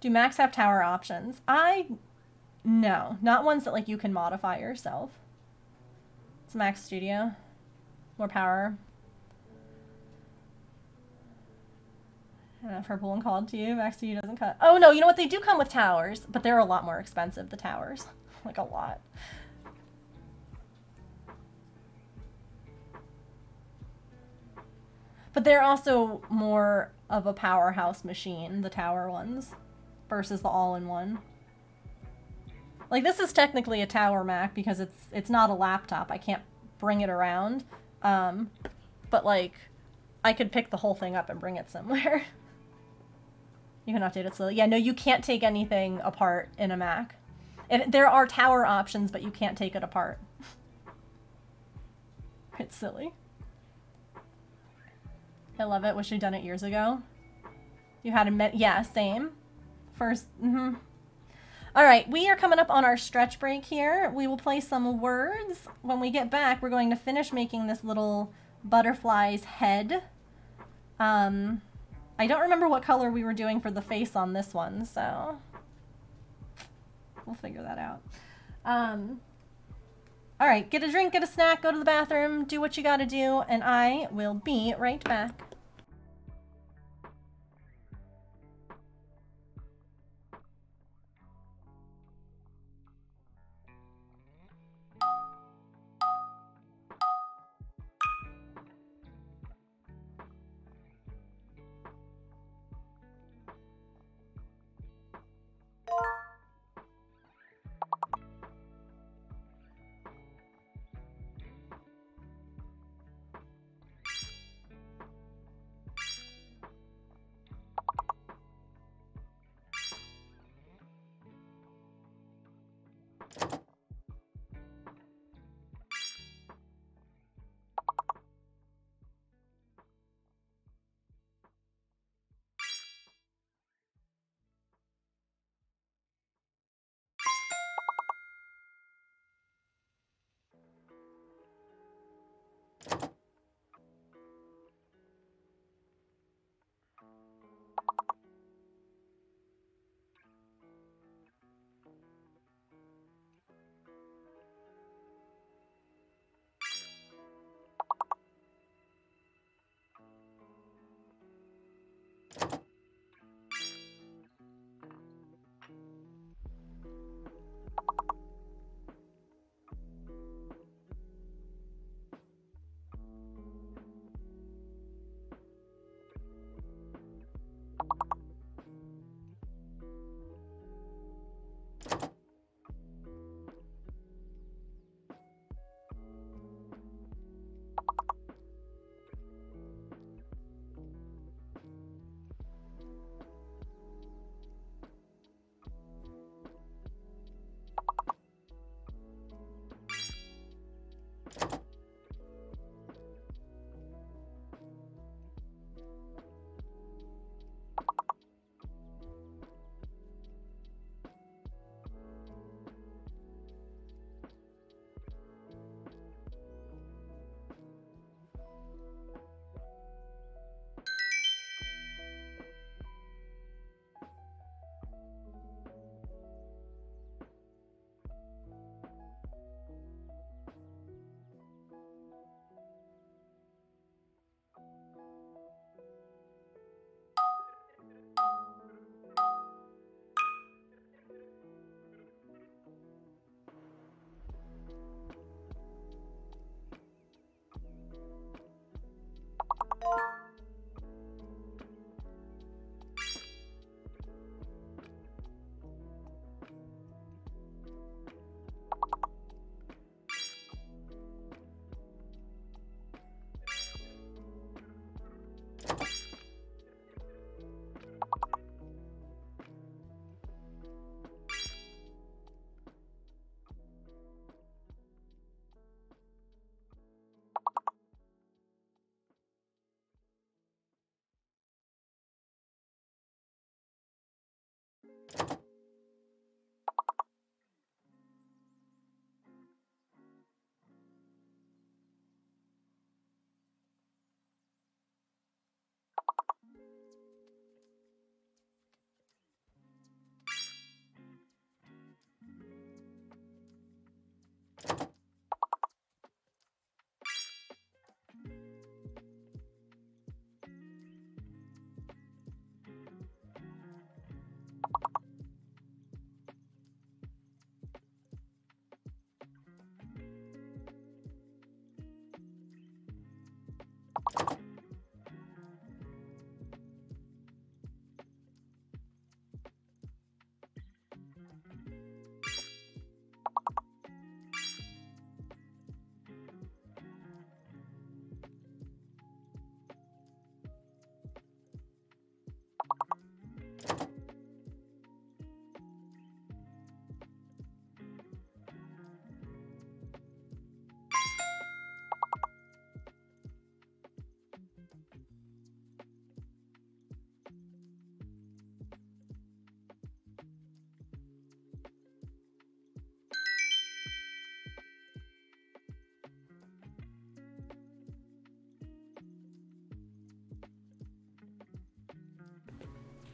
Do Macs have tower options? No, not ones that like you can modify yourself. It's Mac Studio. More power. Purple and called to you. Mac Studio doesn't cut. Oh no, you know what? They do come with towers, but they're a lot more expensive, the towers. Like a lot. But they're also more of a powerhouse machine, the tower ones, versus the all-in-one. Like, this is technically a tower Mac because it's not a laptop. I can't bring it around. But, like, I could pick the whole thing up and bring it somewhere. You can update it slowly. Yeah, no, you can't take anything apart in a Mac. There are tower options, but you can't take it apart. It's silly. I love it. Wish I'd done it years ago. You had a yeah, same. First, All right, we are coming up on our stretch break here. We will play some words. When we get back, we're going to finish making this little butterfly's head. I don't remember what color we were doing for the face on this one, so we'll figure that out. All right, get a drink, get a snack, go to the bathroom, do what you gotta do, and I will be right back.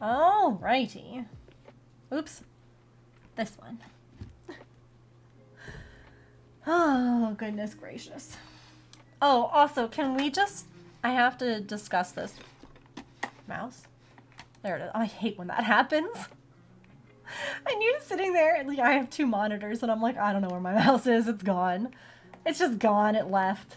Alrighty. Oops. This one. Oh, goodness gracious. Oh, also, can we just... I have to discuss this. Mouse. There it is. I hate when that happens. I knew it sitting there, and like, I have two monitors, and I'm like, I don't know where my mouse is. It's gone. It's just gone. It left.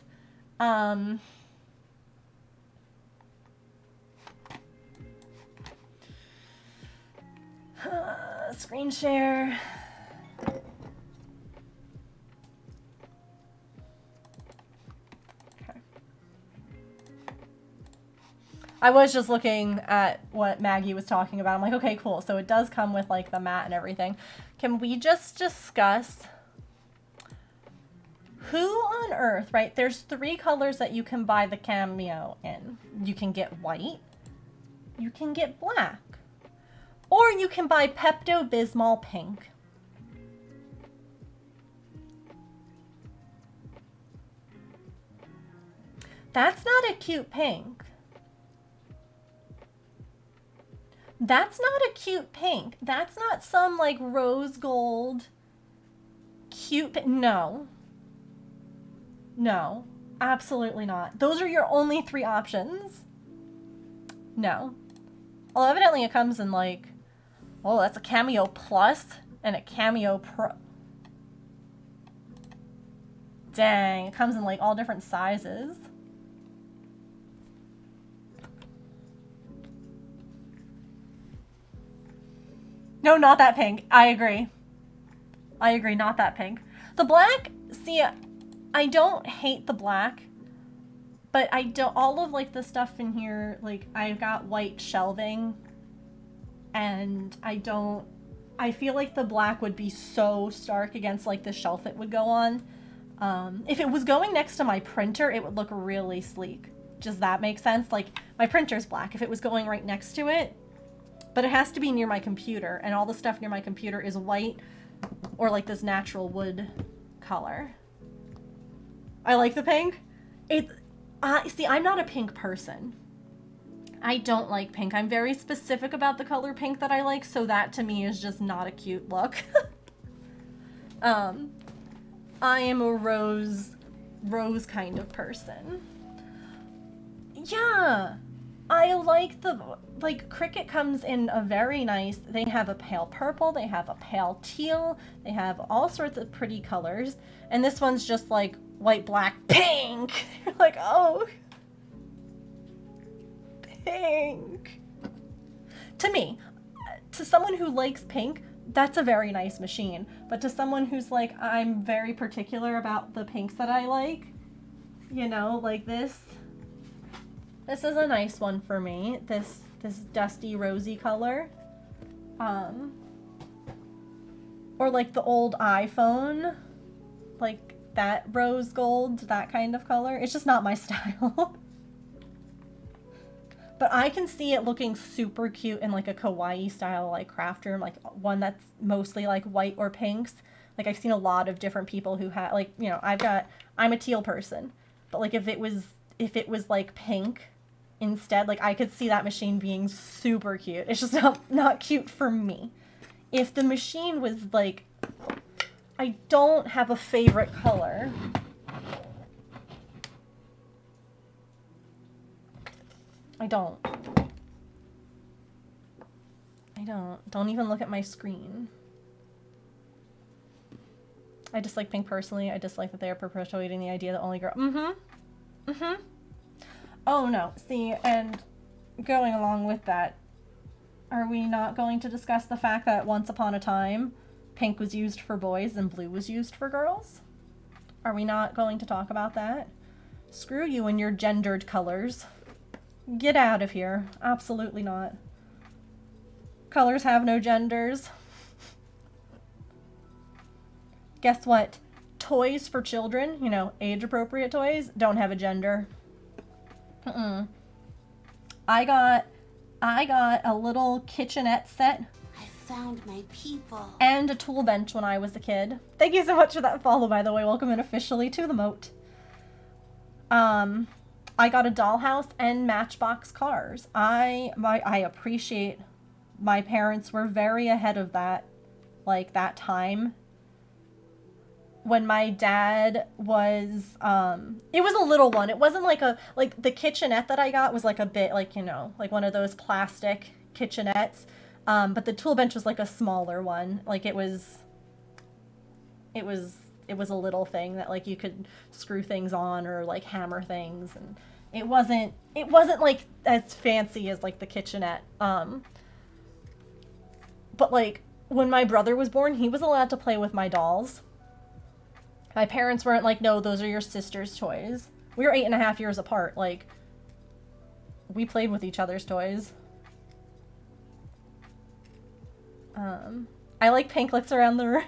Screen share. Okay. I was just looking at what Maggie was talking about. I'm like, okay, cool. So it does come with like the mat and everything. Can we just discuss who on earth, right? There's 3 colors that you can buy the cameo in. You can get white, you can get black, or you can buy Pepto-Bismol pink. That's not a cute pink. That's not a cute pink. That's not some like rose gold cute no. No, absolutely not. Those are your only 3 options. No. Well, evidently it comes in like, oh, that's a Cameo Plus and a Cameo Pro. Dang, it comes in like all different sizes. No, not that pink. I agree. I agree, not that pink. The black, see, I don't hate the black, but I don't, all of like the stuff in here, like I've got white shelving and I feel like the black would be so stark against like the shelf it would go on. If it was going next to my printer, it would look really sleek. Does that make sense? Like my printer's black. If it was going right next to it, but it has to be near my computer, and all the stuff near my computer is white or like this natural wood color. I like the pink. See, I'm not a pink person. I don't like pink. I'm very specific about the color pink that I like, so that to me is just not a cute look. I am a rose kind of person. Yeah, I like Cricut comes in a very nice, they have a pale purple, they have a pale teal, they have all sorts of pretty colors, and this one's just like white, black, pink. You're like, oh, pink. To me, to someone who likes pink, that's a very nice machine. But to someone who's like, I'm very particular about the pinks that I like, you know, like this is a nice one for me. This dusty rosy color. Or like the old iPhone, like that rose gold, that kind of color. It's just not my style. But I can see it looking super cute in like a kawaii style, like craft room, like one that's mostly like white or pinks. Like I've seen a lot of different people who have, like, you know, I'm a teal person, but like if it was like pink instead, like I could see that machine being super cute. It's just not cute for me. If the machine was like, I don't have a favorite color. I don't. Don't even look at my screen. I dislike pink personally. I dislike that they are perpetuating the idea that only girl. Oh no, see, and going along with that, are we not going to discuss the fact that once upon a time, pink was used for boys and blue was used for girls? Are we not going to talk about that? Screw you and your gendered colors. Get out of here. Absolutely not. Colors have no genders. Guess what? Toys for children, you know, age-appropriate toys, don't have a gender. I got a little kitchenette set. I found my people. And a tool bench when I was a kid. Thank you so much for that follow, by the way. Welcome in officially to the moat. I got a dollhouse and Matchbox cars. I appreciate my parents were very ahead of that, like that time. When my dad was, it was a little one. It wasn't like like the kitchenette that I got was like a bit like, you know, like one of those plastic kitchenettes. But the tool bench was like a smaller one. Like it was a little thing that like you could screw things on or like hammer things, and it wasn't like as fancy as like the kitchenette. But like when my brother was born, he was allowed to play with my dolls. My parents weren't like, no, those are your sister's toys. We were 8.5 years apart. Like, we played with each other's toys. I like Panklets around the room.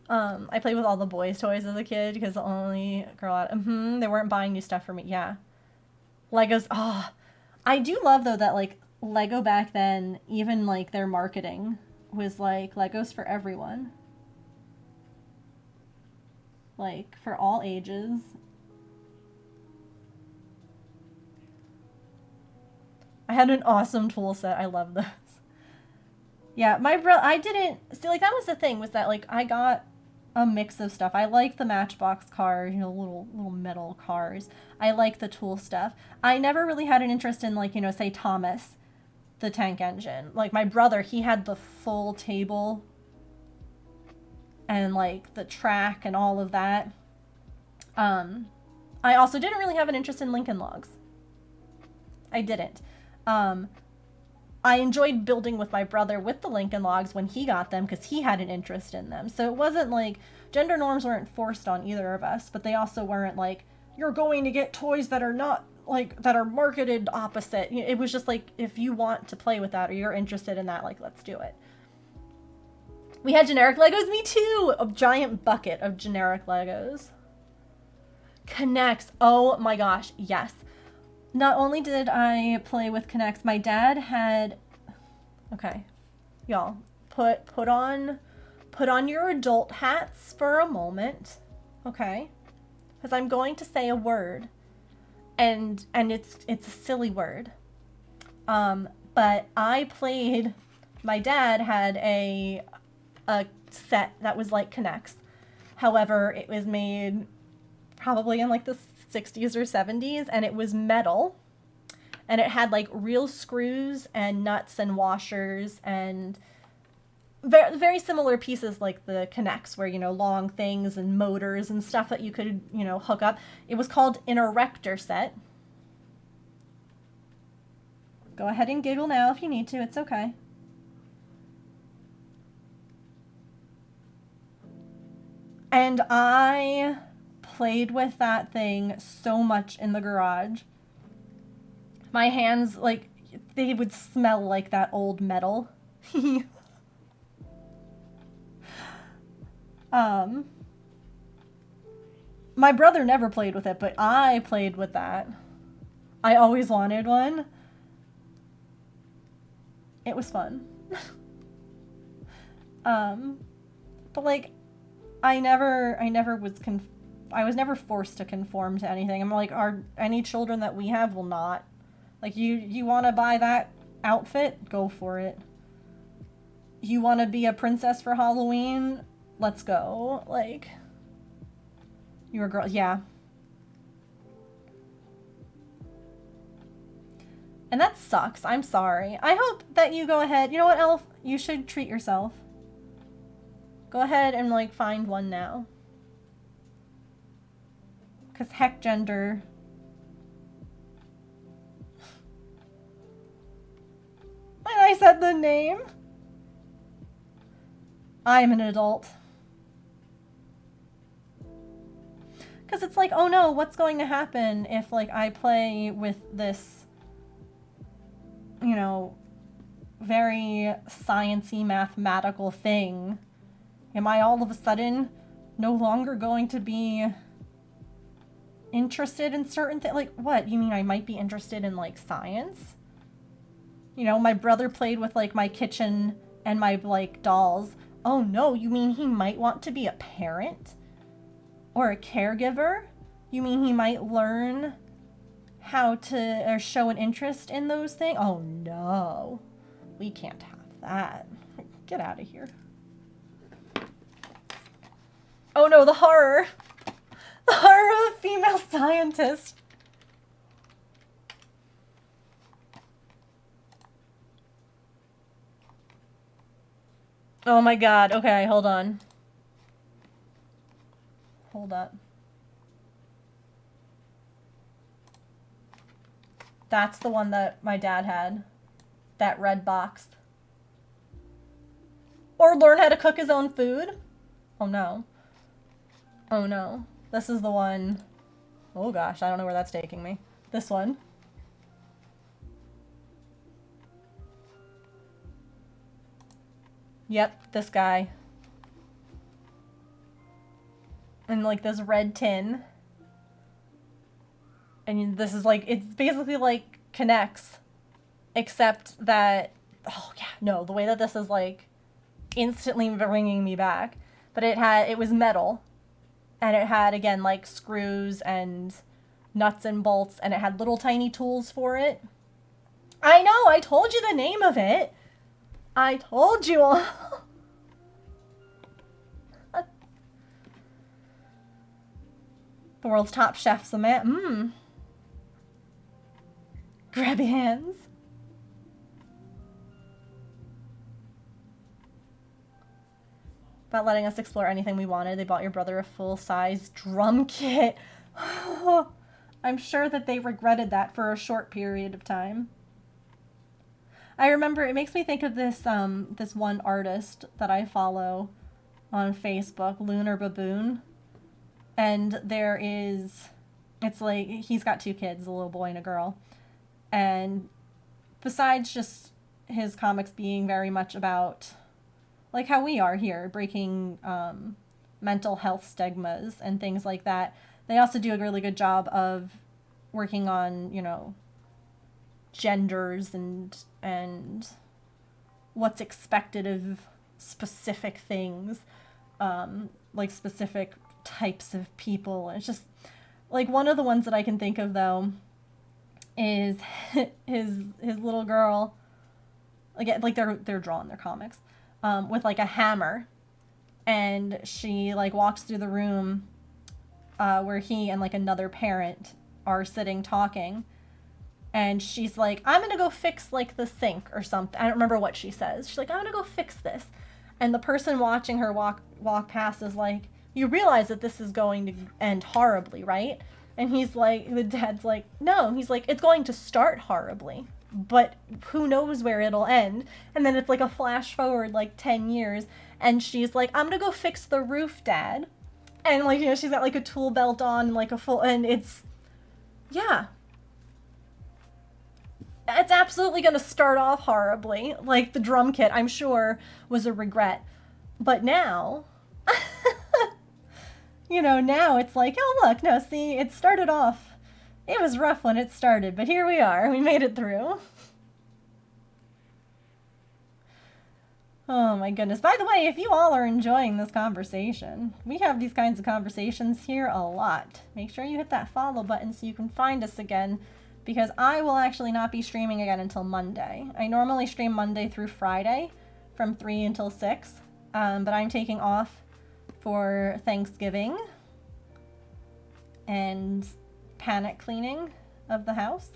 I played with all the boys' toys as a kid because the only girl out. They weren't buying new stuff for me. Yeah. Legos. Oh, I do love though that like Lego back then, even like their marketing was like Legos for everyone. Like, for all ages. I had an awesome tool set. I love those. Yeah, I didn't... See, like, that was the thing, was that, like, I got a mix of stuff. I like the Matchbox cars, you know, little metal cars. I like the tool stuff. I never really had an interest in, like, you know, say, Thomas, the tank engine. Like, my brother, he had the full table and like the track and all of that. I also didn't really have an interest in Lincoln Logs. I didn't. I enjoyed building with my brother with the Lincoln Logs when he got them because he had an interest in them. So it wasn't like gender norms weren't forced on either of us, but they also weren't like, you're going to get toys that are not like, that are marketed opposite. It was just like, if you want to play with that or you're interested in that, like, let's do it. We had generic Legos, me too! A giant bucket of generic Legos. Connects, oh my gosh, yes. Not only did I play with Connects, my dad had, okay, y'all, put on your adult hats for a moment, okay? Because I'm going to say a word, and it's a silly word. But I played, my dad had a set that was like Connects. However, it was made probably in like the 60s or 70s, and it was metal, and it had like real screws and nuts and washers and very, very similar pieces like the Connects, where, you know, long things and motors and stuff that you could, you know, hook up. It was called an erector set. Go ahead and giggle now if you need to, it's okay. And I played with that thing so much in the garage. My hands, like, they would smell like that old metal. My brother never played with it, but I played with that. I always wanted one. It was fun. But like, I was never forced to conform to anything. I'm like, any children that we have will not. Like, you want to buy that outfit? Go for it. You want to be a princess for Halloween? Let's go. Like, you're a girl. Yeah. And that sucks. I'm sorry. I hope that you go ahead. You know what, Elf? You should treat yourself. Go ahead and, like, find one now. Because heck, gender. And I said the name. I'm an adult. Because it's like, oh no, what's going to happen if, like, I play with this, you know, very sciencey, mathematical thing? Am I all of a sudden no longer going to be interested in certain things? Like, what? You mean I might be interested in, like, science? You know, my brother played with, like, my kitchen and my, like, dolls. Oh no, you mean he might want to be a parent? Or a caregiver? You mean he might learn how to or show an interest in those things. Oh no, we can't have that. Get out of here. Oh no, the horror. The horror of a female scientist. Oh my god. Okay, hold on. Hold up. That's the one that my dad had. That red box. Or learn how to cook his own food? Oh no. Oh no. This is the one. Oh gosh, I don't know where that's taking me. This one. Yep, this guy. And like this red tin. And this is like, it's basically like Connects. Except that, oh yeah, no, the way that this is like instantly bringing me back. But it was metal. And it had, again, like screws and nuts and bolts. And it had little tiny tools for it. I know, I told you the name of it. I told you all. The world's top chef's a man. Grab your hands. About letting us explore anything we wanted. They bought your brother a full-size drum kit. I'm sure that they regretted that for a short period of time. I remember, it makes me think of this this one artist that I follow on Facebook, Lunar Baboon. And it's like, he's got 2 kids, a little boy and a girl. And besides just his comics being very much about, like how we are here, breaking mental health stigmas and things like that, they also do a really good job of working on, you know, genders and what's expected of specific things, like specific types of people. It's just like one of the ones that I can think of though is his little girl, like they're drawing their comics with like a hammer, and she like walks through the room where he and like another parent are sitting talking. And she's like, I'm going to go fix, like, the sink or something. I don't remember what she says. She's like, I'm going to go fix this. And the person watching her walk past is like, you realize that this is going to end horribly, right? And he's like, the dad's like, no. He's like, it's going to start horribly. But who knows where it'll end. And then it's like a flash forward, like, 10 years. And she's like, I'm going to go fix the roof, Dad. And, like, you know, she's got, like, a tool belt on, like, and it's, yeah. It's absolutely going to start off horribly. Like, the drum kit, I'm sure, was a regret. But now, you know, now it's like, oh, look, no, see, it started off. It was rough when it started, but here we are. We made it through. Oh, my goodness. By the way, if you all are enjoying this conversation, we have these kinds of conversations here a lot. Make sure you hit that follow button so you can find us again, because I will actually not be streaming again until Monday. I normally stream Monday through Friday from 3 until 6, but I'm taking off for Thanksgiving and panic cleaning of the house.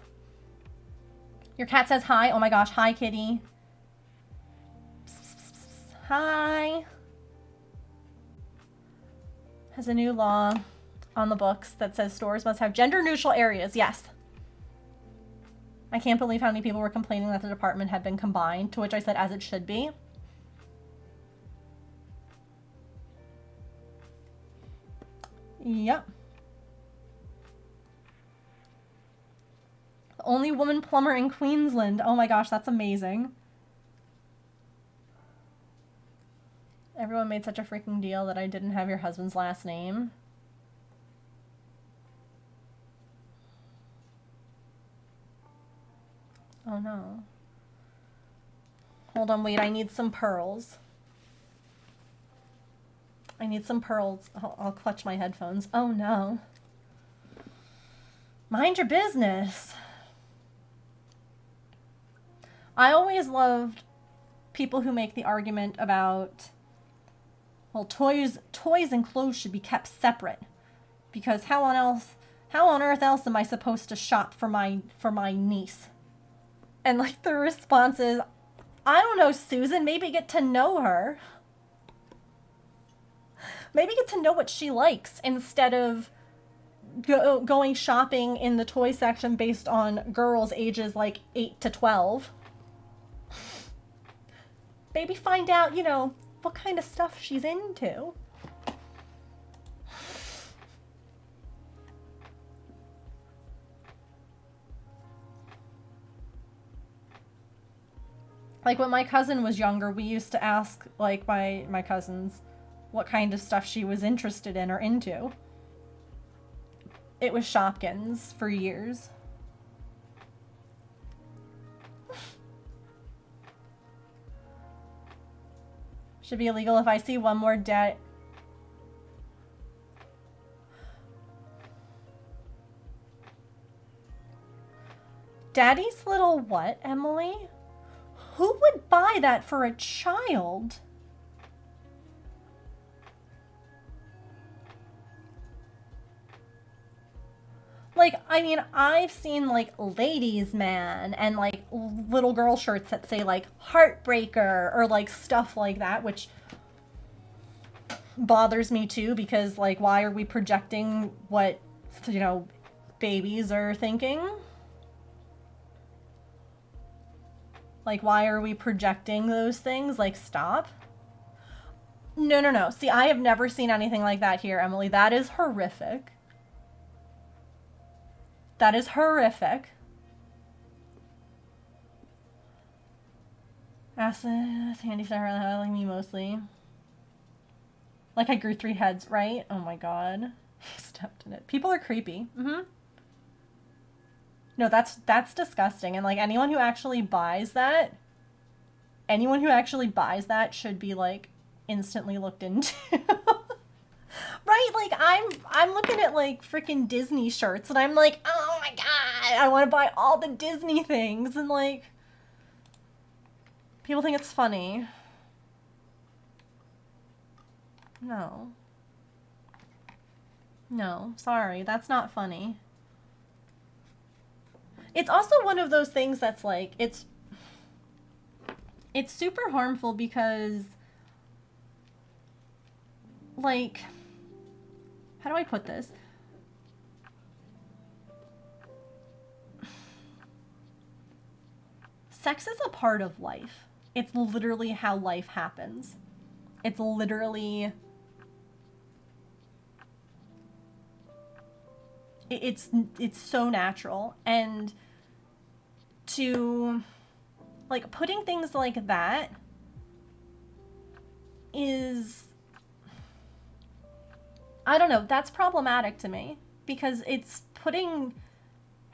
Your cat says hi. Oh my gosh, hi, kitty. Hi. Has a new law on the books that says stores must have gender-neutral areas. Yes. I can't believe how many people were complaining that the department had been combined, to which I said, as it should be. Yep. The only woman plumber in Queensland. Oh my gosh, that's amazing. Everyone made such a freaking deal that I didn't have your husband's last name. Oh no. Hold on, wait, I need some pearls. I need some pearls. I'll clutch my headphones. Oh no. Mind your business. I always loved people who make the argument about, well, toys and clothes should be kept separate, because how on earth else am I supposed to shop for my niece? And like the response is, I don't know, Susan, maybe get to know her. Maybe get to know what she likes instead of going shopping in the toy section based on girls ages like 8 to 12. Maybe find out, you know, what kind of stuff she's into. Like when my cousin was younger, we used to ask like my cousins what kind of stuff she was interested in or into. It was Shopkins for years. Should be illegal if I see one more Daddy's little what, Emily? Who would buy that for a child? Like, I mean, I've seen, like, ladies' man and, like, little girl shirts that say, like, Heartbreaker or, like, stuff like that, which bothers me, too, because, like, why are we projecting what, you know, babies are thinking? Like, why are we projecting those things? Like, stop. No, no, no. See, I have never seen anything like that here, Emily. That is horrific. That is horrific. Acid, Sandy Sarah, like me mostly. Like I grew 3 heads, right? Oh my god. He stepped in it. People are creepy. Mm-hmm. No, that's disgusting. And like anyone who actually buys that, should be like instantly looked into. Right? Like I'm looking at like freaking Disney shirts and I'm like, oh my god, I want to buy all the Disney things, and like people think it's funny. No. No, sorry, that's not funny. It's also one of those things that's like, it's super harmful because, like, how do I put this? Sex is a part of life. It's literally how life happens. It's literally... It's so natural. And to... like, putting things like that is... I don't know, that's problematic to me because it's putting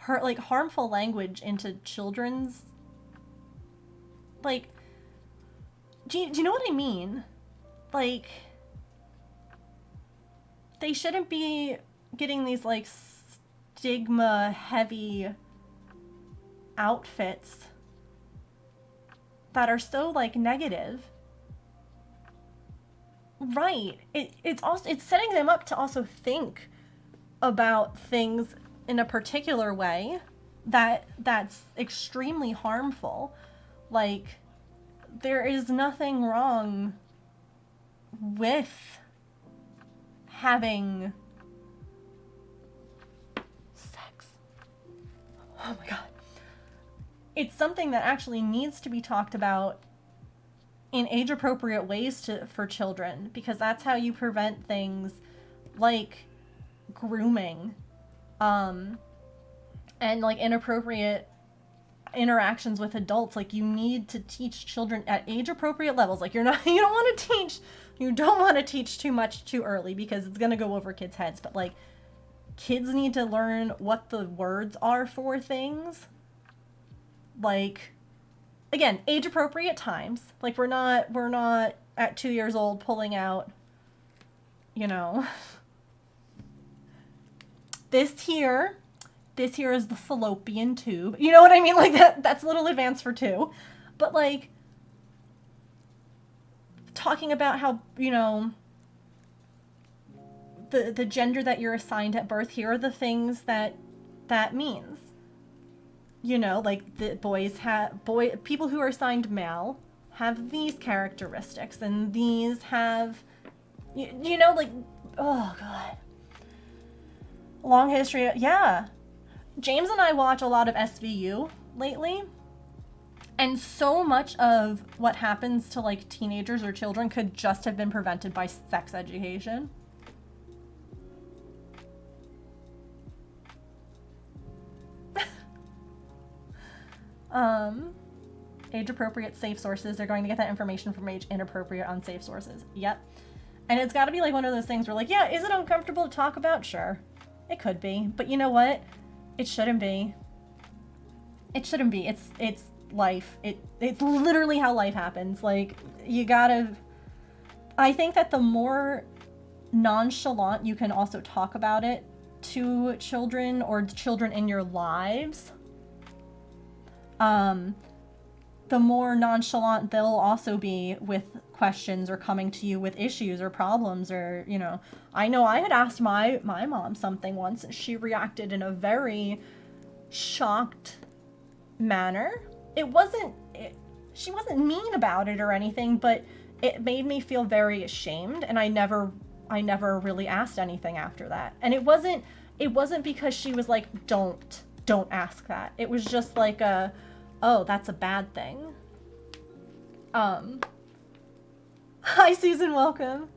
like harmful language into children's, like, do you know what I mean? Like, they shouldn't be getting these like stigma heavy outfits that are so like negative. Right. It's setting them up to also think about things in a particular way that's extremely harmful. Like, there is nothing wrong with having sex. Oh my god. It's something that actually needs to be talked about in age-appropriate ways for children, because that's how you prevent things like grooming, and like inappropriate interactions with adults. Like, you need to teach children at age-appropriate levels. Like, you don't want to teach too much too early because it's gonna go over kids' heads. But like, kids need to learn what the words are for things. Like, again, age-appropriate times. Like, we're not at 2 years old pulling out, you know, this here this here is the fallopian tube. You know what I mean? Like, that's a little advanced for 2. But, like, talking about how, you know, the gender that you're assigned at birth, here are the things that means. You know, like, the people who are assigned male have these characteristics, and these have, you know, like, oh, God. Long history, yeah. James and I watch a lot of SVU lately, and so much of what happens to, like, teenagers or children could just have been prevented by sex education. Age-appropriate, safe sources. They're going to get that information from age-inappropriate, unsafe sources. Yep. And it's got to be, like, one of those things where, like, yeah, is it uncomfortable to talk about? Sure. It could be. But you know what? It shouldn't be. It shouldn't be. It's life. It's literally how life happens. Like, you gotta... I think that the more nonchalant you can also talk about it to children or children in your lives, the more nonchalant they'll also be with questions or coming to you with issues or problems, or, you know, I know I had asked my mom something once and she reacted in a very shocked manner. She wasn't mean about it or anything, but it made me feel very ashamed, and I never really asked anything after that. And it wasn't because she was like, don't ask that. It was just like oh, that's a bad thing. Hi, Susan, welcome.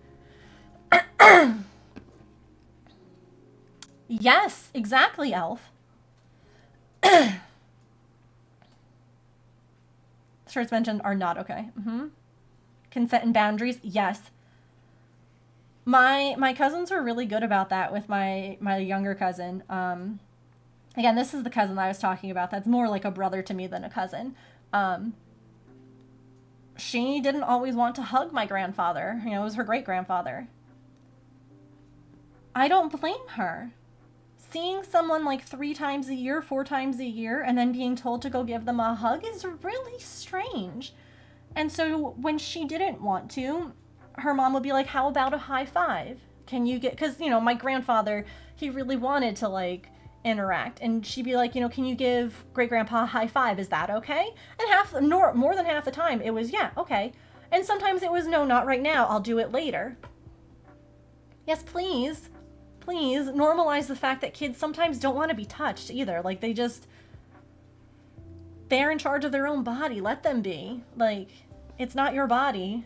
Yes, exactly, Elf. Shirts mentioned are not okay. Consent and boundaries, yes. My cousins were really good about that with my younger cousin. Again, this is the cousin I was talking about. That's more like a brother to me than a cousin. She didn't always want to hug my grandfather. You know, it was her great-grandfather. I don't blame her. Seeing someone like 3 times a year, 4 times a year, and then being told to go give them a hug is really strange. And so when she didn't want to, her mom would be like, how about a high five? Can you get, because, you know, my grandfather, he really wanted to, like, interact, and she'd be like, you know, can you give great grandpa a high five? Is that okay? And more than half the time it was, yeah, okay. And sometimes it was, no, not right now, I'll do it later. Yes, please normalize the fact that kids sometimes don't want to be touched either. Like, they're in charge of their own body. Let them be. Like, it's not your body.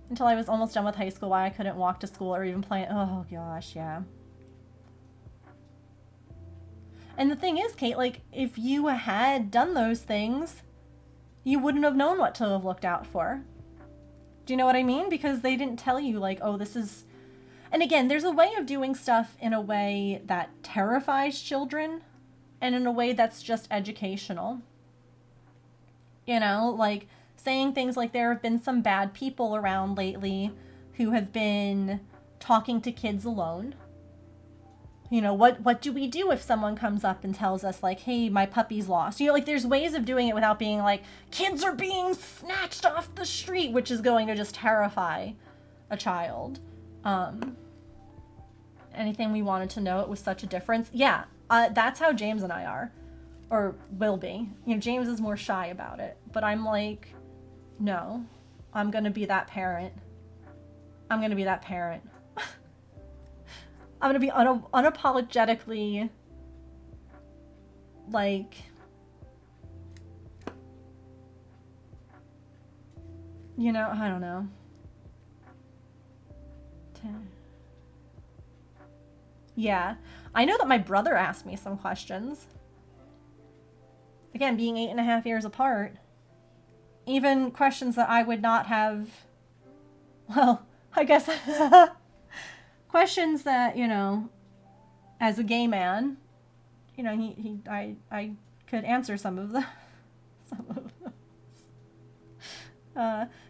Until I was almost done with high school, why I couldn't walk to school or even play. Oh gosh, yeah. And the thing is, Kate, like, if you had done those things, you wouldn't have known what to have looked out for. Do you know what I mean? Because they didn't tell you, like, oh, this is... And again, there's a way of doing stuff in a way that terrifies children and in a way that's just educational. You know, like saying things like there have been some bad people around lately who have been talking to kids alone. You know, what do we do if someone comes up and tells us, like, hey, my puppy's lost? You know, like, there's ways of doing it without being like, kids are being snatched off the street, which is going to just terrify a child. Anything we wanted to know, it was such a difference. Yeah, that's how James and I are, or will be. You know, James is more shy about it, but I'm like, no, I'm gonna be that parent. I'm gonna be that parent. I'm gonna be unapologetically, like, you know, I don't know. Yeah, I know that my brother asked me some questions. Again, being 8.5 years apart, even questions that I would not have, well, I guess, questions that, you know, as a gay man, you know, I could answer some of those,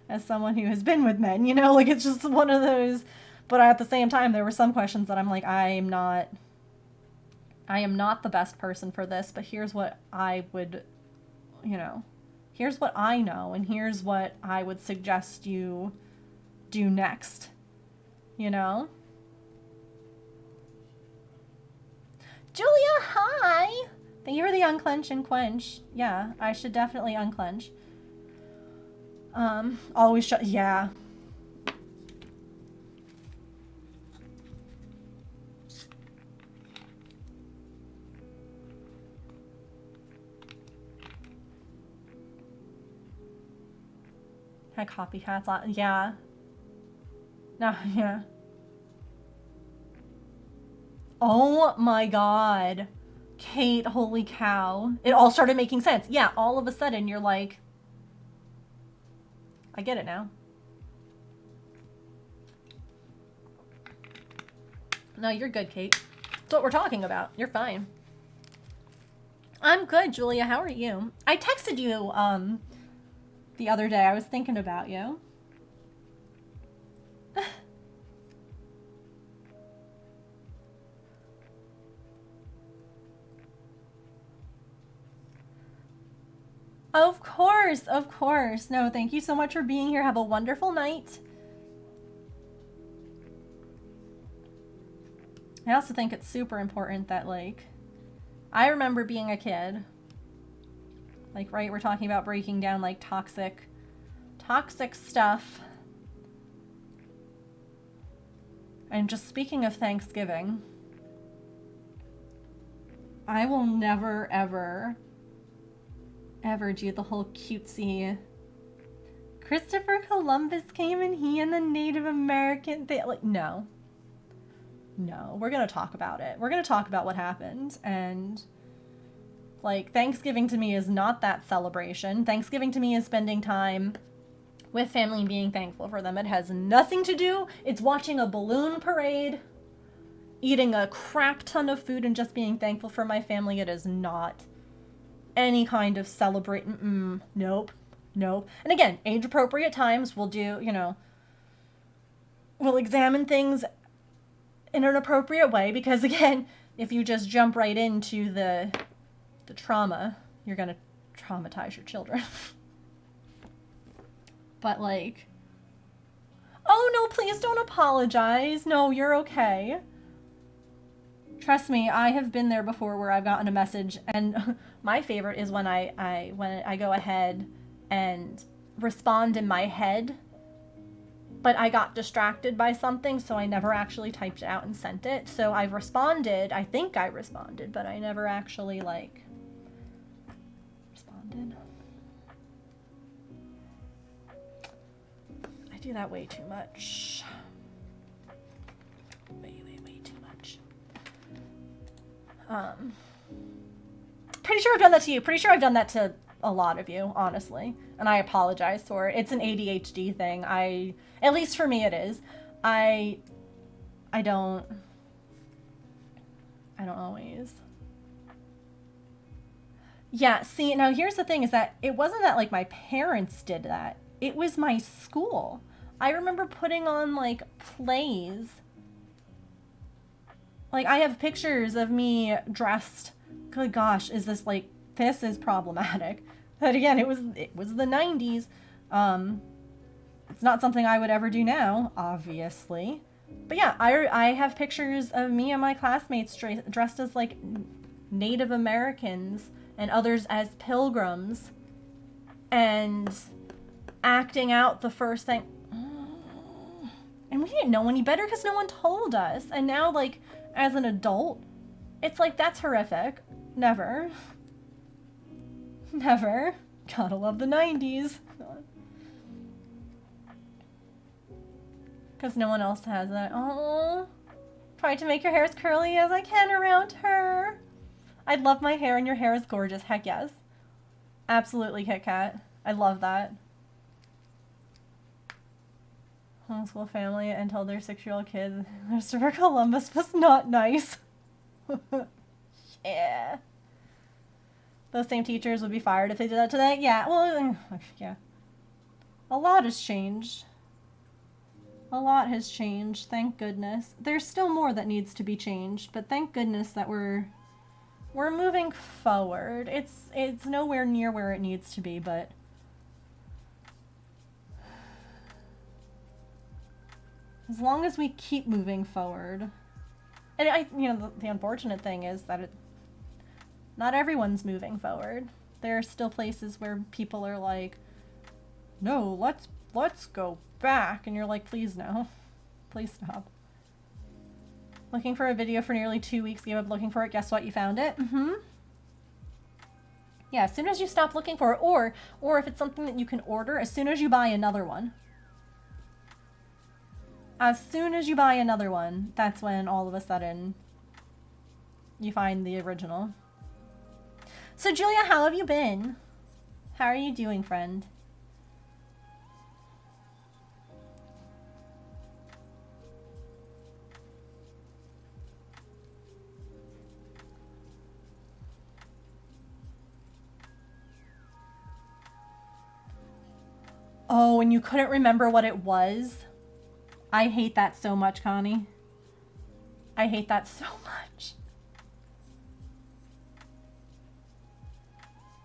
as someone who has been with men, you know, like, it's just one of those. But at the same time, there were some questions that I'm like, I'm not I am not the best person for this, but here's what I would, you know, here's what I know, and here's what I would suggest you do next, you know? Julia, hi! Thank you for the unclench and quench. Yeah, I should definitely unclench. Always shut, yeah. Had copycats, yeah. No, yeah. Oh my god. Kate, holy cow. It all started making sense. Yeah, all of a sudden you're like, I get it now. No, you're good, Kate. That's what we're talking about. You're fine. I'm good, Julia. How are you? I texted you, the other day. I was thinking about you. Of course, of course. No, thank you so much for being here. Have a wonderful night. I also think it's super important that, like, I remember being a kid. Like, right, we're talking about breaking down, like, toxic stuff. And just speaking of Thanksgiving, I will never, ever do the whole cutesy Christopher Columbus came and he and the Native American thing. Like, no, we're gonna talk about it. We're gonna talk about what happened. And like, Thanksgiving to me is not that celebration. Thanksgiving to me is spending time with family and being thankful for them. It has nothing to do. It's watching a balloon parade, eating a crap ton of food, and just being thankful for my family. It is not any kind of celebrate. Nope. And again, age appropriate times we'll do, you know, we'll examine things in an appropriate way, because again, if you just jump right into the trauma, you're gonna traumatize your children. But like, oh no, please don't apologize. No, you're okay. Trust me, I have been there before where I've gotten a message, and my favorite is when I go ahead and respond in my head, but I got distracted by something, so I never actually typed it out and sent it. So I've responded, I think I responded, but I never actually, like, responded. I do that way too much. Way too much. Pretty sure I've done that to you. Pretty sure I've done that to a lot of you, honestly. And I apologize for it. It's an ADHD thing. At least for me it is. I don't always. Yeah, see, now here's the thing is that it wasn't that like my parents did that. It was my school. I remember putting on like plays. Like, I have pictures of me dressed. Good gosh, is this like, this is problematic. But again, it was the 90s. It's not something I would ever do now, obviously. But yeah, I have pictures of me and my classmates dressed as like Native Americans and others as pilgrims, and acting out the first thing. And we didn't know any better because no one told us. And now, like, as an adult, it's like, that's horrific. Never. Gotta love the 90s. Because no one else has that. Oh, try to make your hair as curly as I can around her. I love my hair and your hair is gorgeous. Heck yes. Absolutely, Kit Kat. I love that. Homeschool family and told their 6-year-old kid Christopher Columbus was not nice. Yeah. Those same teachers would be fired if they did that today. Yeah, well, yeah. A lot has changed. A lot has changed, thank goodness. There's still more that needs to be changed, but thank goodness that we're We're moving forward. It's nowhere near where it needs to be, but as long as we keep moving forward. And you know, the unfortunate thing is that not everyone's moving forward. There are still places where people are like, no, let's go back. And you're like, please no. Please stop. Looking for a video for nearly 2 weeks, gave up looking for it. Guess what? You found it. Yeah, as soon as you stop looking for it, or if it's something that you can order, as soon as you buy another one. As soon as you buy another one, that's when all of a sudden you find the original. So Julia, how have you been? How are you doing, friend? Oh, and you couldn't remember what it was? I hate that so much, Connie. I hate that so much.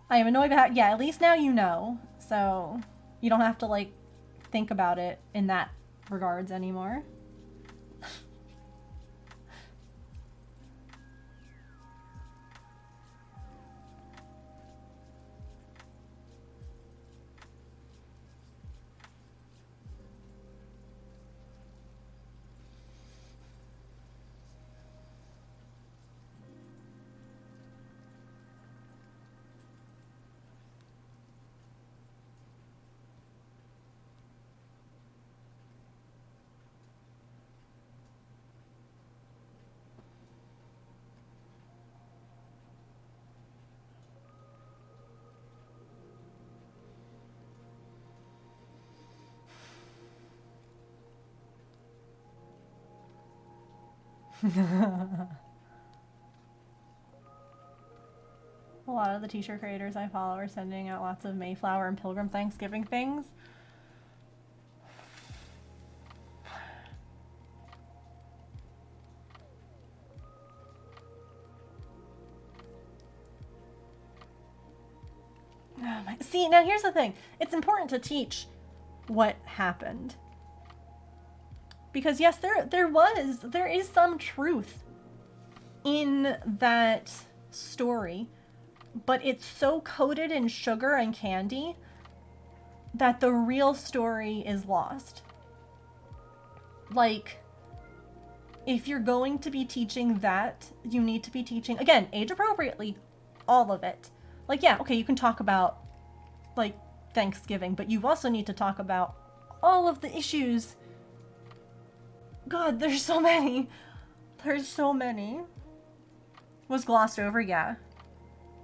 I am annoyed about, yeah, at least now you know. So you don't have to like think about it in that regards anymore. A lot of the t-shirt creators I follow are sending out lots of Mayflower and Pilgrim Thanksgiving things. Oh my. See, now here's the thing. It's important to teach what happened. Because yes, there is some truth in that story, but it's so coated in sugar and candy that the real story is lost. Like, if you're going to be teaching that, you need to be teaching, again, age appropriately, all of it. Like, yeah, okay, you can talk about, like, Thanksgiving, but you also need to talk about all of the issues. God, there's so many. There's so many. Was glossed over? Yeah.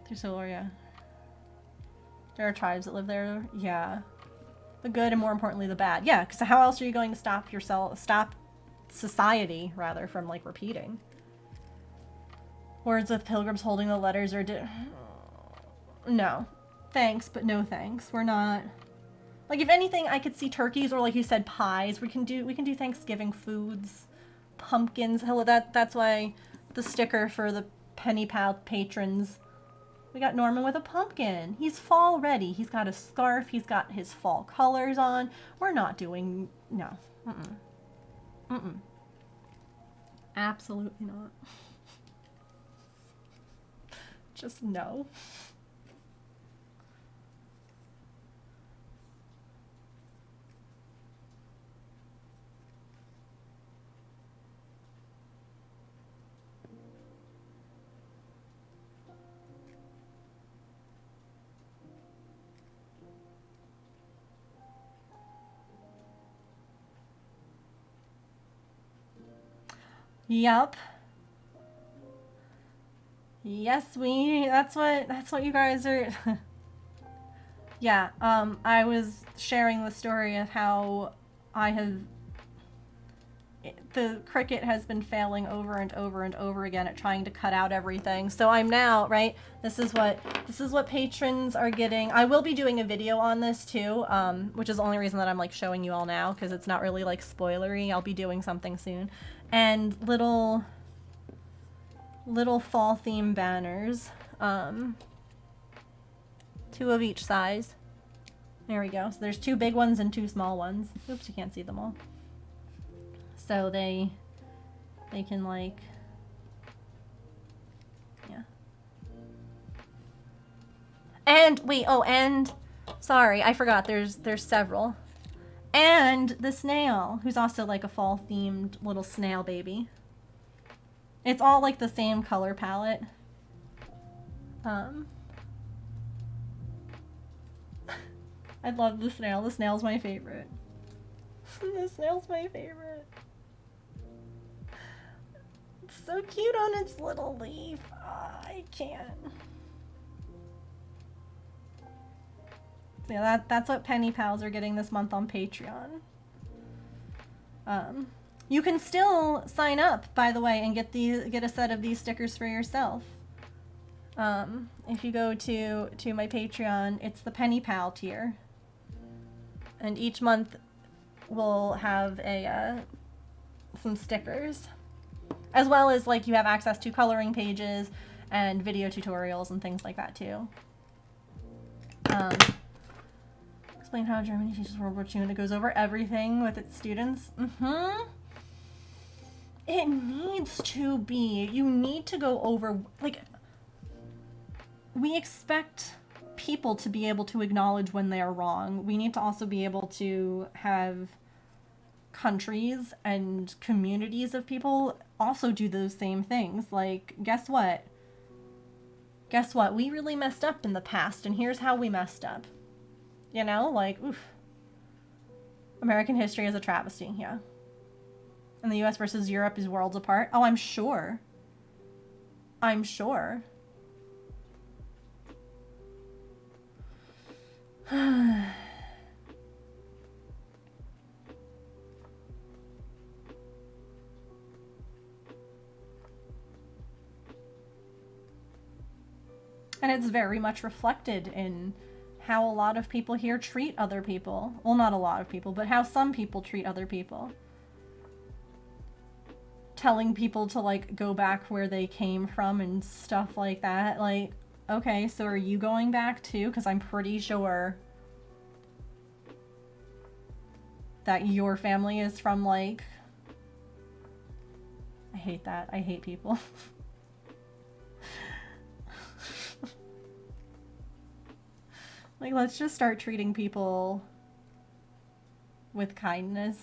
Through Solar, yeah. There are tribes that live there. Yeah. The good and more importantly the bad. Yeah, because how else are you going to stop society, rather, from, like, repeating? Words of pilgrims holding the letters are no. Thanks, but no thanks. We're not... Like, if anything, I could see turkeys or, like you said, pies. We can do Thanksgiving foods. Pumpkins. Hello, that's why the sticker for the Penny Pal patrons. We got Norman with a pumpkin. He's fall ready. He's got a scarf. He's got his fall colors on. We're not doing... No. Absolutely not. Just no. Yup. Yes, that's what you guys are. Yeah, I was sharing the story of how the Cricut has been failing over and over and over again at trying to cut out everything. So I'm now, right? This is what patrons are getting. I will be doing a video on this too, which is the only reason that I'm like showing you all now, because it's not really like spoilery. I'll be doing something soon. And little little fall theme banners. 2 of each size. There we go. So there's 2 big ones and 2 small ones. Oops, you can't see them all. So they can like, yeah. And wait, oh, and sorry, I forgot. There's several. And the snail, who's also like a fall themed little snail baby. It's all like the same color palette. I love the snail. The snail's my favorite. The snail's my favorite. It's so cute on its little leaf. I can't. So yeah, that's what Penny Pals are getting this month on Patreon. You can still sign up, by the way, and get a set of these stickers for yourself. If you go to my Patreon, it's the Penny Pal tier. And each month we'll have some stickers. As well as like you have access to coloring pages and video tutorials and things like that too. Explain how Germany teaches World War II and it goes over everything with its students. It needs to be. You need to go over, like, we expect people to be able to acknowledge when they are wrong. We need to also be able to have countries and communities of people also do those same things. Like, guess what? Guess what? We really messed up in the past, and here's how we messed up. You know, like, oof. American history is a travesty, yeah. And the US versus Europe is worlds apart. Oh, I'm sure. I'm sure. And it's very much reflected in how a lot of people here treat other people. Well, not a lot of people, but how some people treat other people. Telling people to, like, go back where they came from and stuff like that. Like, okay, so are you going back too? Because I'm pretty sure that your family is from, like... I hate that. I hate people. Like, let's just start treating people with kindness.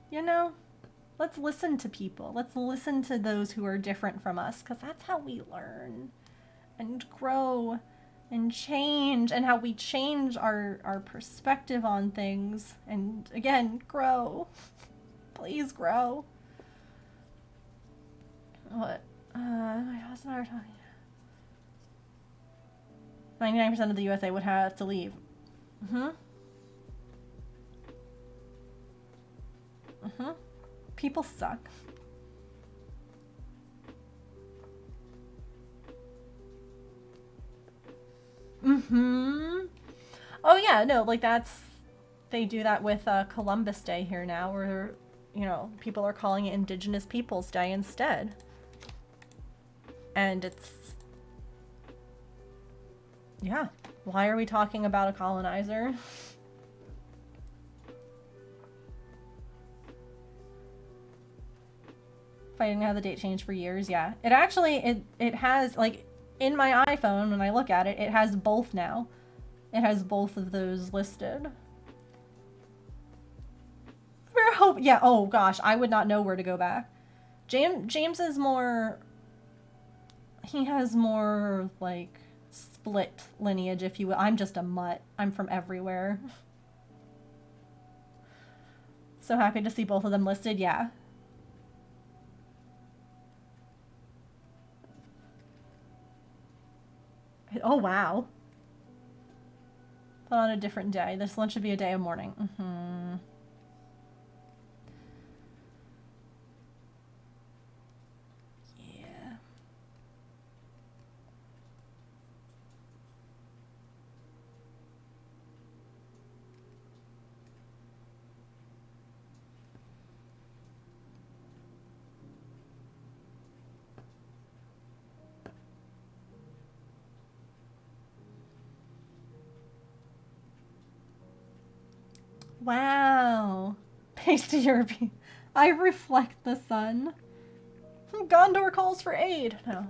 You know? Let's listen to people. Let's listen to those who are different from us, because that's how we learn and grow and change, and how we change our perspective on things. And again, grow. Please grow. What? My husband and I were talking. 99% of the USA would have to leave. People suck. Oh yeah, no, like that's... They do that with Columbus Day here now, where, you know, people are calling it Indigenous Peoples Day instead. And it's... Yeah. Why are we talking about a colonizer? Fighting how the date changed for years, yeah. It actually, it has, like, in my iPhone, when I look at it, it has both now. It has both of those listed. We're hoping, yeah, oh gosh, I would not know where to go back. James is more, he has more, like, split lineage, if you will. I'm just a mutt. I'm from everywhere. So happy to see both of them listed, yeah. Oh, wow. But on a different day. This one should be a day of mourning. Yeah. Wow. Pasty European. I reflect the sun. Gondor calls for aid. No.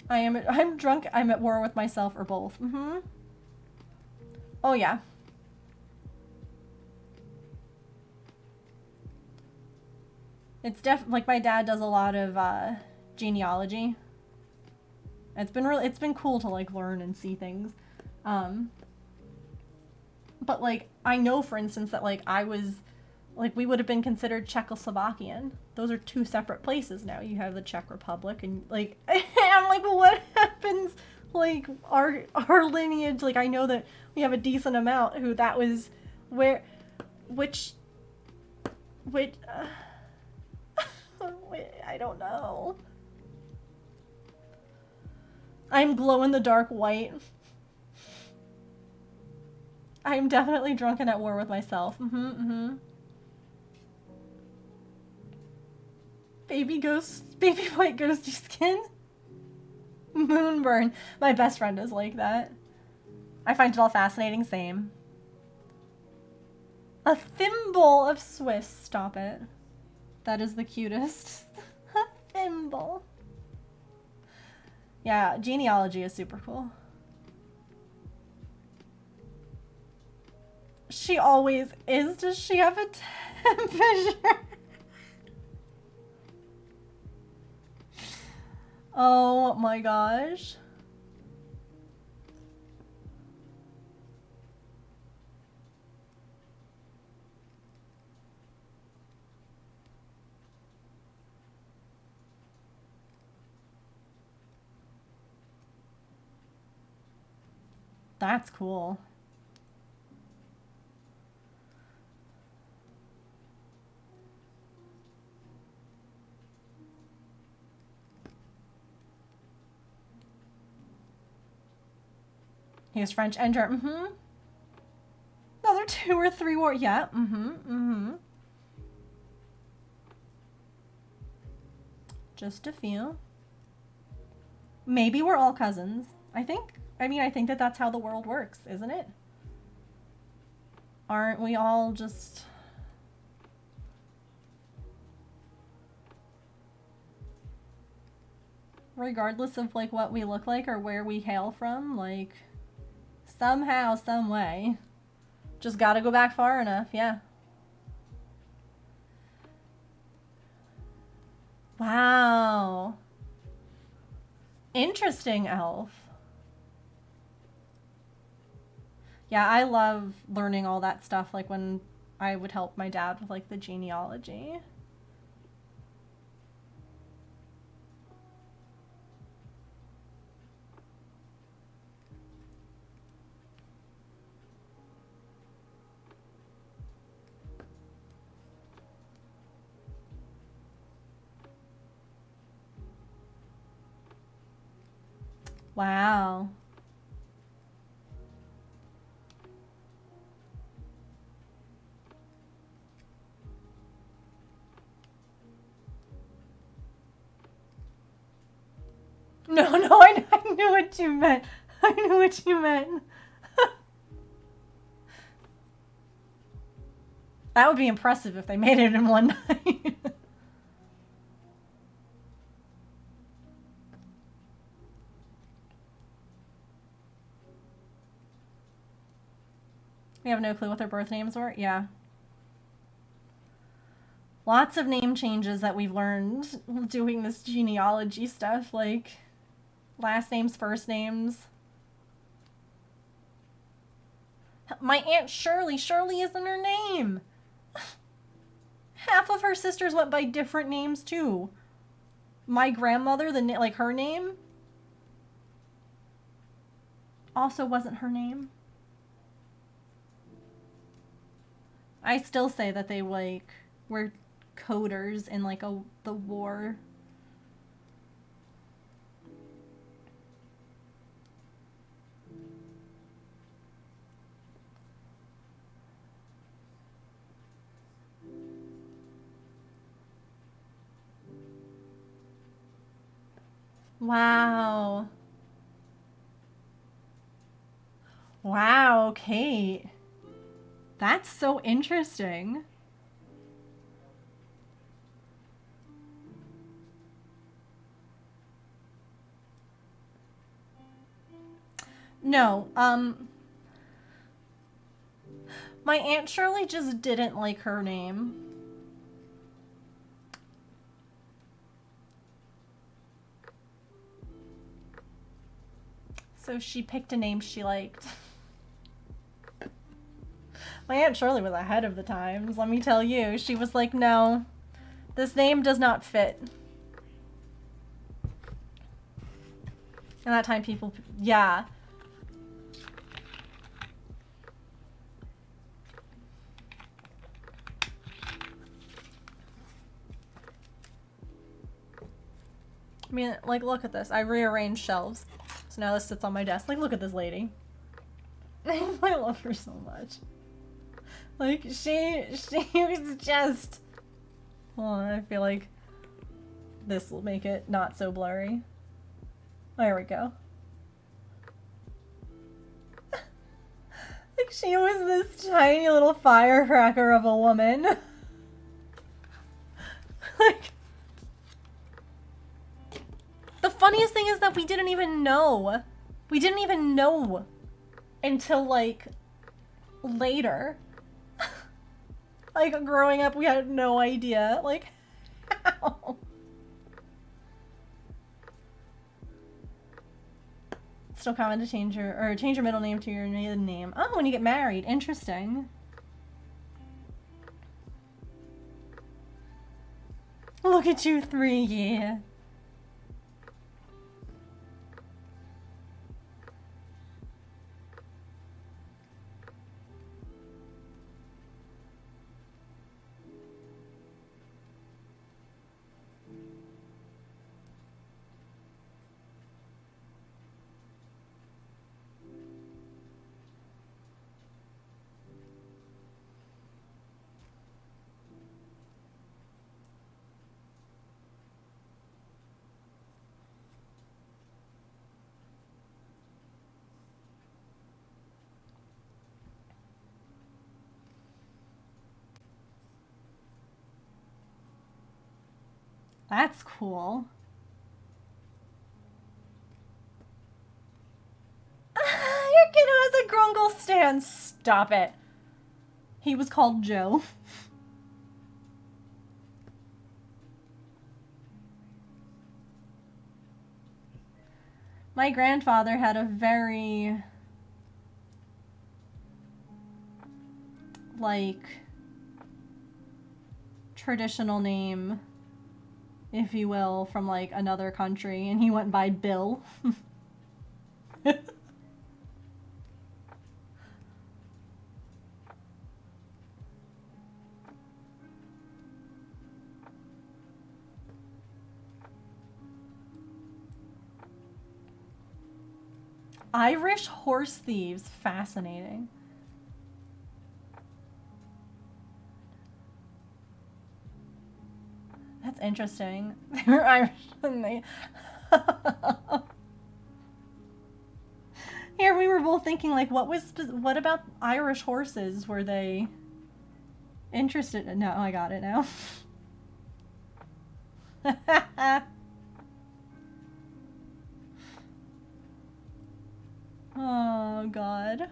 I'm drunk, I'm at war with myself, or both. Mm-hmm. Oh, yeah. It's like my dad does a lot of genealogy. It's been cool to like learn and see things. But like I know for instance that like we would have been considered Czechoslovakian. Those are two separate places now. You have the Czech Republic and like I'm like, well, what happens like our lineage, like I know that we have a decent amount who that was which I don't know. I'm glow in the dark white. I'm definitely drunk and at war with myself. Baby white ghosty skin. Moonburn. My best friend is like that. I find it all fascinating, same. A thimble of Swiss. Stop it. That is the cutest. A thimble. Yeah, genealogy is super cool. She always is. Does she have a temperature? Oh my gosh. That's cool. He was French and German. Another 2 or 3 war. Yeah. Just a few. Maybe we're all cousins. I think that that's how the world works, isn't it? Aren't we all just... regardless of like what we look like or where we hail from, like somehow, some way, just gotta go back far enough. Yeah. Wow. Interesting, Elf. Yeah, I love learning all that stuff, like when I would help my dad with like the genealogy. Wow. No, I knew what you meant. I knew what you meant. That would be impressive if they made it in one night. We have no clue what their birth names were? Yeah. Lots of name changes that we've learned doing this genealogy stuff, like last names, first names. My Aunt Shirley. Shirley isn't her name. Half of her sisters went by different names too. My grandmother, like her name, also wasn't her name. I still say that they like were coders in like the war. Wow. Wow, Kate. That's so interesting. No, my Aunt Shirley just didn't like her name. So she picked a name she liked. My Aunt Shirley was ahead of the times, let me tell you. She was like, no, this name does not fit. And that time people, yeah. I mean, like, look at this. I rearranged shelves. So now this sits on my desk. Like, look at this lady. I love her so much. Like, she was just... Hold on, I feel like this will make it not so blurry. There we go. Like, she was this tiny little firecracker of a woman. Like... The funniest thing is that we didn't even know. We didn't even know until, like, later. Like, growing up, we had no idea. Like, how? Still common to change your middle name to your maiden name. Oh, when you get married. Interesting. Look at you three, yeah. That's cool. Your kid who has a grungle stand. Stop it. He was called Joe. My grandfather had a very, like, traditional name, if you will, from, like, another country, and he went by Bill. Irish horse thieves. Fascinating. That's interesting. They were Irish and they... Here we were both thinking, like, what about Irish horses? Were they interested in? No, I got it now. Oh, God.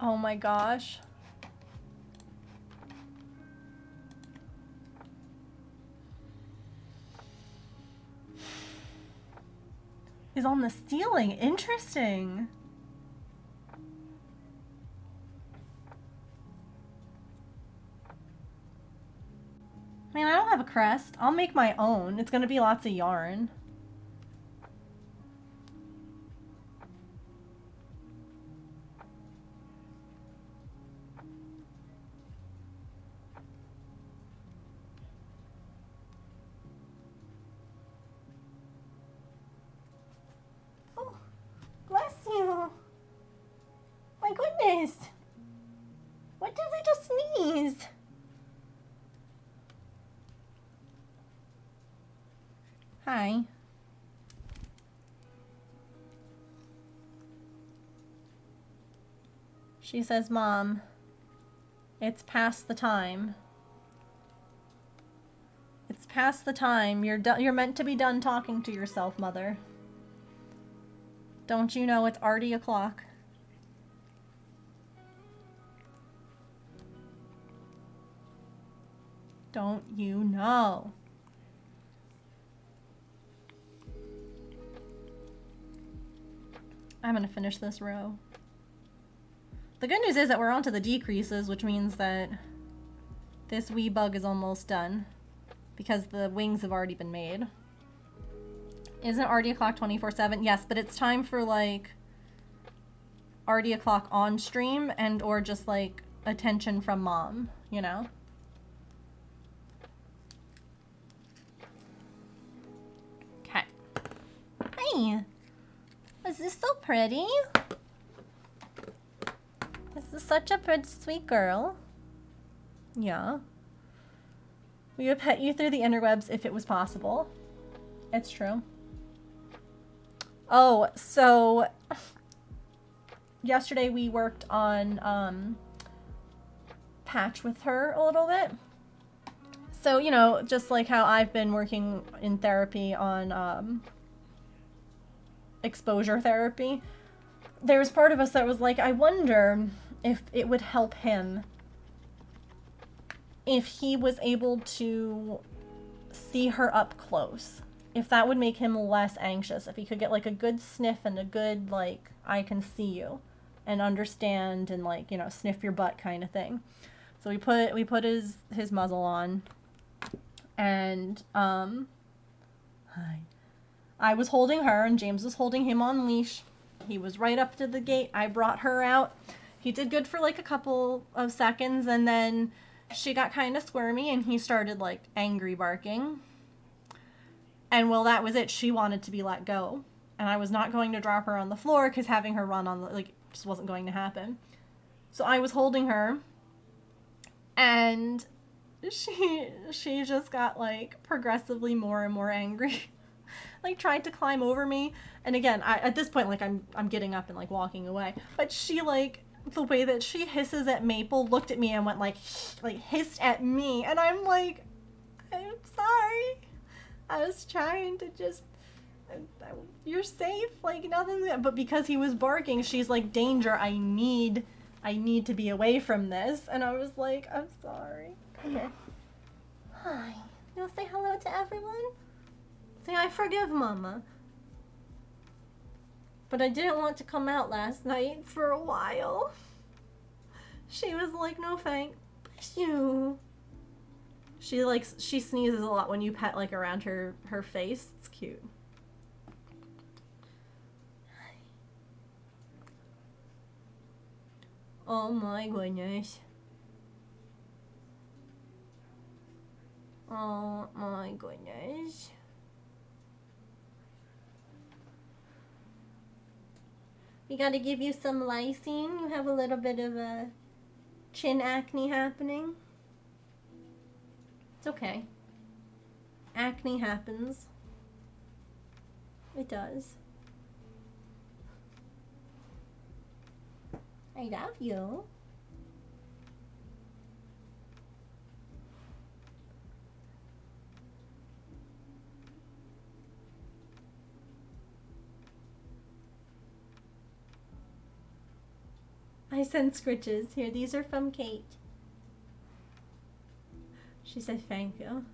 Oh my gosh. is on the ceiling. Interesting. I mean, I don't have a crest. I'll make my own. It's gonna be lots of yarn. Oh, bless you. My goodness. What did I just sneeze? Hi. She says, Mom, it's past the time. It's past the time. You're meant to be done talking to yourself, Mother. Don't you know it's already o'clock? Don't you know? I'm gonna finish this row. The good news is that we're on to the decreases, which means that this wee bug is almost done because the wings have already been made. Isn't it already o'clock 24/7? Yes, but it's time for like already o'clock on stream and or just like attention from Mom, you know? Okay. Hey. Is this so pretty? This is such a pretty, sweet girl. Yeah. We would pet you through the interwebs if it was possible. It's true. Oh, so yesterday we worked on Patch with her a little bit. So, you know, just like how I've been working in therapy on exposure therapy, there was part of us that was like, I wonder if it would help him if he was able to see her up close. If that would make him less anxious. If he could get like a good sniff and a good like, I can see you and understand and like, you know, sniff your butt kind of thing. So we put his muzzle on and hi. I was holding her and James was holding him on leash. He was right up to the gate. I brought her out. He did good for like a couple of seconds and then she got kind of squirmy and he started like angry barking. And well, that was it. She wanted to be let go. And I was not going to drop her on the floor because having her run on the, like, just wasn't going to happen. So I was holding her and she just got like progressively more and more angry. Like tried to climb over me. And again, at this point, like I'm getting up and like walking away. But she like, the way that she hisses at Maple, looked at me and went like hissed at me. And I'm like, I'm sorry. I was trying to just, you're safe, like nothing. But because he was barking, she's like, danger, I need to be away from this. And I was like, I'm sorry. Come here. Hi. You wanna say hello to everyone? Say, I forgive Mama. But I didn't want to come out last night for a while. She was like, no thanks. Bless you. She sneezes a lot when you pet like around her face. It's cute. Oh my goodness. Oh my goodness. We gotta give you some lysine. You have a little bit of a chin acne happening. It's okay. Acne happens. It does. I love you. I sent scritches. Here, these are from Kate. She said thank you.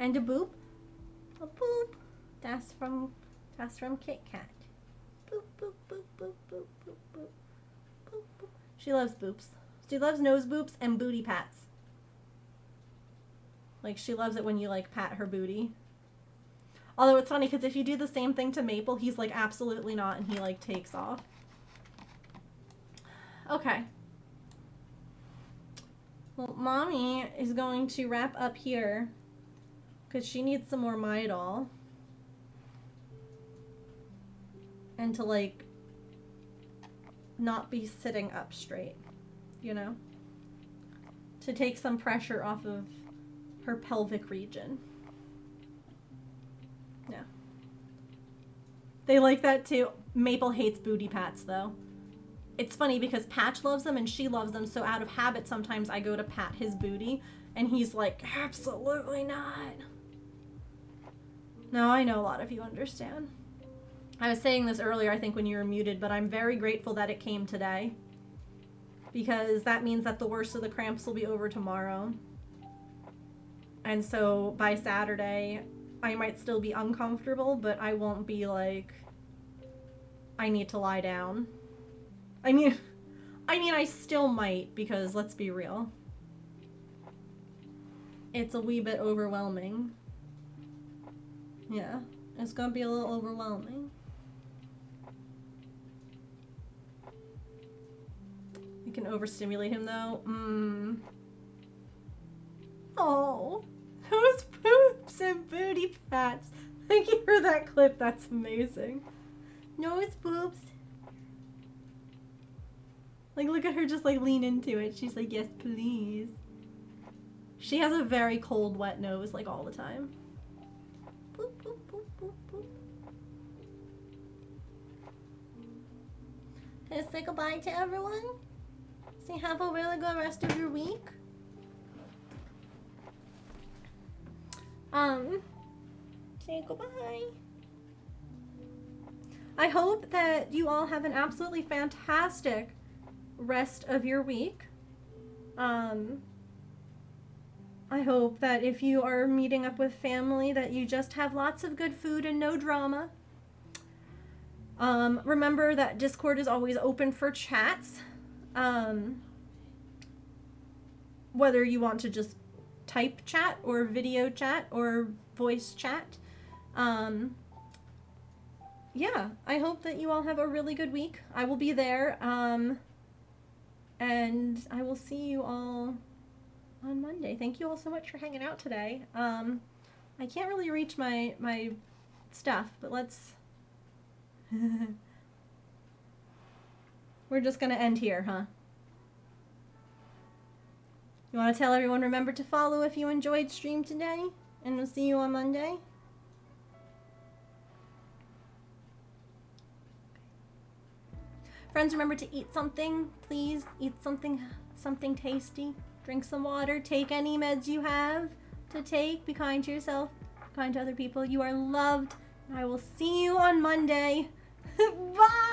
And a boop. A boop. That's from Kit Kat. Boop, boop, boop, boop, boop, boop, boop, boop, boop. She loves boops. She loves nose boops and booty pats. Like, she loves it when you, like, pat her booty. Although it's funny, because if you do the same thing to Maple, he's like, absolutely not, and he, like, takes off. Okay. Well, Mommy is going to wrap up here, because she needs some more Midol. And to, like, not be sitting up straight, you know? To take some pressure off of her pelvic region. Yeah. They like that too. Maple hates booty pats though. It's funny because Patch loves them and she loves them, so out of habit sometimes I go to pat his booty and he's like, absolutely not. No, I know a lot of you understand. I was saying this earlier, I think, when you were muted, but I'm very grateful that it came today. Because that means that the worst of the cramps will be over tomorrow. And so by Saturday, I might still be uncomfortable, but I won't be like, I need to lie down. I mean, I still might, because let's be real. It's a wee bit overwhelming. Yeah, it's gonna be a little overwhelming. You can overstimulate him though. Oh, those poops and booty pats. Thank you for that clip. That's amazing. Nose poops. Like, look at her just like lean into it. She's like, yes, please. She has a very cold, wet nose, like all the time. Boop, boop, boop, boop, boop. Can I say goodbye to everyone? So you have a really good rest of your week. Say goodbye. I hope that you all have an absolutely fantastic rest of your week. I hope that if you are meeting up with family that you just have lots of good food and no drama. Remember that Discord is always open for chats. Whether you want to just type chat or video chat or voice chat. Yeah, I hope that you all have a really good week. I will be there. And I will see you all on Monday. Thank you all so much for hanging out today. I can't really reach my stuff, but let's... We're just gonna end here, huh? You want to tell everyone, remember to follow if you enjoyed stream today, and we'll see you on Monday. Friends, remember to eat something, please. Eat something tasty. Drink some water. Take any meds you have to take. Be kind to yourself. Be kind to other people. You are loved. I will see you on Monday. Bye!